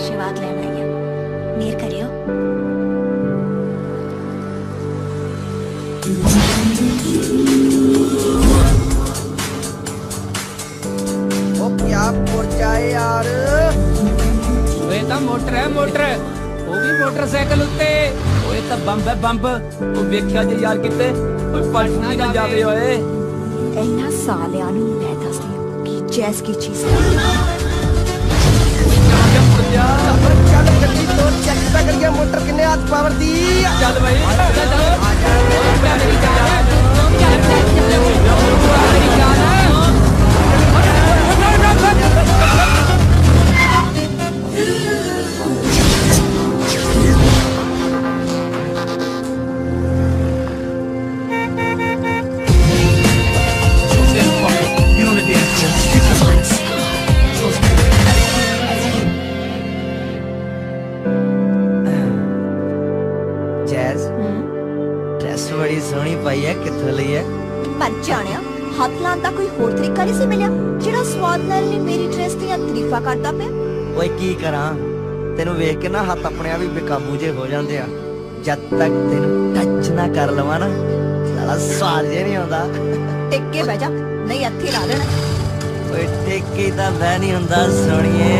आशीर्वाद लेना ही है। मेहर करियो। ओ क्या पुरजा है यार। ओए ता मोटर है मोटर, वो भी मोटरसाइकिल उत्ते। ओए ता बंब है बंब, वो वेख्या जे यार किते कोई पलट ना जावे। ओए इन्ना सालियां नूं मैं दसदी कि जैस की चीज है। चल गड्डी तो चेक करिए मोटर किन्ने हाथ पावर दी। चल भाई जैस ड्रेस बड़ी सोहनी पाई है, कित्थों लई है? पर जानिया हथ लाने का कोई होर तरीका नहीं सी मिलिया जेड़ा स्वाद नाल ने मेरी ड्रेस दी तारीफा करदा पे। ओए की करा, तेनू वेख के ना हाथ अपने आप ही बेकाबू जे हो जाते आ। जब तक तेनू टच ना कर लवा ना साला स्वाद जे नहीं आंदा। टिक के बह जा नहीं हत्थे ला देना। ओए टेके दा बह नहीं हुंदा सोहणिए।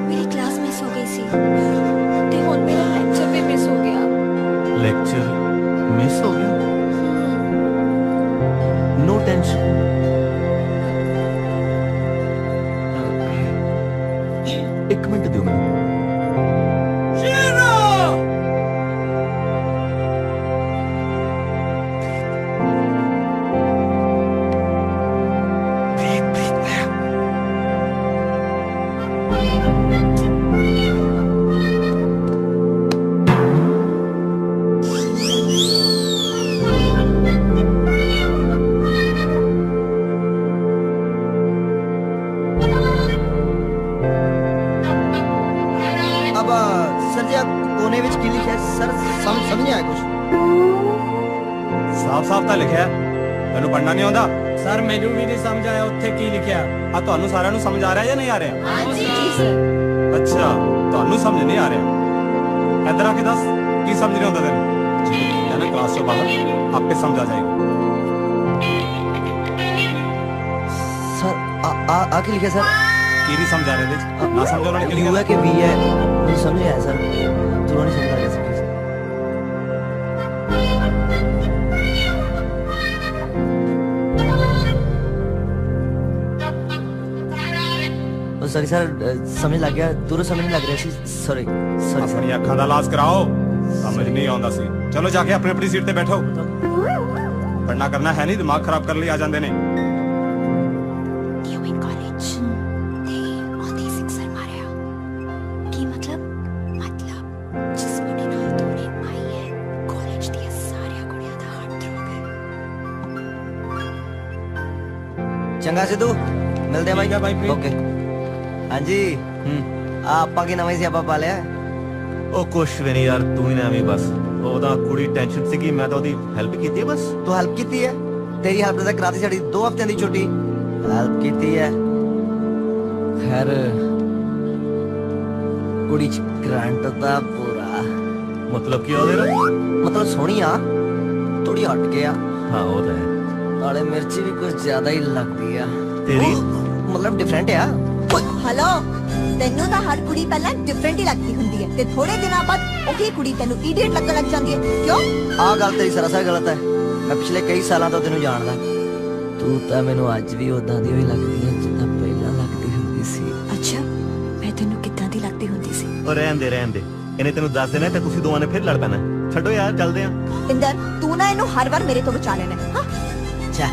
मेरी क्लास मिस हो गई सी ते हुण मेरा लेक्चर भी मिस हो गया। लेक्चर मिस हो गया? नो टेंशन, एक मिनट दो मैंने। अब सर जी कोने विच की लिखा है सर? समझ नहीं आया कुछ। साफ साफ ਤਾਂ ਲਿਖਿਆ, ਤੈਨੂੰ ਪੜਨਾ ਨਹੀਂ ਆਉਂਦਾ? सर मैनू भी नहीं समझ आया उत्थे की लिखिया। ਆ ਤੁਹਾਨੂੰ ਸਾਰਿਆਂ ਨੂੰ ਸਮਝ ਆ ਰਿਹਾ ਜਾਂ ਨਹੀਂ ਆ ਰਿਹਾ? हाँ जी सर। ਅੱਛਾ, ਤੁਹਾਨੂੰ ਸਮਝ ਨਹੀਂ ਆ ਰਿਹਾ। ਇੱਧਰ ਆ ਕੇ ਦੱਸ ਕੀ ਸਮਝ ਨਹੀਂ ਆਉਂਦਾ ਤੈਨੂੰ? ਠੀਕ ਹੈ ਨਾ, ਕਲਾਸ ਤੋਂ ਬਾਹਰ ਆਪੇ ਸਮਝ ਆ ਜਾਏਗਾ। सर आ के लिखा सर? ਕੀ ਨਹੀਂ ਸਮਝ ਆ ਰਿਹਾ ਇਹਦੇ ਚ? ਨਾ ਸਮਝ ਉਹਨਾਂ ਨੇ ਕੀ यू ਲਿਖਿਆ? है कि वी है? नहीं समझ आया सर, थोड़ा नहीं समझ आ रहा सर। सॉरी सर, समझ लग गया, दूरों समझ नहीं लग रहा सी। Sorry sorry sir. ਆਪਣੀ ਅੱਖਾਂ ਦਾ ਇਲਾਜ ਕਰਾਓ, ਸਮਝ ਨਹੀਂ ਆਉਂਦਾ ਸੀ। ਚਲੋ ਜਾ ਕੇ ਆਪਣੀ ਆਪਣੀ ਸੀਟ ਤੇ ਬੈਠੋ। ਪੜਨਾ ਕਰਨਾ ਹੈ ਨਹੀਂ, ਦਿਮਾਗ ਖਰਾਬ ਕਰਨ ਲਈ ਆ ਜਾਂਦੇ ਨੇ। You in college they all these sixer Maria की मतलब जिस मुंडे नाल तोड़े आई है कॉलेज दी सारिया कुड़ियां दा हार्ट थ्रो गए। चंगा सिद्धू, मिलते हैं भाई। ठीक है भाई, प्लीज। ओके। हाँ जी, आपा की नवा सियापा पा लिया? ਉਹ ਕੁਛ ਵੀ ਨਹੀਂ ਯਾਰ, ਤੂੰ ਹੀ ਨਾ ਐਵੇਂ ਬਸ। ਉਹਦਾ ਕੁੜੀ ਟੈਨਸ਼ਨ ਸੀਗੀ, ਮੈਂ ਤਾਂ ਉਹਦੀ ਹੈਲਪ ਕੀਤੀ ਬਸ। तू हेल्प की है? तेरी हेल्प तो कराती साड़ी 2 हफ्ते की छुट्टी। हेल्प की है खैर, कुड़ी च करंट दा पूरा ਮਤਲਬ ਕੀ ਉਹਦੇ ਨਾਲ? मतलब सोहनी आ, थोड़ी हट गया। ਹਾਂ ਉਹ ਤਾਂ ਹੈ। नाले मिर्ची भी कुछ ज्यादा ही लगती है। तेरी? मतलब डिफरेंट है। हेलो तेनू ਤਾਂ ਹਰ ਕੁੜੀ ਪਹਿਲਾਂ ਡਿਫਰੈਂਟ ਹੀ ਲੱਗਦੀ ਹੁੰਦੀ ਹੈ ਤੇ ਥੋੜੇ ਦਿਨਾਂ ਬਾਅਦ ਉਹੀ ਕੁੜੀ ਤੈਨੂੰ ਇਡੀਅਟ ਲੱਗਣ ਲੱਗ ਜਾਂਦੀ ਹੈ। ਕਿਉਂ? आ गल तेरी सरासर गलत है। मैं पिछले कई सालों तो तेनू जानदा। तू ਤਾਂ ਮੈਨੂੰ ਅੱਜ ਵੀ ਉਦਾਂ ਦੀ ਹੀ ਲੱਗਦੀ ਹੈ ਜਿੱਦਾਂ ਪਹਿਲਾਂ ਲੱਗਦੀ ਹੁੰਦੀ ਸੀ। ਅੱਛਾ ਮੈਂ ਤੈਨੂੰ ਕਿੱਦਾਂ ਦੀ ਲੱਗਦੀ ਹੁੰਦੀ ਸੀ? ਉਹ ਰਹਿਣ ਦੇ ਇਹਨੇ ਤੈਨੂੰ ਦੱਸ ਦੇਣਾ ਤੇ ਤੁਸੀਂ ਦੋਵਾਂ ਨੇ ਫਿਰ ਲੜ ਪੈਣਾ। ਛੱਡੋ ਯਾਰ, ਚੱਲਦੇ ਆਂ। ਇੰਦਰ ਤੂੰ ਨਾ ਇਹਨੂੰ ਹਰ ਵਾਰ ਮੇਰੇ ਤੋਂ ਬਚਾ ਲੈਣਾ। ਹਾਂ ਅੱਛਾ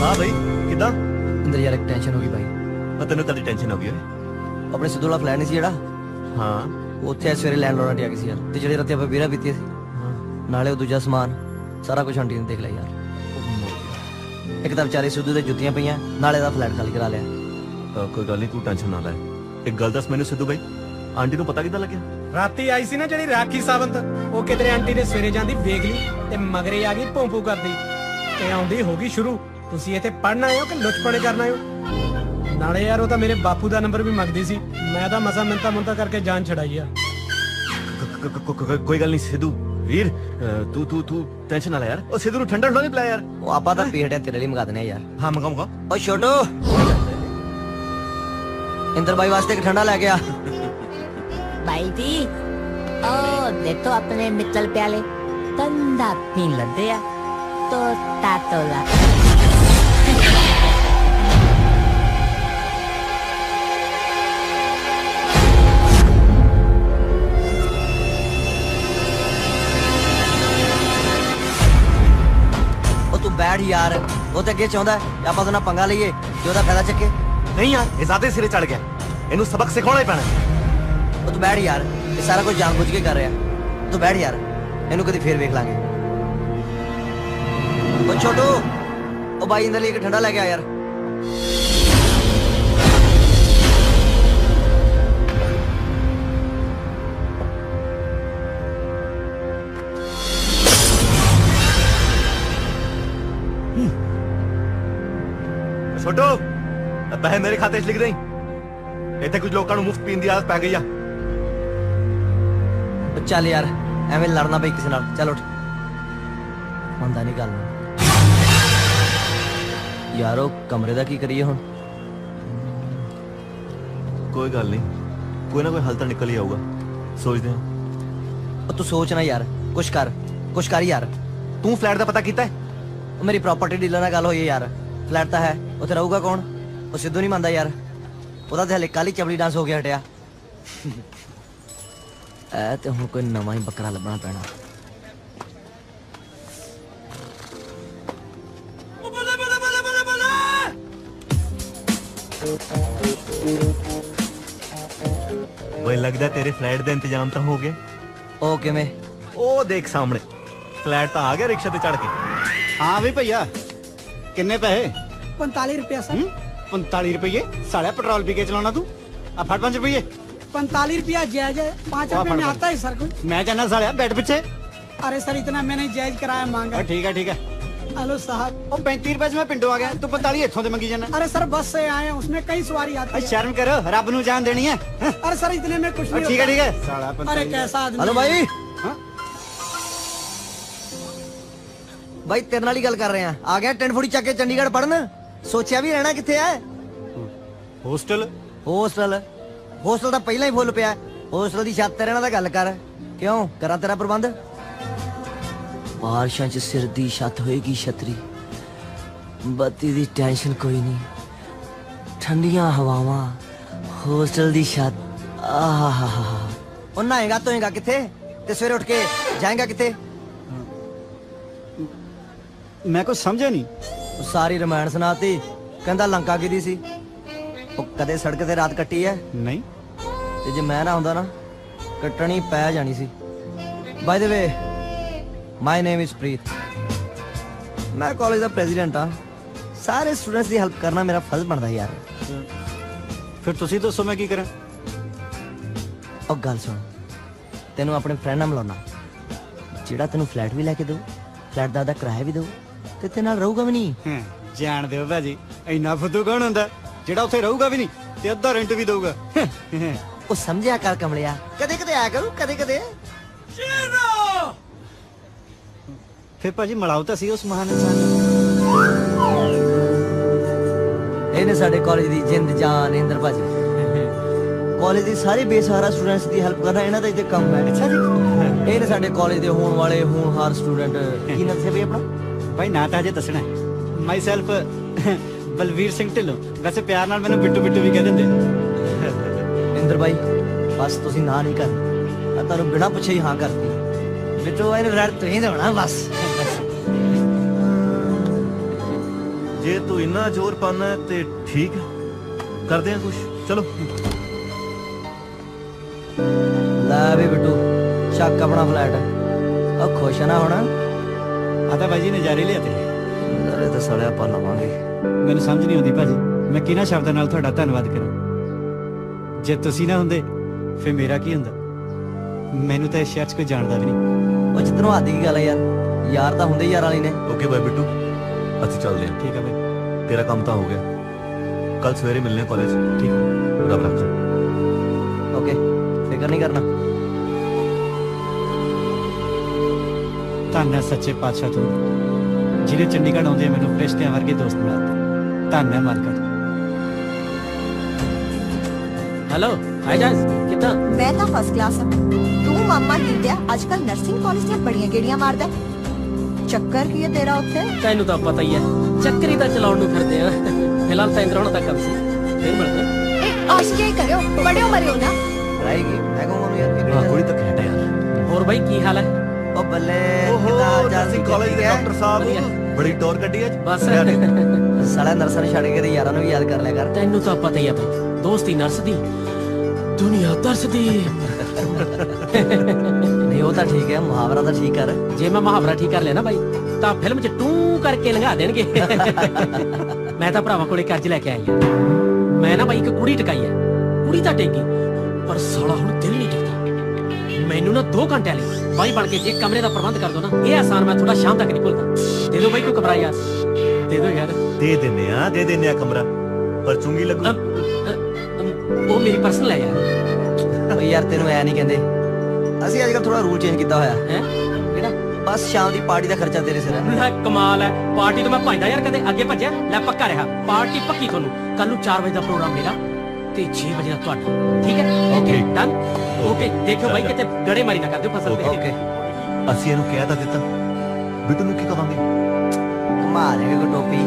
ਹਾਂ ਬਈ ਕਿੱਦਾਂ? ਅੰਦਰ ਯਾਰ ਇੱਕ ਟੈਨਸ਼ਨ ਹੋ ਗਈ ਬਾਈ। ਮੈਂ ਤੈਨੂੰ ਕਦੀ ਟੈਨਸ਼ਨ ਹੋ ਗਈ ਓਏ? ਆਪਣੇ ਸਿੱਧੂ ਵਾਲਾ ਫਲੈਟ ਨਹੀਂ ਸੀ ਜਿਹੜਾ, ਹਾਂ ਉੱਥੇ ਸਵੇਰੇ ਲੈਂਡ ਲੋਡ ਆ ਗਈ ਸੀ ਯਾਰ, ਤੇ ਜਿਹੜੇ ਰਾਤੀ ਆਪਾਂ ਬੀਰਾ ਪੀਤੀ ਸੀ ਨਾਲੇ ਉਹ ਦੂਜਾ ਸਮਾਨ ਸਾਰਾ ਕੁਝ ਆਂਟੀ ਨੇ ਦੇਖ ਲਿਆ ਯਾਰ। ਇੱਕ ਤਾਂ ਵਿਚਾਰੇ ਸਿੱਧੂ ਦੇ ਜੁੱਤੀਆਂ ਪਈਆਂ, ਨਾਲੇ ਦਾ ਫਲੈਟ ਖਾਲੀ ਕਰਾ ਲਿਆ। ਕੋਈ ਗੱਲ ਨਹੀਂ, ਤੂੰ ਟੈਨਸ਼ਨ ਨਾ ਲੈ। ਇੱਕ ਗੱਲ ਦੱਸ ਮੈਨੂੰ ਸਿੱਧੂ ਬਾਈ, ਆਂਟੀ ਨੂੰ ਪਤਾ ਕਿੱਦਾਂ ਲੱਗਿਆ? ਰਾਤੀ ਆਈ ਸੀ ਨਾ ਜਿਹੜੀ ਰਾਖੀ ਸਾਵੰਤ, ਉਹ ਕਿਧਰੇ ਆਂਟੀ ਨੇ ਸਵੇਰੇ ਜਾਂਦੀ ਵੇਖ ਲਈ ਤੇ ਮਗਰੇ ਆ ਗਈ ਭੌਂਪੂ ਕਰਦੀ ਤੇ ਆਉਂਦੀ ਹੋ ਗਈ ਸ਼ੁਰੂ, ਤੁਸੀਂ ਇੱਥੇ ਪੜ੍ਹਨ ਆਏ ਹੋ ਕਿ ਲੁੱਟਪਣੇ ਕਰਨ ਆਏ ਹੋ? ਨਾਲੇ ਯਾਰ ਉਹ ਤਾਂ ਮੇਰੇ ਬਾਪੂ ਦਾ ਨੰਬਰ ਵੀ ਮੰਗਦੀ ਸੀ, ਮੈਂ ਤਾਂ ਮਸਾ ਮਿੰਤਾ ਮੁੰਤਾ ਕਰਕੇ ਜਾਨ ਛਡਾਈ ਆ। ਕੋਈ ਗੱਲ ਨਹੀਂ ਸਿੱਧੂ ਵੀਰ, ਤੂੰ ਟੈਨਸ਼ਨ ਨਾ ਲੈ ਯਾਰ। ਉਹ ਸਿੱਧੂ ਨੂੰ ਠੰਡਾ ਠੰਡਾ ਨਹੀਂ ਪਿਲਾਇਆ ਯਾਰ। ਉਹ ਆਪਾਂ ਤਾਂ ਪੇਟ ਹੈ ਤੇਰੇ ਲਈ ਮੰਗਾ ਦਿੰਦੇ ਆ ਯਾਰ। ਹਾਂ ਮੰਗਾ। ਓ ਛੋਟੂ, ਇੰਦਰ ਬਾਈ ਵਾਸਤੇ ਇੱਕ ਠੰਡਾ ਲੈ ਕੇ ਆ। भाई जी ओ दे तो अपने मित्तल प्याले तंदा पी लदे तो तातोला ਤੂੰ ਬੈਠ ਯਾਰ, ਉਹ ਤੇ ਅੱਗੇ ਚਾਹੁੰਦਾ ਆਪਾਂ ਉਹਦੇ ਨਾਲ ਪੰਗਾ ਲਈਏ ਤੇ ਉਹਦਾ ਫਾਇਦਾ ਚੱਕੇ। ਨਹੀਂ ਯਾਰ, ਇਹ ਜ਼ਿਆਦਾ ਸਿਰੇ ਚੜ ਗਿਆ, ਇਹਨੂੰ ਸਬਕ ਸਿਖਾਉਣਾ ਹੀ ਪੈਣਾ। ਉਹ ਤੂੰ ਬੈਠ ਯਾਰ, ਇਹ ਸਾਰਾ ਕੁਝ ਜਾਣਬੁੱਝ ਕੇ ਕਰ ਰਿਹਾ। ਤੂੰ ਬੈਠ ਯਾਰ, ਇਹਨੂੰ ਕਦੀ ਫੇਰ ਵੇਖ ਲਾਂਗੇ। ਉਹ ਛੋਟੂ, ਉਹ ਬਾਈ ਇੰਦਰ ਲਈ ਇੱਕ ਠੰਡਾ ਲੈ ਕੇ ਆ ਯਾਰ। ਛੋਟੋ, ਪੈਸੇ ਮੇਰੇ ਖਾਤੇ 'ਚ ਲਿਖ ਦੇਈਂ। ਇੱਥੇ ਕੁਝ ਲੋਕਾਂ ਨੂੰ ਮੁਫਤ ਪੀਣ ਦੀ ਆਦਤ ਪੈ ਗਈ ਆ। ਚੱਲ ਯਾਰ, ਐਵੇਂ ਲੜਨਾ ਪਈ ਕਿਸੇ ਨਾਲ। ਚੱਲ ਉੱਠ, ਹੁੰਦਾ ਨਹੀਂ ਗੱਲ ਯਾਰ। ਉਹ ਕਮਰੇ ਦਾ ਕੀ ਕਰੀਏ ਹੁਣ? ਕੋਈ ਗੱਲ ਨਹੀਂ, ਕੋਈ ਨਾ ਕੋਈ ਹੱਲ ਤਾਂ ਨਿਕਲ ਹੀ ਆਊਗਾ, ਸੋਚਦੇ ਹਾਂ। ਉਹ ਤੂੰ ਸੋਚ ਨਾ ਯਾਰ, ਕੁਛ ਕਰ ਯਾਰ। ਤੂੰ ਫਲੈਟ ਦਾ ਪਤਾ ਕੀਤਾ ਹੈ? ਉਹ ਮੇਰੀ ਪ੍ਰਾਪਰਟੀ ਡੀਲਰ ਨਾਲ ਗੱਲ ਹੋਈ ਹੈ ਯਾਰ। ਫਲੈਟ ਤਾਂ ਹੈ, ਉੱਥੇ ਰਹੂਗਾ ਕੌਣ? ਉਹ ਸਿੱਧੂ ਨਹੀਂ ਮੰਨਦਾ ਯਾਰ, ਉਹਦਾ ਤੇ ਹਲੇ ਕੱਲ ਹੀ ਚਬਲੀ ਡਾਂਸ ਹੋ ਕੇ ਹਟਿਆ। ਐ ਤੇ ਹੁਣ ਕੋਈ ਨਵਾਂ ਹੀ ਬੱਕਰਾ ਲੱਭਣਾ ਪੈਣਾ। ਓਏ ਲੱਗਦਾ ਤੇਰੇ ਫਲੈਟ ਦਾ ਇੰਤਜ਼ਾਮ ਤਾਂ ਹੋ ਗਿਆ। ਉਹ ਕਿਵੇਂ? ਉਹ ਦੇਖ ਸਾਹਮਣੇ ਫਲੈਟ ਤਾਂ ਆ ਗਿਆ ਰਿਕਸ਼ਾ ਤੇ ਚੜ ਕੇ। हाँ भी भैया किन्ने पैसे? 45 रुपया सर। 45 रुपये साढ़े पेट्रोल पी के चलाना तू। अब फट 5 रुपये 45 रुपया जायज है, 5 रुपए में आता है सर कुछ। मैं जाना साढ़े बैठ पीछे। अरे सर इतना मैंने जायज कराया मांगा। ठीक है हेलो साहब। ओ 35 रुपए से मैं पिंडों आ गया, तू 45 इत्थों से मंगी जाना। अरे सर बस से आए हैं, उसमें कई सवारी आती है। शर्म करो, रब नू जान देनी है। अरे सर इतने में कुछ नहीं ठीक होता। है साला अरे कैसा आदमी। हेलो भाई। हाँ? ਬਾਈ ਤੇਰੇ ਨਾਲ ਹੀ ਗੱਲ ਕਰ ਰਹੇ ਆ। ਆ ਗਿਆ ਟੈਂਟ ਫੁੜੀ ਚੱਕ ਕੇ ਚੰਡੀਗੜ੍ਹ ਪੜਨ। ਸੋਚਿਆ ਵੀ ਰਹਿਣਾ ਕਿੱਥੇ ਐ? होस्टल ਹੋਸਟਲ ਤਾਂ ਪਹਿਲਾਂ ਹੀ ਫੁੱਲ ਪਿਆ। ਹੋਸਟਲ ਦੀ ਛੱਤ ਤੇ ਰਹਿਣਾ ਤਾਂ ਗੱਲ ਕਰ। ਕਿਉਂ ਕਰਾਂ ਤੇਰਾ ਪ੍ਰਬੰਧ? ਬਾਰਿਸ਼ਾਂ 'ਚ ਸਿਰ ਦੀ ਛੱਤ ਹੋਏਗੀ ਛਤਰੀ, ਬੱਤੀ ਦੀ ਟੈਨਸ਼ਨ ਕੋਈ ਨਹੀਂ, ਠੰਡੀਆਂ ਹਵਾਵਾਂ, ਹੋਸਟਲ ਦੀ ਛੱਤ। ਆਹਾ, ਉਹ ਨਹਾਏਗਾ ਧੋਏਗਾ ਕਿੱਥੇ ਤੇ ਸਵੇਰੇ ਉੱਠ ਕੇ ਜਾਏਗਾ ਕਿੱਥੇ? मैं कुछ समझे नहीं। ਉਹ ਸਾਰੀ ਰਮਾਇਣ ਸੁਣਾਤੀ। ਕਹਿੰਦਾ ਲੰਕਾ ਕਿਹਦੀ ਸੀ? ਉਹ ਕਦੇ ਸੜਕ ਤੇ ਰਾਤ ਕੱਟੀ ਐ? नहीं ਤੇ ਜੇ ਮੈਂ ਨਾ ਹੁੰਦਾ ਨਾ, ਕੱਟਣੀ ਪੈ ਜਾਣੀ ਸੀ। ਬਾਈ ਦ ਵੇ, ਮਾਈ ਨੇਮ ਇਜ਼ ਪ੍ਰੀਤ। ਮੈਂ ਕਾਲਜ ਦਾ ਪ੍ਰੈਜ਼ੀਡੈਂਟ ਆ। ਸਾਰੇ ਸਟੂਡੈਂਟਸ ਦੀ ਹੈਲਪ ਕਰਨਾ ਮੇਰਾ ਫਰਜ਼ ਬਣਦਾ ਯਾਰ। फिर तुसी दसो मैं की करा। ਉਹ ਗੱਲ ਸੁਣ, ਤੈਨੂੰ ਆਪਣੇ ਫਰੈਂਡ ਨਾਲ ਮਿਲਾਉਣਾ, ਜਿਹੜਾ ਤੈਨੂੰ ਫਲੈਟ ਵੀ ਲੈ ਕੇ ਦਊ, ਫਲੈਟ ਦਾ ਕਿਰਾਇਆ ਵੀ ਦਊ ਤੇ ਤੇ ਨਾਲ ਰਹੂਗਾ ਵੀ ਨਹੀਂ। ਜਾਣ ਦਿਓ ਭਾਜੀ, ਇੰਨਾ ਫੁੱਦੂ ਕੌਣ ਹੁੰਦਾ ਜਿਹੜਾ ਉੱਥੇ ਰਹੂਗਾ ਵੀ ਨਹੀਂ ਤੇ ਅੱਧਾ ਰੈਂਟ ਵੀ ਦਊਗਾ। ਉਹ ਸਮਝਿਆ ਕਰ ਕਮਲਿਆ, ਕਦੇ ਕਦੇ ਆਇਆ ਕਰੂ, ਕਦੇ ਕਦੇ। ਫਿਰ ਭਾਜੀ ਮਿਲਾਓ ਤਾਂ ਸੀ ਉਸ ਮਹਾਨ ਇਨਸਾਨ ਨੂੰ। ਇਹਨੇ ਸਾਡੇ ਕਾਲਜ ਦੀ ਜਿੰਦ ਜਾਨ ਇੰਦਰ ਭਾਜੀ। ਕਾਲਜ ਦੀ ਸਾਰੇ ਬੇਸਹਾਰਾ ਸਟੂਡੈਂਟਸ ਦੀ ਹੈਲਪ ਕਰਨਾ ਇਹਨਾਂ ਦਾ ਇੱਥੇ ਕੰਮ ਹੈ। ਅੱਛਾ ਜੀ। ਇਹਨੇ ਸਾਡੇ ਕਾਲਜ ਦੇ ਹੋਣ ਵਾਲੇ ਹੋਣਹਾਰ ਸਟੂਡੈਂਟ ਕੀ ਨਾਂ ਸੀ ਬਈ ਆਪਣਾ? ਭਾਈ ਨਾਂ ਤਾਂ ਹਜੇ ਦੱਸਣਾ। ਮਾਈ ਸੈਲਫ ਬਲਵੀਰ ਸਿੰਘ ਢਿੱਲੋਂ, ਵੈਸੇ ਪਿਆਰ ਨਾਲ ਮੈਨੂੰ ਬਿੱਟੂ ਵੀ ਕਹਿ ਦਿੰਦੇ। ਇੰਦਰ ਭਾਈ ਬਸ ਤੁਸੀਂ ਨਾ ਨਹੀਂ ਕਰ, ਮੈਂ ਤੁਹਾਨੂੰ ਬਿਨਾਂ ਪੁੱਛੇ ਹੀ ਹਾਂ ਕਰਤੀ। ਬਿੱਟੂ ਇਹਨੂੰ ਰੜ ਤੁਸੀਂ ਦੇਣਾ ਬਸ। ਜੇ ਤੂੰ ਇੰਨਾ ਜ਼ੋਰ ਪਾਣਾ ਤੇ ਠੀਕ ਹੈ, ਕਰਦੇ ਆ ਕੁਛ। ਚਲੋ ਲੈ ਵੀ ਬਿੱਟੂ ਚੱਕ ਆਪਣਾ ਫਲੈਟ। ਉਹ ਖੁਸ਼ ਨਾ ਹੁਣ? ਆ ਤਾਂ ਭਾਜੀ ਨਜ਼ਾਰੇ ਲਿਆ ਤੇ ਅਰੇ ਤਾਂ ਸਾਲਿਆ ਆਪਾਂ ਲਵਾਂਗੇ। ਮੈਨੂੰ ਸਮਝ ਨਹੀਂ ਆਉਂਦੀ ਭਾਜੀ, ਮੈਂ ਕਿਹਨਾਂ ਸ਼ਬਦਾਂ ਨਾਲ ਤੁਹਾਡਾ ਧੰਨਵਾਦ ਕਰਾਂ। ਜੇ ਤੁਸੀਂ ਨਾ ਹੁੰਦੇ ਫਿਰ ਮੇਰਾ ਕੀ ਹੁੰਦਾ? ਮੈਨੂੰ ਤਾਂ ਇਸ ਸ਼ਹਿਰ 'ਚ ਕੋਈ ਜਾਣਦਾ ਵੀ ਨਹੀਂ। ਉਹ ਜਿੱਦਨੋਂ ਆਦੀ ਕੀ ਗੱਲ ਹੈ ਯਾਰ, ਯਾਰ ਤਾਂ ਹੁੰਦੇ ਯਾਰ ਵਾਲੀ ਨੇ। ਓਕੇ ਬਾਈ ਬਿੱਟੂ, ਅਸੀਂ ਚੱਲਦੇ ਹਾਂ। ਠੀਕ ਹੈ ਭਾਈ। ਤੇਰਾ ਕੰਮ ਤਾਂ ਹੋ ਗਿਆ, ਕੱਲ ਸਵੇਰੇ ਮਿਲਨੇ ਕਾਲਜ। ਠੀਕ, ਰੱਬ ਰੱਖਾ। ਓਕੇ, ਫਿਕਰ ਨਹੀਂ ਕਰਨਾ। ਧੰਨ ਹੈ ਸੱਚੇ ਪਾਤਸ਼ਾਹ ਤੂੰ, ਜਿਹਨੇ ਚੰਡੀਗੜ੍ਹ ਆਉਂਦੇ ਮੈਨੂੰ ਫਰਿਸ਼ਤਿਆਂ ਵਰਗੇ ਦੋਸਤ ਬਣਾ ਦਿੱਤੇ। ਧੰਨ ਹੈ ਮਾਲਕਾ। हेलो आजाज कितना मैं तो फर्स्ट क्लास हूँ। तू मामा लीडिया आजकल नर्सिंग कॉलेज ਦੀਆਂ ਬੜੀਆਂ ਗੇੜੀਆਂ ਮਾਰਦਾ। ਚੱਕਰ ਕੀ ਹੈ ਤੇਰਾ ਉੱਥੇ? ਤੈਨੂੰ ਤਾਂ ਪਤਾ ਹੀ ਹੈ, ਚੱਕਰੀ ਤਾਂ ਚਲਾਉਣ ਨੂੰ ਫਿਰਦੇ ਆ। ਫਿਲਹਾਲ ਤਾਂ ਇੰਦਰੋਂ ਤੱਕ ਕੰਮ ਸੀ, ਫਿਰ ਮਿਲਦੇ ਆ। ए आज क्या करो, बड़े हो मरे हो ना। ਰਹੇਗੀ ਮੈਂ ਕਹੂੰਗਾ ਉਹਨੂੰ ਯਾਰ ਹਾਂ ਕੁੜੀ ਤੱਕ ਹਟਾ ਯਾਰ। ਹੋਰ ਬਾਈ ਕੀ ਹਾਲ ਹੈ? ਉਹ ਬੱਲੇ ਓਹੋ ਅਸੀਂ ਕਾਲਜ ਦੇ ਡਾਕਟਰ ਸਾਹਿਬ, ਬੜੀ ਟੌਰ ਕੱਢੀ ਅੱਜ। ਬਸ ਸਾਲਾ ਨਰਸਾਂ ਨੂੰ ਛੱਡ ਕੇ ਤੇ ਯਾਰਾਂ ਨੂੰ ਵੀ ਯਾਦ ਕਰ ਲਿਆ ਕਰ। ਤੈਨੂੰ ਤਾਂ ਪਤਾ ਹੀ ਹੈ ਬਾਈ, ਦੋਸਤੀ ਨਰਸ ਦੀ, ਦੁਨੀਆ ਤਰਸ ਦੀ। ਨਹੀਂ ਉਹ ਤਾਂ ਠੀਕ ਹੈ, ਮੁਹਾਵਰਾ ਤਾਂ ਠੀਕ ਕਰ। ਜੇ ਮੈਂ ਮੁਹਾਵਰਾ ਠੀਕ ਕਰ ਲਿਆ ਨਾ ਬਾਈ ਤਾਂ ਫਿਲਮ 'ਚ ਟੂ ਕਰਕੇ ਲੰਘਾ ਦੇਣਗੇ। ਮੈਂ ਤਾਂ ਭਰਾਵਾਂ ਕੋਲੇ ਕਰਜ਼ ਲੈ ਕੇ ਆਈ ਆ। ਮੈਂ ਨਾ ਬਾਈ ਇੱਕ ਕੁੜੀ ਟਿਕਾਈ ਹੈ, ਕੁੜੀ ਤਾਂ ਟੇਕੀ ਪਰ ਸਾਲਾ ਹੁਣ ਦਿਲ ਨਹੀਂ ਟਿਕਦਾ। ਮੈਨੂੰ ਨਾ 2 ਘੰਟੇ ਲਈ ਬਾਈ ਬਣ ਕੇ ਜੇ ਕਮਰੇ ਦਾ ਪ੍ਰਬੰਧ ਕਰ ਦੋ ਨਾ, ਇਹ ਆਸਾਨ ਮੈਂ ਤੁਹਾਡਾ ਸ਼ਾਮ ਤੱਕ ਨਹੀਂ ਭੁੱਲਦਾ। ਦੇ ਦੋ ਬਾਈ ਕੋਈ ਕਮਰਾ ਯਾਰ, ਦੇ ਦੋ ਯਾਰ। ਦੇ ਦਿੰਨੇ ਆ ਕਮਰਾ, ਪਰ ਚੁੰਗੀ ਲੱਗੂ। ਉਹ ਮੇਰੀ ਪਰਸਨਲ ਹੈ ਯਾਰ। ਓ ਯਾਰ ਤੈਨੂੰ ਐ ਨਹੀਂ ਕਹਿੰਦੇ, ਅਸੀਂ ਅੱਜ ਕੱਲ ਥੋੜਾ ਰੂਲ ਚੇਂਜ ਕੀਤਾ ਹੋਇਆ ਹੈ ਕਿਹੜਾ? ਬਸ ਸ਼ਾਮ ਦੀ ਪਾਰਟੀ ਦਾ ਖਰਚਾ ਤੇਰੇ ਸਿਰ ਹੈ। ਲੈ ਕਮਾਲ ਹੈ, ਪਾਰਟੀ ਤੋਂ ਮੈਂ ਭੱਜਦਾ ਯਾਰ, ਕਦੇ ਅੱਗੇ ਭੱਜਿਆ? ਲੈ ਪੱਕਾ ਰਿਹਾ, ਪਾਰਟੀ ਪੱਕੀ ਤੁਹਾਨੂੰ। ਕੱਲ ਨੂੰ 4 ਵਜੇ ਦਾ ਪ੍ਰੋਗਰਾਮ ਮੇਰਾ ਤੇ 6 ਵਜੇ ਦਾ ਤੁਹਾਡਾ, ਠੀਕ ਹੈ? Okay done. ਓਕੇ ਦੇਖਿਓ ਬਾਈ ਕਿਤੇ ਗੜੇ ਮਾਰੀ ਨਾ ਕਰ ਦਿਓ ਫਸਲ ਤੇ। ਓਕੇ ਅਸੀਂ ਇਹਨੂੰ ਕਹਿ ਤਾਂ ਦਿੱਤਾ, ਬਿੱਟੂ ਨੂੰ ਕੀ ਕਵਾਂਗੇ? ਮਾਰੇਗਾ ਕੋਈ ਟੋਪੀ,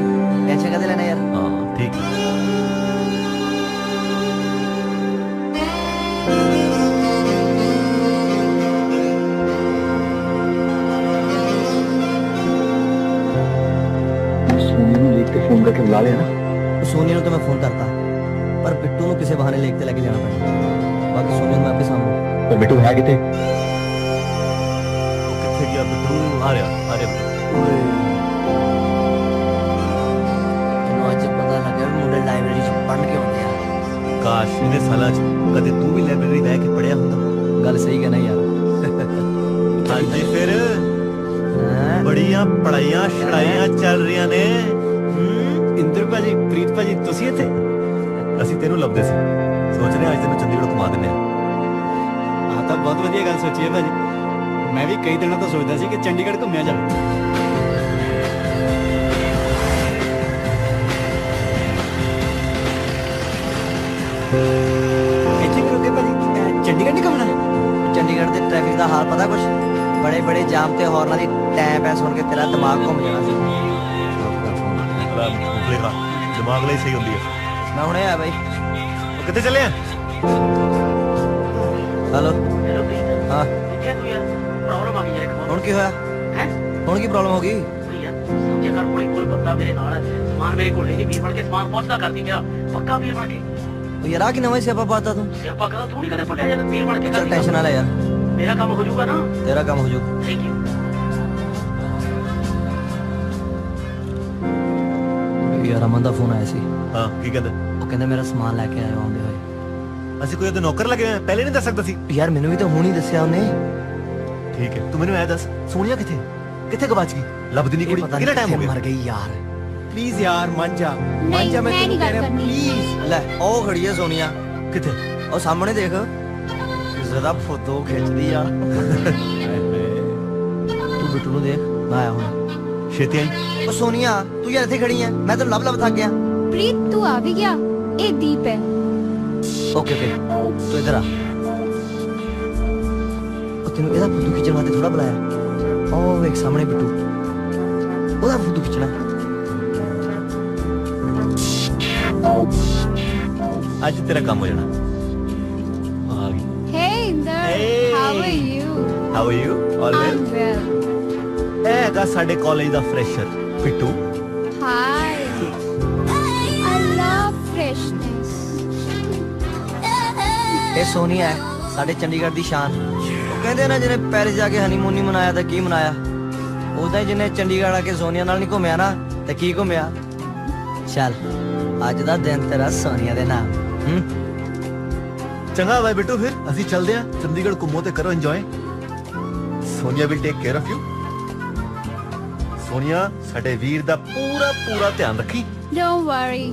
ਟੈਨਸ਼ਨ ਕਦੇ ਲੈਣਾ ਯਾਰ। ਹਾਂ ਠੀਕ। फोन करके बुला लिया ना। सोनिया तो मैं फोन करता, पर बिट्टू ਨੂੰ ਕਿਸੇ ਬਹਾਨੇ ਲੇਕ ਤੇ ਲੈ ਕੇ ਜਾਣਾ ਪੈਣਾ। ਬਾਕੀ ਸੋਨੀਆ ਨੂੰ ਮੈਂ ਆਪੇ ਸਾਹਮਣੇ। तो बिट्टू है किथे? किथे गया बिट्टू? आ रहा। ਮੈਨੂੰ ਅੱਜ ਪਤਾ ਲੱਗਿਆ ਵੀ ਮੁੰਡੇ ਲਾਇਬ੍ਰੇਰੀ 'ਚ ਪੜ੍ਹਨ ਕੇ ਆਉਂਦੇ ਆ। ਕਾਸ਼ ਇਹਨੇ ਸਾਲਾਂ 'ਚ ਕਦੇ ਤੂੰ ਵੀ ਲਾਇਬ੍ਰੇਰੀ ਬਹਿ ਕੇ ਪੜ੍ਹਿਆ ਹੁੰਦਾ। ਗੱਲ ਸਹੀ ਕਹਿਣਾ ਯਾਰ। ਹਾਂਜੀ ਫਿਰ ਹੈਂ? ਬੜੀਆਂ ਪੜਾਈਆਂ ਛੜਾਈਆਂ ਚੱਲ ਰਹੀਆਂ ਨੇ। ਇੰਦਰ ਭਾਜੀ, ਪ੍ਰੀਤ ਭਾਜੀ, ਤੁਸੀਂ ਇੱਥੇ? ਅਸੀਂ ਤੈਨੂੰ ਲੱਭਦੇ ਸੀ, ਸੋਚ ਰਹੇ ਅੱਜ ਤੈਨੂੰ ਚੰਡੀਗੜ੍ਹ ਘੁਮਾ ਦਿੰਦੇ ਆ। ਆ ਤਾਂ ਬਹੁਤ ਵਧੀਆ ਗੱਲ ਸੋਚੀ ਹੈ ਭਾਜੀ। ਮੈਂ ਵੀ ਕਈ ਦਿਨਾਂ ਤੋਂ ਸੋਚਦਾ ਸੀ ਕਿ ਚੰਡੀਗੜ੍ਹ ਘੁੰਮਿਆ ਜਾਵੇ। ਇੱਥੇ ਕਰੋਗੇ ਭਾਜੀ? ਚੰਡੀਗੜ੍ਹ ਨਹੀਂ ਘੁੰਮਣਾ? ਚੰਡੀਗੜ੍ਹ ਦੇ ਟ੍ਰੈਫਿਕ ਦਾ ਹਾਲ ਪਤਾ ਕੁਛ? ਬੜੇ ਬੜੇ ਜਾਮ ਤੇ ਹੌਰਨਾਂ ਦੀ ਟੈਂਪ ਐ ਸੁਣ ਕੇ ਤੇਰਾ ਦਿਮਾਗ ਘੁੰਮ ਜਾਣਾ ਸੀ। ਦਿਮਾਗ ਲਈ ਸਹੀ ਹੁੰਦੀ ਹੈ। ਮੈਂ ਹੁਣੇ ਆਇਆ ਬਾਈ। ਉਹ ਕਿੱਥੇ ਚੱਲੇ ਆ? ਹੈਲੋ ਹਾਂ ਕਿੱਥੇ ਤੂੰ ਯਾਰ? ਪ੍ਰੋਬਲਮ ਆ ਗਈ ਯਾਰ ਇੱਕ। ਹੁਣ ਕੀ ਹੋਇਆ? ਹੈ ਹੁਣ ਕੀ ਪ੍ਰੋਬਲਮ ਹੋ ਗਈ? ਯਾਰ ਸਮਝਿਆ ਕਰ, ਕੋਲ ਬੰਦਾ ਮੇਰੇ ਨਾਲ ਹੈ, ਸਮਾਨ ਮੇਰੇ ਕੋਲ ਨਹੀਂ, ਵੀਰ ਬਣ ਕੇ ਸਮਾਨ ਪਹੁੰਚਦਾ ਕਰਦੀ ਮੇਰਾ, ਪੱਕਾ ਵੀਰ ਬਣ ਕੇ। ਉਹ ਯਾਰ ਆ ਕਿ ਨਵਾਂ ਸਿਆਪਾ ਪਾਤਾ ਤੂੰ? ਸਿਆਪਾ ਕਰਾ ਤੂੰ ਨਹੀਂ ਕਦੇ ਪੱਟਿਆ ਜਾਂਦਾ, ਵੀਰ ਬਣ ਕੇ ਚੱਲ ਟੈਨਸ਼ਨ ਨਾ ਲੈ ਯਾਰ, ਮੇਰਾ ਕੰਮ ਹੋ ਜਾਊਗਾ ਨਾ। ਤੇਰਾ ਕੰਮ ਹੋ ਜਾਊ। Thank you. ਯਾਰ ਅਮਨ ਦਾ ਫੋਨ ਆਇਆ ਸੀ। ਹਾਂ ਕੀ ਕਹਿੰਦਾ? ਉਹ ਕਹਿੰਦਾ ਮੇਰਾ ਸਮਾਨ ਲੈ ਕੇ ਆਇਓ ਆਉਂਦੇ ਹੋਏ। ਅਸੀਂ ਕੋਈ ਉਹਦੇ ਨੌਕਰ ਲੱਗੇ ਹੋਏ ਆ, ਪਹਿਲੇ ਨਹੀਂ ਦੱਸ ਸਕਦਾ ਸੀ? ਯਾਰ ਮੈਨੂੰ ਵੀ ਤਾਂ ਹੁਣ ਹੀ ਦੱਸਿਆ ਉਹਨੇ। ਠੀਕ ਹੈ ਤੂੰ ਮੈਨੂੰ ਐ ਦੱਸ, ਸੋਨੀਆ ਕਿੱਥੇ? ਕਿੱਥੇ ਗਵਾਚ ਗਈ? ਲੱਭਦੀ ਨਹੀਂ ਕੁੜੀ, ਕਿੰਨਾ ਟਾਈਮ ਹੋ ਗਿਆ? ਮਰ ਗਈ ਯਾਰ। ਪਲੀਜ਼ ਯਾਰ ਮੰਨ ਜਾ, ਮੰਨ ਜਾ, ਮੈਂ ਤੈਨੂੰ ਕਹਿ ਰਿਹਾ ਪਲੀਜ਼। ਲੈ ਉਹ ਖੜੀ ਹੈ ਸੋਨੀਆ। ਕਿੱਥੇ? ਉਹ ਸਾਹਮਣੇ ਦੇਖ, ਕਿਸੇ ਦਾ ਫੋਟੋ ਖਿੱਚਦੀ ਆ। ਤੂੰ ਬਿੱਟੂ ਨੂੰ ਦੇਖ, ਮੈਂ ਆਇਆ ਹੁਣ। ਛੇਤੀ ਆਈ। ਉਹ ਸੋਨੀਆ ਤੂੰ ਯਾਰ ਇੱਥੇ ਖੜੀ ਹੈ, ਮੈਂ ਤੈਨੂੰ ਲੱਭ ਥੱਕ ਗਿਆ। प्रीत तू आ भी गया? ये दीप है। ਓਕੇ ਓਕੇ ਤੂੰ ਇੱਧਰ ਆ। ਉਹ ਤੈਨੂੰ ਇਹਦਾ ਫੋਟੋ ਖਿੱਚਣ ਵਾਸਤੇ ਥੋੜਾ ਬੁਲਾਇਆ। ਉਹ ਵੇਖ ਸਾਹਮਣੇ ਬਿੱਟੂ, ਉਹਦਾ ਫੋਟੋ ਖਿੱਚਣਾ। ਅੱਜ ਤੇਰਾ ਕੰਮ ਹੋ ਜਾਣਾ। ਆ ਗਈ। Hey Inder, Hey. how are you? How are you? All I'm well. well. ਇਹ ਹੈਗਾ ਸਾਡੇ ਕਾਲਜ ਦਾ ਫਰੈਸ਼ਰ ਬਿੱਟੂ। Hi. ਇਹ ਸੋਨੀਆ ਹੈ ਸਾਡੇ ਚੰਡੀਗੜ੍ਹ ਦੀ ਸ਼ਾਨ। ਉਹ ਕਹਿੰਦੇ ਨਾ ਜਿਹਨੇ ਪੈਰਿਸ ਜਾ ਕੇ ਹਨੀਮੂਨ ਨਹੀਂ ਮਨਾਇਆ ਤਾਂ ਕੀ ਮਨਾਇਆ, ਉਹਦਾ ਹੀ ਜਿਹਨੇ ਚੰਡੀਗੜ੍ਹ ਆ ਕੇ ਸੋਨੀਆ ਨਾਲ ਨਹੀਂ ਘੁੰਮਿਆ ਨਾ ਤੇ ਕੀ ਘੁੰਮਿਆ। ਚੱਲ ਅੱਜ ਦਾ ਦਿਨ ਤੇਰਾ ਸੋਨੀਆ ਦੇ ਨਾਮ। ਚੰਗਾ ਬਾਈ ਬਿੱਟੂ, ਫਿਰ ਅਸੀਂ ਚੱਲਦੇ ਹਾਂ ਚੰਡੀਗੜ੍ਹ, ਘੁੰਮੋ ਤੇ ਕਰੋ enjoy. Sonia will take care of you. Sonia ਸਾਡੇ ਵੀਰ ਦਾ ਪੂਰਾ ਪੂਰਾ ਧਿਆਨ ਰੱਖੀ। Don't worry,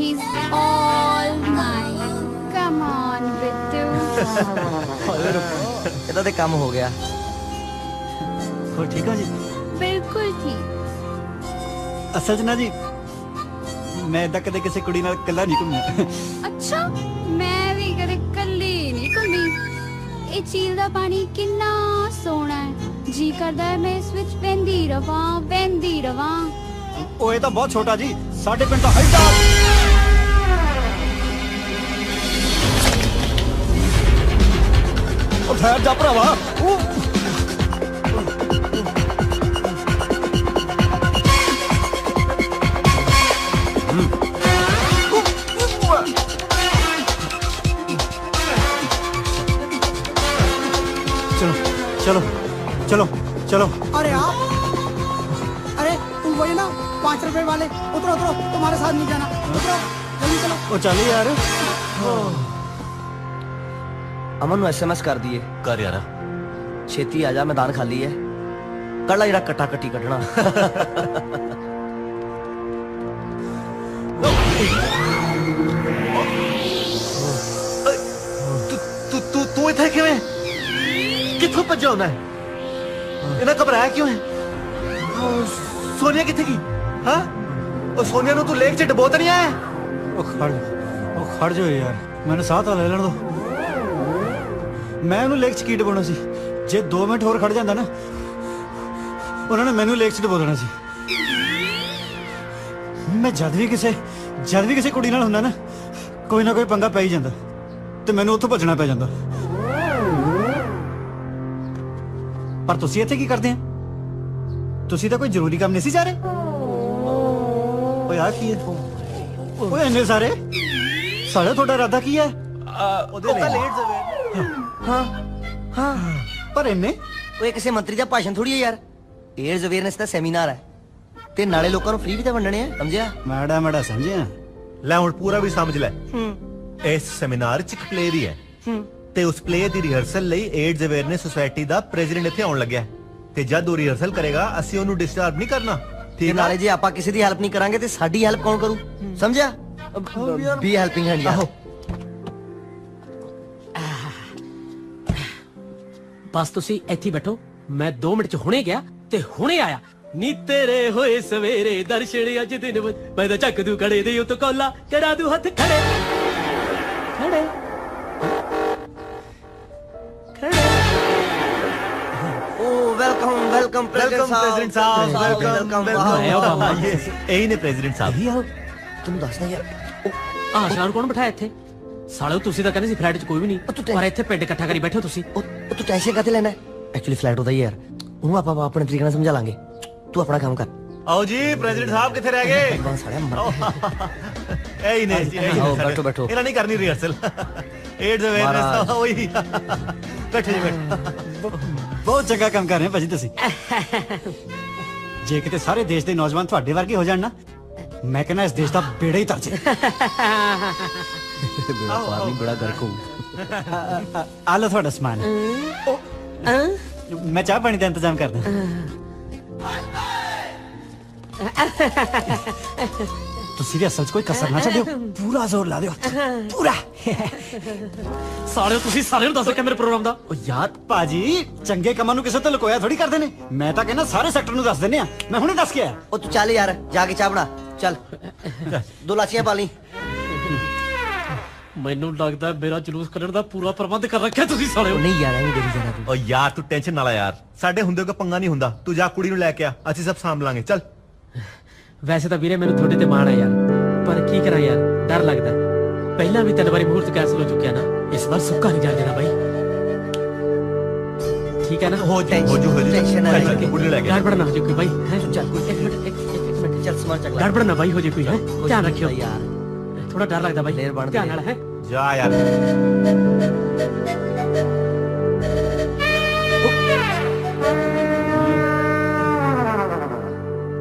he's all mine. Come on, Bittu. ਇਹਦਾ ਤੇ ਕੰਮ ਹੋ ਗਿਆ। ਹੋਰ ਠੀਕ ਹੋ ਜੀ? ਬਿਲਕੁਲ ਠੀਕ। ਅਸਲ 'ਚ ਨਾ ਜੀ ਮੈਂ ਇਦਾਂ ਕਦੇ ਕਿਸੇ ਕੁੜੀ ਨਾਲ ਇਕੱਲਾ ਨਹੀਂ ਘੁੰਮਿਆ। ਅੱਛਾ, ਮੈਂ ਵੀ ਕਦੇ ਕੱਲੀ ਨਹੀਂ ਘੁੰਮੀ। ਇਹ ਝੀਲ ਦਾ ਪਾਣੀ ਕਿੰਨਾ ਸੋਹਣਾ ਹੈ, ਜੀ ਕਰਦਾ ਹੈ ਮੈਂ ਇਸ ਵਿੱਚ ਵਹਿੰਦੀ ਰਵਾਂ। ਉਹ ਇਹ ਤਾਂ ਬਹੁਤ ਛੋਟਾ ਜੀ, ਸਾਡੇ ਪਿੰਡ ਦਾ ਐਡਾ। ਉਹ ਠਹਿਰ ਜਾ ਭਰਾਵਾ। चलो चलो चलो। अरे आप, अरे तुम वही ना 5 रुपए वाले, उतरो उतरो, तुम्हारे साथ नहीं जाना, उतरो जल्दी चलो। ओ चलो यार। अमन ਨੂੰ SMS कर दिए। कर यार, छेती आजा, मैदान खाली है। कड़ा जरा कट्टा कट्टी कटना। तू इथे किवें? किथों भज्जा होना है? इन्हें घबराया क्यों है? सोनिया किथे की? हाँ? और सोनिया ਨੂੰ ਤੂੰ ਲੇਕ 'ਚ ਡਬੋ ਤਾਂ ਨਹੀਂ ਆਇਆ? ਉਹ ਖੜ ਜਾਓ ਯਾਰ, ਮੈਨੂੰ ਸਾਹ ਤਾਂ ਲੈ ਲੈਣ ਦੋ। ਮੈਂ ਉਹਨੂੰ ਲੇਕ 'ਚ ਕੀ ਡਬੋਣਾ ਸੀ? ਜੇ 2 ਮਿੰਟ ਹੋਰ ਖੜ ਜਾਂਦਾ ਨਾ, ਉਹਨਾਂ ਨੇ ਮੈਨੂੰ ਲੇਕ 'ਚ ਡਬੋ ਦੇਣਾ ਸੀ। ਮੈਂ ਜਦ ਵੀ ਕਿਸੇ ਕੁੜੀ ਨਾਲ ਹੁੰਦਾ ਨਾ, ਕੋਈ ਨਾ ਕੋਈ ਪੰਗਾ ਪੈ ਹੀ ਜਾਂਦਾ ਤੇ ਮੈਨੂੰ ਉੱਥੋਂ ਭੱਜਣਾ ਪੈ ਜਾਂਦਾ। ਪਰ ਤੁਸੀਂ ਇੱਥੇ ਕੀ ਕਰਦੇ ਆ? ਤੁਸੀਂ ਤਾਂ ਕੋਈ ਜ਼ਰੂਰੀ ਕੰਮ ਨਹੀਂ ਸੀ ਜਾ ਰਹੇ? ਓਏ ਆ ਕੀ ਹੈ? ਓਏ ਇੰਨੇ ਸਾਰੇ ਤੁਹਾਡਾ ਇਰਾਦਾ ਕੀ ਹੈ? ਉਹਦੇ ਲਈ ਹਾਂ ਪਰ ਇੰਨੇ ਓਏ ਕਿਸੇ ਮੰਤਰੀ ਦਾ ਭਾਸ਼ਣ ਥੋੜੀ ਹੈ ਯਾਰ। ਏਡਜ਼ ਅਵੇਅਰਨੈਸ ਦਾ ਸੈਮੀਨਾਰ ਹੈ ਤੇ ਨਾਲੇ ਲੋਕਾਂ ਨੂੰ ਫ੍ਰੀ ਵੀ ਤਾਂ ਵੰਡਣੇ ਆ, ਸਮਝਿਆ? ਮਾੜਾ ਸਮਝਿਆ। ਲੈ ਹੁਣ ਪੂਰਾ ਵੀ ਸਮਝ ਲੈ। ਇਸ ਸੈਮੀਨਾਰ 'ਚ ਇੱਕ ਪਲੇ ਦੀ ਹੈ ਤੇ ਉਸ ਪਲੇ ਦੀ ਰਿਹਰਸਲ ਲਈ ਏਡਜ਼ ਅਵੇਅਰਨੈਸ ਸੁਸਾਇਟੀ ਦਾ ਪ੍ਰੈਜ਼ੀਡੈਂਟ ਇੱਥੇ ਆਉਣ ਲੱਗਿਆ ਤੇ ਜਦ ਉਹ ਰਿਹਰਸਲ ਕਰੇਗਾ ਅਸੀਂ ਉਹਨੂੰ ਡਿਸਟਰਬ ਨਹੀਂ ਕਰਨਾ, ਠੀਕ ਹੈ? ਨਾਲੇ ਜੇ ਆਪਾਂ ਕਿਸੇ ਦੀ ਹੈਲਪ ਨਹੀਂ ਕਰਾਂਗੇ ਤੇ ਸਾਡੀ ਹੈਲਪ ਕੌਣ ਕਰੂ, ਸਮਝਿਆ? ਬੀ ਹੈਲਪਿੰਗ ਹੈਂਡ ਯਾਰ। ਬਸ ਤੁਸੀਂ ਇੱਥੇ ਬੈਠੋ, ਮੈਂ 2 ਮਿੰਟ 'ਚ ਹੁਣੇ ਗਿਆ ਤੇ ਹੁਣੇ ਆਇਆ। ਨੀ ਤੇਰੇ ਹੋਏ ਸਵੇਰੇ ਦਰਸ਼ਨ ਅੱਜ ਦਿਨ ਮੈਂ ਤਾਂ ਚੱਕ ਦੂ ਕੜੇ ਦੇ ਉਤ ਕੋਲਾ ਕਰਾ ਦੂ ਹੱਥ ਖੜੇ। वेलकम प्रेसिडेंट साहब, वेलकम। यही ने प्रेसिडेंट साहब। तुम दसना यार ਸ਼ਾਨ ਕੌਣ ਬਿਠਾਇਆ ਇੱਥੇ? ਸਾਲਿਓ ਤੁਸੀਂ ਤਾਂ ਕਹਿੰਦੇ ਸੀ ਫਲੈਟ 'ਚ ਕੋਈ ਵੀ ਨਹੀਂ, ਪਰ ਇੱਥੇ ਪਿੰਡ ਇਕੱਠਾ ਕਰੀ ਬੈਠੇ ਹੋ ਤੁਸੀਂ। ਤੂੰ ਟੈਨਸ਼ਨ ਕਾਤੇ ਲੈਣਾ? ਐਕਚੁਅਲੀ ਫਲੈਟ ਉਹਦਾ ਹੀ ਯਾਰ, ਉਹਨੂੰ ਆਪਾਂ ਆਪਣੇ ਤਰੀਕੇ ਨਾਲ ਸਮਝਾ ਲਾਂਗੇ। ਤੂੰ ਆਪਣਾ ਕੰਮ ਕਰ। आओ जी, प्रेसिडेंट साहब किथे रह गए? यही ने जी, बैठो। इन्हें नहीं करनी रिहर्सल। एड्स अवेयरनेस वही। बैठो जी, बैठो। ਬਹੁਤ ਚੰਗਾ ਕੰਮ ਕਰ ਰਹੇ ਹੋ ਭਾਜੀ ਤੁਸੀਂ। ਜੇ ਕਿਤੇ ਸਾਰੇ ਦੇਸ਼ ਦੇ ਨੌਜਵਾਨ ਤੁਹਾਡੇ ਵਰਗੇ ਹੋ ਜਾਣ ਨਾ, ਮੈਂ ਕਹਿੰਦਾ ਇਸ ਦੇਸ਼ ਦਾ ਬੇੜਾ ਹੀ ਤਰ ਜਾਏ। ਬੇੜਾ ਪਾਰ ਨਹੀਂ, ਬੜਾ ਗਰਕ ਹੋਊ। ਆ ਲਓ ਤੁਹਾਡਾ ਸਮਾਨ। ਮੈਂ ਚਾਹ ਪਾਣੀ ਦਾ ਇੰਤਜ਼ਾਮ ਕਰਦਾ। ਤੁਸੀਂ ਵੀ ਅਸਲ 'ਚ ਕੋਈ ਕਸਰ ਨਾ ਛੱਡਿਓ, ਪੂਰਾ ਜ਼ੋਰ ਲਾ ਦਿਓ, ਪੂਰਾ। ਸਾਲਿਓ ਤੁਸੀਂ ਸਾਰਿਆਂ ਨੂੰ ਦੱਸ ਕੇ ਮੇਰੇ ਪ੍ਰੋਗਰਾਮ ਦਾ। ਉਹ ਯਾਰ ਭਾਜੀ, ਚੰਗੇ ਕੰਮਾਂ ਨੂੰ ਕਿਸੇ ਤੋਂ ਲੁਕੋਇਆ ਥੋੜੀ ਕਰਦੇ ਨੇ। ਮੈਂ ਤਾਂ ਕਹਿੰਦਾ ਸਾਰੇ ਸੈਕਟਰ ਨੂੰ ਦੱਸ ਦਿੰਨੇ ਆ। ਮੈਂ ਹੁਣੇ ਦੱਸ ਕੇ ਆਇਆ। ਉਹ ਤੂੰ ਚੱਲ ਯਾਰ, ਜਾ ਕੇ ਚਾਹ ਬਣਾ। ਚੱਲ 2 ਲਾਚੀਆਂ ਪਾ ਲਈ। ਮੈਨੂੰ ਲੱਗਦਾ ਮੇਰਾ ਜਲੂਸ ਕੱਢਣ ਦਾ ਪੂਰਾ ਪ੍ਰਬੰਧ ਕਰ ਰੱਖਿਆ ਤੁਸੀਂ ਸਾਲਿਓ। ਨਹੀਂ ਯਾਰ, ਐਵੇਂ ਡਰੀ ਜਾਣਾ ਤੂੰ। ਓ ਯਾਰ ਤੂੰ ਟੈਨਸ਼ਨ ਨਾ ਲੈ ਯਾਰ, ਸਾਡੇ ਹੁੰਦੇ ਕੋਈ ਪੰਗਾ ਨਹੀਂ ਹੁੰਦਾ। ਤੂੰ ਜਾ ਕੁੜੀ ਨੂੰ ਲੈ ਕੇ ਆ, ਅਸੀਂ ਸਭ ਸਾਂਭ ਲਾਂਗੇ। ਚੱਲ। ਵੈਸੇ ਤਾਂ ਵੀਰੇ ਮੈਨੂੰ ਤੁਹਾਡੇ ਤੇ ਮਾਣ ਹੈ ਯਾਰ, ਪਰ ਕੀ ਕਰਾਂ ਯਾਰ, ਡਰ ਲੱਗਦਾ। ਪਹਿਲਾਂ ਵੀ 3 ਵਾਰੀ ਮੁਹੂਰਤ ਕੈਂਸਲ ਹੋ ਚੁੱਕਿਆ ਨਾ, ਇਸ ਵਾਰ ਸੁੱਕਾ ਨਹੀਂ ਜਾ ਦੇਣਾ ਬਾਈ। ਠੀਕ ਹੈ ਨਾ? ਹੋ ਜੂ ਟੈਨਸ਼ਨ ਨਾ ਲੈ। ਕੁੜੀ ਨੂੰ ਲੈ ਕੇ ਗੜਬੜ ਨਾ ਹੋ ਜੇ ਕੋਈ ਬਾਈ। ਚੱਲ ਇੱਕ ਮਿੰਟ ਚੱਲ, ਸਮਾਨ ਚੱਕ ਲੈ। ਗੜਬੜ ਨਾ ਬਾਈ ਹੋ ਜੇ ਕੋਈ। ਹੈ ਧਿਆਨ ਰੱਖਿਓ ਯਾਰ, ਥੋੜਾ ਡਰ ਲੱਗਦਾ ਬਾਈ, ਧਿਆਨ ਨਾਲ। ਹੈ ਜਾ ਯਾਰ।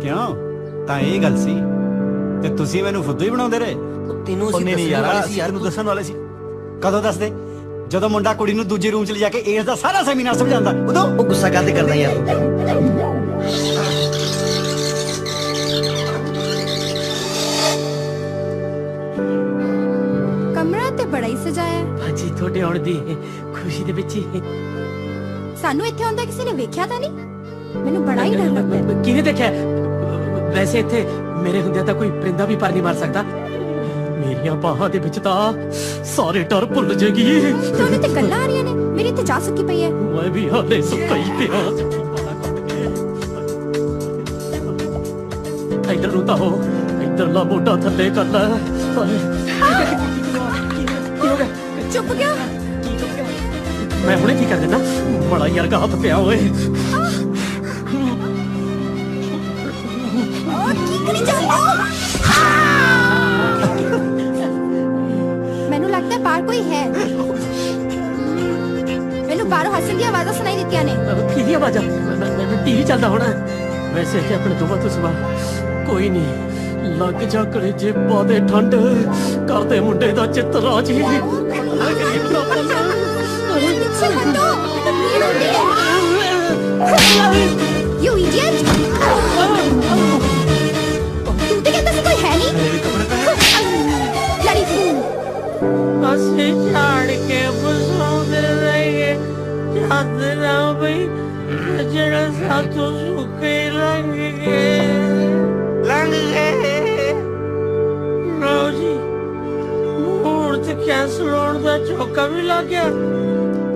ਕਿਉਂ ਤਾਂ ਇਹ ਗੱਲ ਸੀ ਤੇ ਤੁਸੀਂ ਮੈਨੂੰ ਫੁੱਦੂ ਹੀ ਬਣਾਉਂਦੇ ਰਹੇ। ਤੈਨੂੰ ਉਹਨੇ ਨਹੀਂ ਯਾਰ ਅਸੀਂ ਤੈਨੂੰ ਦੱਸਣ ਵਾਲੇ ਸੀ। ਕਦੋਂ ਦੱਸਦੇ? ਜਦੋਂ ਮੁੰਡਾ ਕੁੜੀ ਨੂੰ ਦੂਜੇ ਰੂਮ 'ਚ ਲਿਜਾ ਕੇ ਏਜ ਦਾ ਸਾਰਾ ਸੈਮੀਨਾਰ ਸਮਝਾਉਂਦਾ ਉਦੋਂ। ਉਹ ਗੁੱਸਾ ਕਾਹਦੇ ਕਰਦਾ ਯਾਰ ਕਮਰਾ ਤੇ ਬੜਾ ਹੀ ਸਜਾਇਆ ਹਾਂਜੀ ਤੁਹਾਡੇ ਆਉਣ ਦੀ ਖੁਸ਼ੀ ਦੇ ਵਿੱਚ ਹੀ। ਸਾਨੂੰ ਇੱਥੇ ਆਉਂਦਾ ਕਿਸੇ ਨੇ ਵੇਖਿਆ ਤਾਂ ਨਹੀਂ? ਮੈਨੂੰ ਬੜਾ ਹੀ ਡਰ ਲੱਗਦਾ ਹੈ। ਕਿਹਨੇ ਦੇਖਿਆ? ਵੈਸੇ ਇੱਥੇ ਮੇਰੇ ਹੁੰਦਿਆਂ ਤਾਂ ਕੋਈ ਪਰਿੰਦਾ ਵੀ ਪਰ ਨਹੀਂ ਮਾਰ ਸਕਦਾ। ਮੇਰੀਆਂ ਬਾਹਾਂ ਦੇ ਵਿੱਚ ਤਾਂ ਸਾਰੇ ਡਰ ਭੁੱਲ ਜਾਏਗੀ। ਤੁਹਾਨੂੰ ਤੇ ਗੱਲਾਂ ਆ ਰਹੀਆਂ ਨੇ, ਮੇਰੀ ਤੇ ਜਾ ਸੁੱਕੀ ਪਈ ਹੈ। ਮੈਂ ਵੀ ਹਾਲੇ ਸੁੱਕਾ ਹੀ ਪਿਆ। ਇੱਧਰ ਨੂੰ ਤਾਂ ਹੋ, ਇੱਧਰਲਾ ਮੋਢਾ ਥੱਲੇ ਕਰ ਲੈ। ਕੀ ਹੋ ਗਿਆ? ਚੁੱਪ ਗਿਆ। ਮੈਂ ਹੁਣੇ ਕੀ ਕਰ ਦੇਣਾ? ਬੜਾ ਯਾਰ ਗਾ ਹੱਥ ਪਿਆ ਓਏ। ਕੀ ਕਰੀ ਜਾਂਦਾ? ਮੈਨੂੰ ਲੱਗਦਾ ਬਾਹਰ ਕੋਈ ਹੈ। ਮੈਨੂੰ ਬਾਹਰੋਂ ਹੱਸਣ ਦੀਆਂ ਆਵਾਜ਼ਾਂ ਸੁਣਾਈ ਦਿੱਤੀਆਂ ਨੇ। ਕਿਹਦੀ ਆਵਾਜ਼ਾਂ? ਟੀਵੀ ਚੱਲਦਾ ਹੋਣਾ। ਵੈਸੇ ਕਿ ਆਪਣੇ ਦੋਵਾਂ ਤੋਂ ਸਿਵਾ ਕੋਈ ਨਹੀਂ। ਲੱਗ ਜਾ ਕਲੇਜੇ ਪਾ ਦੇ ਠੰਡ, ਕਰਦੇ ਮੁੰਡੇ ਦਾ ਚਿੱਤ ਰਾਜ ਹੀ। ਪਿੱਛੇ ਹਟੋ, ਮੈਨੂੰ ਪੀੜ ਹੁੰਦੀ ਹੈ। You idiot! ਤੂੰ ਤੇ ਕਹਿੰਦਾ ਸੀ ਕੋਈ ਹੈ ਨਹੀਂ। ਲੜੀ ਫੂਲ। ਅਸੀਂ ਝਾੜ ਕੇ ਬਸਾਉਂਦੇ ਰਹੇ ਜਦ ਨਾ ਬਈ ਜਿਹੜਾ ਸਾਥੋਂ ਸੁੱਕੇ ਲੰਘ ਗਏ। ਲਓ ਜੀ, ਮੂਰਤ ਕੈਂਸਲ ਹੋਣ ਦਾ ਚੌਕਾ ਵੀ ਲੱਗ ਗਿਆ।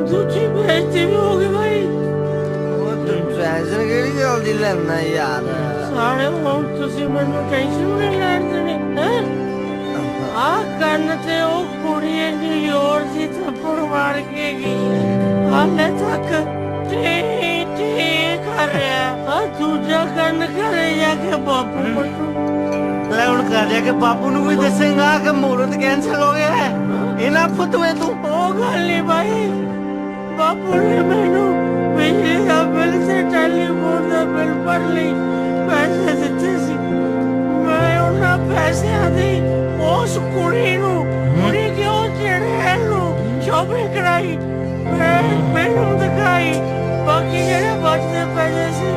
ਦੂਜੀ ਬੇਇੱਜ਼ਤੀ ਵੀ ਹੋ ਗਈ ਭਾਈ। ਉਹ ਤੂੰ ਟੈਨਸ਼ਨ ਕਿਹੜੀ ਗੱਲ ਦੀ ਲੈਣਾ ਯਾਰ? ਸਾਰੇ ਹੁਣ ਤੁਸੀਂ ਮੈਨੂੰ ਟੈਨਸ਼ਨ ਨਹੀਂ ਲੈਣ ਦੇਣੀ ਹੈ। ਆ ਕੰਨ ਤੇ ਉਹ ਕੁੜੀ ਨਿਊਯਾਰਕ ਦੀ ਥੱਪੜ ਮਾਰ ਕੇ ਗਈ। ਹਾਲੇ ਤੱਕ ਟੀ ਕਰ ਰਿਹਾ। ਆ ਦੂਜਾ ਕੰਨ ਘਰੇ ਜਾ ਕੇ ਬਾਪੂ ਮਟੂ। ਲੈ ਹੁਣ ਕਰ ਜਾ ਕੇ ਬਾਪੂ ਨੂੰ ਵੀ ਦੱਸੇਗਾ ਕਿ ਮੂਰਤ ਕੈਂਸਲ ਹੋ ਗਿਆ ਹੈ। ਇਹਨਾਂ ਫੁੱਟਵੇ ਤੂੰ। ਉਹ ਗੱਲ ਨਹੀਂ ਭਾਈ, ਬਾਪੂ ਨੇ ਮੈਨੂੰ ਬਿਜਲੀ ਦਾ ਬਿੱਲ ਤੇ ਟੈਲੀਫੋਨ ਦਾ ਬਿੱਲ ਭਰ ਲਈ ਪੈਸੇ ਦਿੱਤੇ ਸੀ। ਮੈਂ ਉਹਨਾਂ ਪੈਸਿਆਂ ਦੀ ਉਸ ਕੁੜੀ ਨੂੰ ਕਿਉਂ ਚਿਹਰੇ ਨੂੰ ਸ਼ੋਪਿੰਗ ਕਰਾਈ, ਮੈਨੂੰ ਦਿਖਾਈ। ਬਾਕੀ ਜਿਹੜੇ ਬਚਦੇ ਪੈਸੇ ਸੀ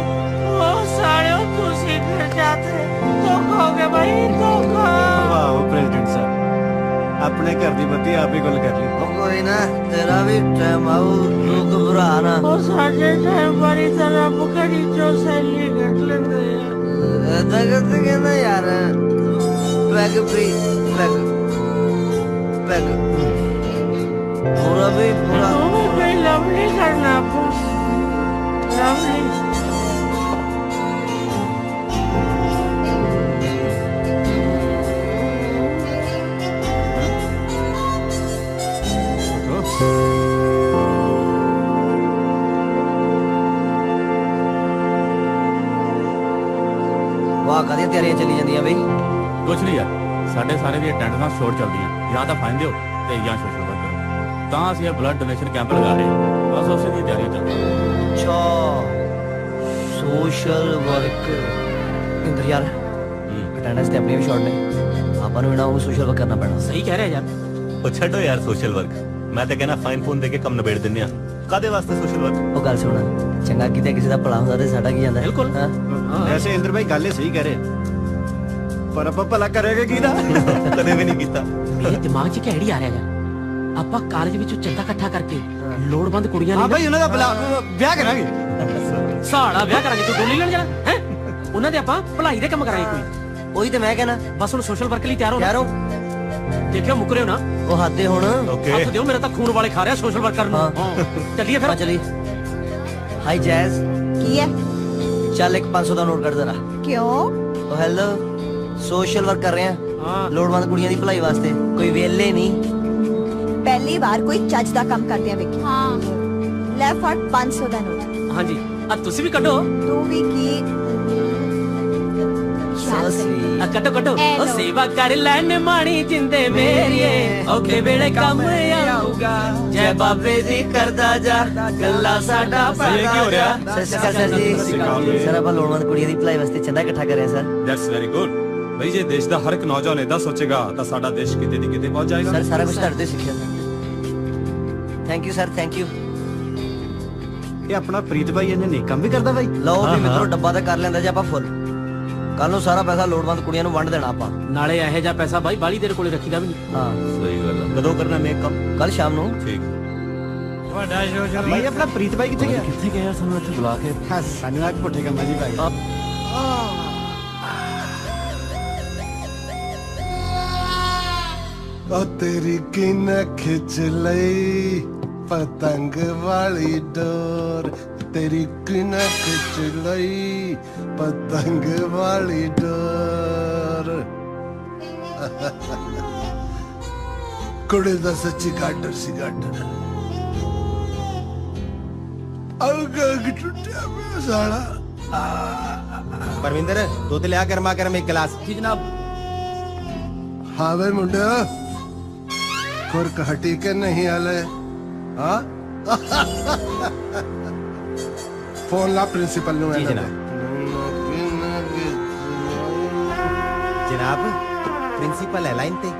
ਉਹ ਸਾਰੇ ਤੁਸੀਂ ਕਰ ਜਾਤੇ। ਧੋਖਾ ਹੋ ਗਿਆ ਭਾਈ, ਧੋਖਾ। ਵਾਹ ਪ੍ਰੈਜ਼ੀਡੈਂਟ ਸਾਹਿਬ, ਆਪਣੇ ਘਰ ਦੀ ਬੱਤੀ ਆਪ ਹੀ ਗੁੱਲ ਕਰ ਲਈ। ਕੋਈ ਨਾ, ਤੇਰਾ ਵੀ ਟਾਈਮ ਆਊ, ਤੂੰ ਘਬਰਾ ਨਾ। ਉਹ ਸਾਡੇ ਟਾਈਮ ਵਾਲੀ ਤਰ੍ਹਾਂ ਬੁਕੜੀ ਚੋਂ ਸੈਲੀ ਕੱਢ ਲੈਂਦੇ ਆ। ਏਦਾਂ ਕਰਦੇ ਕਹਿੰਦਾ ਯਾਰ। ਪੈਗ ਫ੍ਰੀ, ਪੈਗ ਪੂਰਾ ਵੀ ਪੂਰਾ। ਤੂੰ ਵੀ ਕੋਈ ਲਵਲੀ ਕਰਨਾ ਆਪੋ, ਲਵਲੀ। ਵਾਹ, ਕਾਹਦੀਆਂ ਤਿਆਰੀਆਂ ਚੱਲੀ ਜਾਂਦੀਆਂ ਬਈ? ਕੁਛ ਨਹੀਂ ਯਾਰ, ਸਾਡੇ ਸਾਰੇ ਦੀ ਅਟੈਂਡੈਂਸ ਸ਼ੋਰਟ ਚੱਲਦੀਆਂ। ਜਾਂ ਤਾਂ ਫਾਈਨ ਦਿਓ ਤੇ ਜਾਂ ਸੋਸ਼ਲ ਵਰਕ ਕਰੋ। ਤਾਂ ਅਸੀਂ ਇਹ ਬਲੱਡ ਡੋਨੇਸ਼ਨ ਕੈਂਪ ਲਗਾ ਰਹੇ ਹਾਂ। ਬਸ ਉਸੇ ਦੀ ਤਿਆਰੀ ਚੱਲਦੀ। ਅੱਛਾ, ਸੋਸ਼ਲ ਵਰਕ। ਇੰਦਰ ਯਾਰ, ਅਟੈਂਡੈਂਸ ਤੇ ਆਪਣੀ ਵੀ ਸ਼ਾਰਟ ਨੇ। ਆਪਾਂ ਨੂੰ ਇਹਨਾਂ ਨੂੰ ਸੋਸ਼ਲ ਵਰਕ ਕਰਨਾ ਪੈਣਾ। ਸਹੀ ਕਹਿ ਰਿਹਾ ਯਾਰ। ਉਹ ਛੱਡੋ ਯਾਰ ਸੋਸ਼ਲ ਵਰਕ। ਮੈਂ ਤਾਂ ਕਹਿੰਦਾ ਫਾਈਨ ਫੋਨ ਦੇ ਕੇ ਕੰਮ ਨਿਬੇੜ ਦਿੰਦੇ ਆ। ਕਾਦੇ ਵਾਸਤੇ ਸੋਸ਼ਲ ਵਰਕ? ਉਹ ਗੱਲ ਸੁਣ, ਚੰਗਾ ਕੀਤਾ ਕਿਸੇ ਦਾ ਭਲਾ ਹੁੰਦਾ ਤੇ ਸਾਡਾ ਕੀ ਜਾਂਦਾ? ਬਿਲਕੁਲ। ਵੈਸੇ ਇੰਦਰ ਭਾਈ ਗੱਲ ਸਹੀ ਕਹਿ ਰਹੇ, ਪਰ ਆਪਾਂ ਭਲਾ ਕਰਾਂਗੇ ਕਿਹਦਾ? ਕਦੇ ਵੀ ਨਹੀਂ ਕੀਤਾ। ਮੇਰੇ ਦਿਮਾਗ 'ਚ ਕਿਹੜੀ ਆ ਰਿਹਾ ਯਾਰ, ਆਪਾਂ ਕਾਲਜ ਵਿੱਚੋਂ ਚੰਦਾ ਇਕੱਠਾ ਕਰਕੇ ਲੋੜਵੰਦ ਕੁੜੀਆਂ ਹਾਂ ਭਾਈ, ਉਹਨਾਂ ਦਾ ਵਿਆਹ ਕਰਾਂਗੇ। ਸਾੜਾ ਵਿਆਹ ਕਰਾਂਗੇ। ਤੂੰ ਡੋਲੀ ਲੈਣ ਜਾਣਾ ਹੈ? ਉਹਨਾਂ ਦੇ ਆਪਾਂ ਭਲਾਈ ਦੇ ਕੰਮ ਕਰਾਂਗੇ ਕੋਈ। ਉਹੀ ਤੇ ਮੈਂ ਕਹਿਣਾ। ਬਸ ਹੁਣ ਸੋਸ਼ਲ ਵਰਕ ਲਈ ਤਿਆਰ ਹੋ। ਯਾਰੋ ਦੇਖਿਓ ਮੁੱਕਰਿਓ ਨਾ। ਉਹ ਹੱਦੇ ਹੁਣ। ਹੱਥ ਦਿਓ, ਮੇਰਾ ਤਾਂ ਖੂਨ ਵਾਲੇ ਖਾ ਰਿਹਾ ਸੋਸ਼ਲ ਵਰਕ ਕਰਨ ਨੂੰ। ਚੱਲੀਏ ਫਿਰ। ਚੱਲੀਏ। High jazz. ਕੀ ਹੈ? ਚੱਲ ਇੱਕ 500 ਦਾ ਨੋਟ ਕੱਢ ਦੇਣਾ। ਕਿਉਂ? ਉਹ ਹੈਲੋ, ਸੋਸ਼ਲ ਵਰਕ ਕਰ ਰਹੇ ਆ ਲੋੜਵੰਦ ਕੁੜੀਆਂ ਦੀ ਭਲਾਈ ਵਾਸਤੇ। ਕੋਈ ਵੇਲੇ ਨਹੀਂ। ਪਹਿਲੀ ਵਾਰ ਕੋਈ ਚੱਜ ਦਾ ਕੰਮ ਕਰਦੇ ਆ ਵੇਖੀ। ਹਾਂ, ਲੈ ਫੜ 500 ਦਾ ਨੋਟ। ਹਾਂਜੀ, ਆ ਤੁਸੀਂ ਵੀ ਕੱਢੋ। ਤੂੰ ਵੀ ਕੀ? ਸੋ कटो कटो ओ सेवा कर लैन माणी जिंदे मेरिए औखे वेले काम आऊगा जय बाबे दी करदा जा गल्ला साडा ये की हो रहा है? सर जी सर ਆਪਾਂ ਲੋੜਵੰਦ ਕੁੜੀਆਂ ਦੀ ਭਲਾਈ ਵਾਸਤੇ ਚੰਦਾ ਇਕੱਠਾ ਕਰ ਰਹੇ ਹਾਂ ਸਰ। ਦੈਟਸ ਵੈਰੀ ਗੁੱਡ ਬਈ ਜੇ ਦੇਸ਼ ਦਾ ਹਰ ਇੱਕ ਨੌਜਵਾਨ ਇਦਾਂ ਸੋਚੇਗਾ ਤਾਂ ਸਾਡਾ ਦੇਸ਼ ਕਿਤੇ ਦੀ ਕਿਤੇ ਪਹੁੰਚ ਜਾਏਗਾ। ਸਰ ਸਾਰਾ ਕੁਝ ਤੁਹਾਡੇ ਤੋਂ ਸਿੱਖਿਆ sir. Thank you sir thank you. ਇਹ ਆਪਣਾ ਪ੍ਰੀਤ ਭਾਈ ਇਹਨੇ ਨਹੀਂ ਕੰਮ ਵੀ ਕਰਦਾ ਬਾਈ। ਲਓ ਵੀ ਮਿੱਤਰੋ ਡੱਬਾ ਤਾਂ ਕਰ ਲੈਂਦਾ ਜੇ ਆਪਾਂ ਫੁੱਲ। ਕੱਲ ਨੂੰ ਸਾਰਾ ਪੈਸਾ ਲੋੜਵੰਦ ਕੁੜੀਆਂ ਨੂੰ ਵੰਡ ਦੇਣਾ ਆਪਾਂ। ਨਾਲੇ ਇਹੋ ਜਿਹਾ ਪੈਸਾ ਬਾਈ ਬਾਲੀ ਦੇਰ ਕੋਲੇ ਰੱਖੀਦਾ ਵੀ ਨਹੀਂ। ਹਾਂ ਸਹੀ ਗੱਲ ਹੈ। ਕਦੋਂ ਕਰਨਾ ਮੇਕਅਪ? ਕੱਲ ਸ਼ਾਮ ਨੂੰ। ਠੀਕ ਵੱਡਾ ਸ਼ੋ ਚੱਲ ਭਾਈ ਆਪਣਾ ਪ੍ਰੀਤ ਭਾਈ ਕਿੱਥੇ ਗਿਆ? ਕਿੱਥੇ ਗਿਆ ਸਾਨੂੰ ਇੱਥੇ ਬੁਲਾ ਕੇ? ਹਾਂ ਸਾਨੂੰ ਆ ਕੇ ਪੁੱਠੇ ਕੰਮਾਂ ਜੀ ਭਾਈ। ਉਹ ਤੇਰੀ ਕਿਨ ਖਿੱਚ ਲਈ ਪਤੰਗ ਵਾਲੀ ਡੋਰ ਤੇਰੀ ਕਿਨ ਖਿੱਚ ਲਈ ਪਤੰਗ ਵਾਲੀ ਡੋਰ ਕੁੜੇ ਦਾ ਸੱਚੀ ਗਾਡਰ ਸੀ ਗਾਡਰ ਅਗ ਟੁੱਟਿਆ ਮੇਰਾ ਸਾਲਾ। परविंदर दूध लिया गर्मा गर्म एक गिलास। जी जनाब। हाँ भाई मुंडे खुरक हटी के नहीं आले। हाँ फोन ला प्रिंसिपल नु। जी जनाब। जनाब प्रिंसिपल है लाइन पे।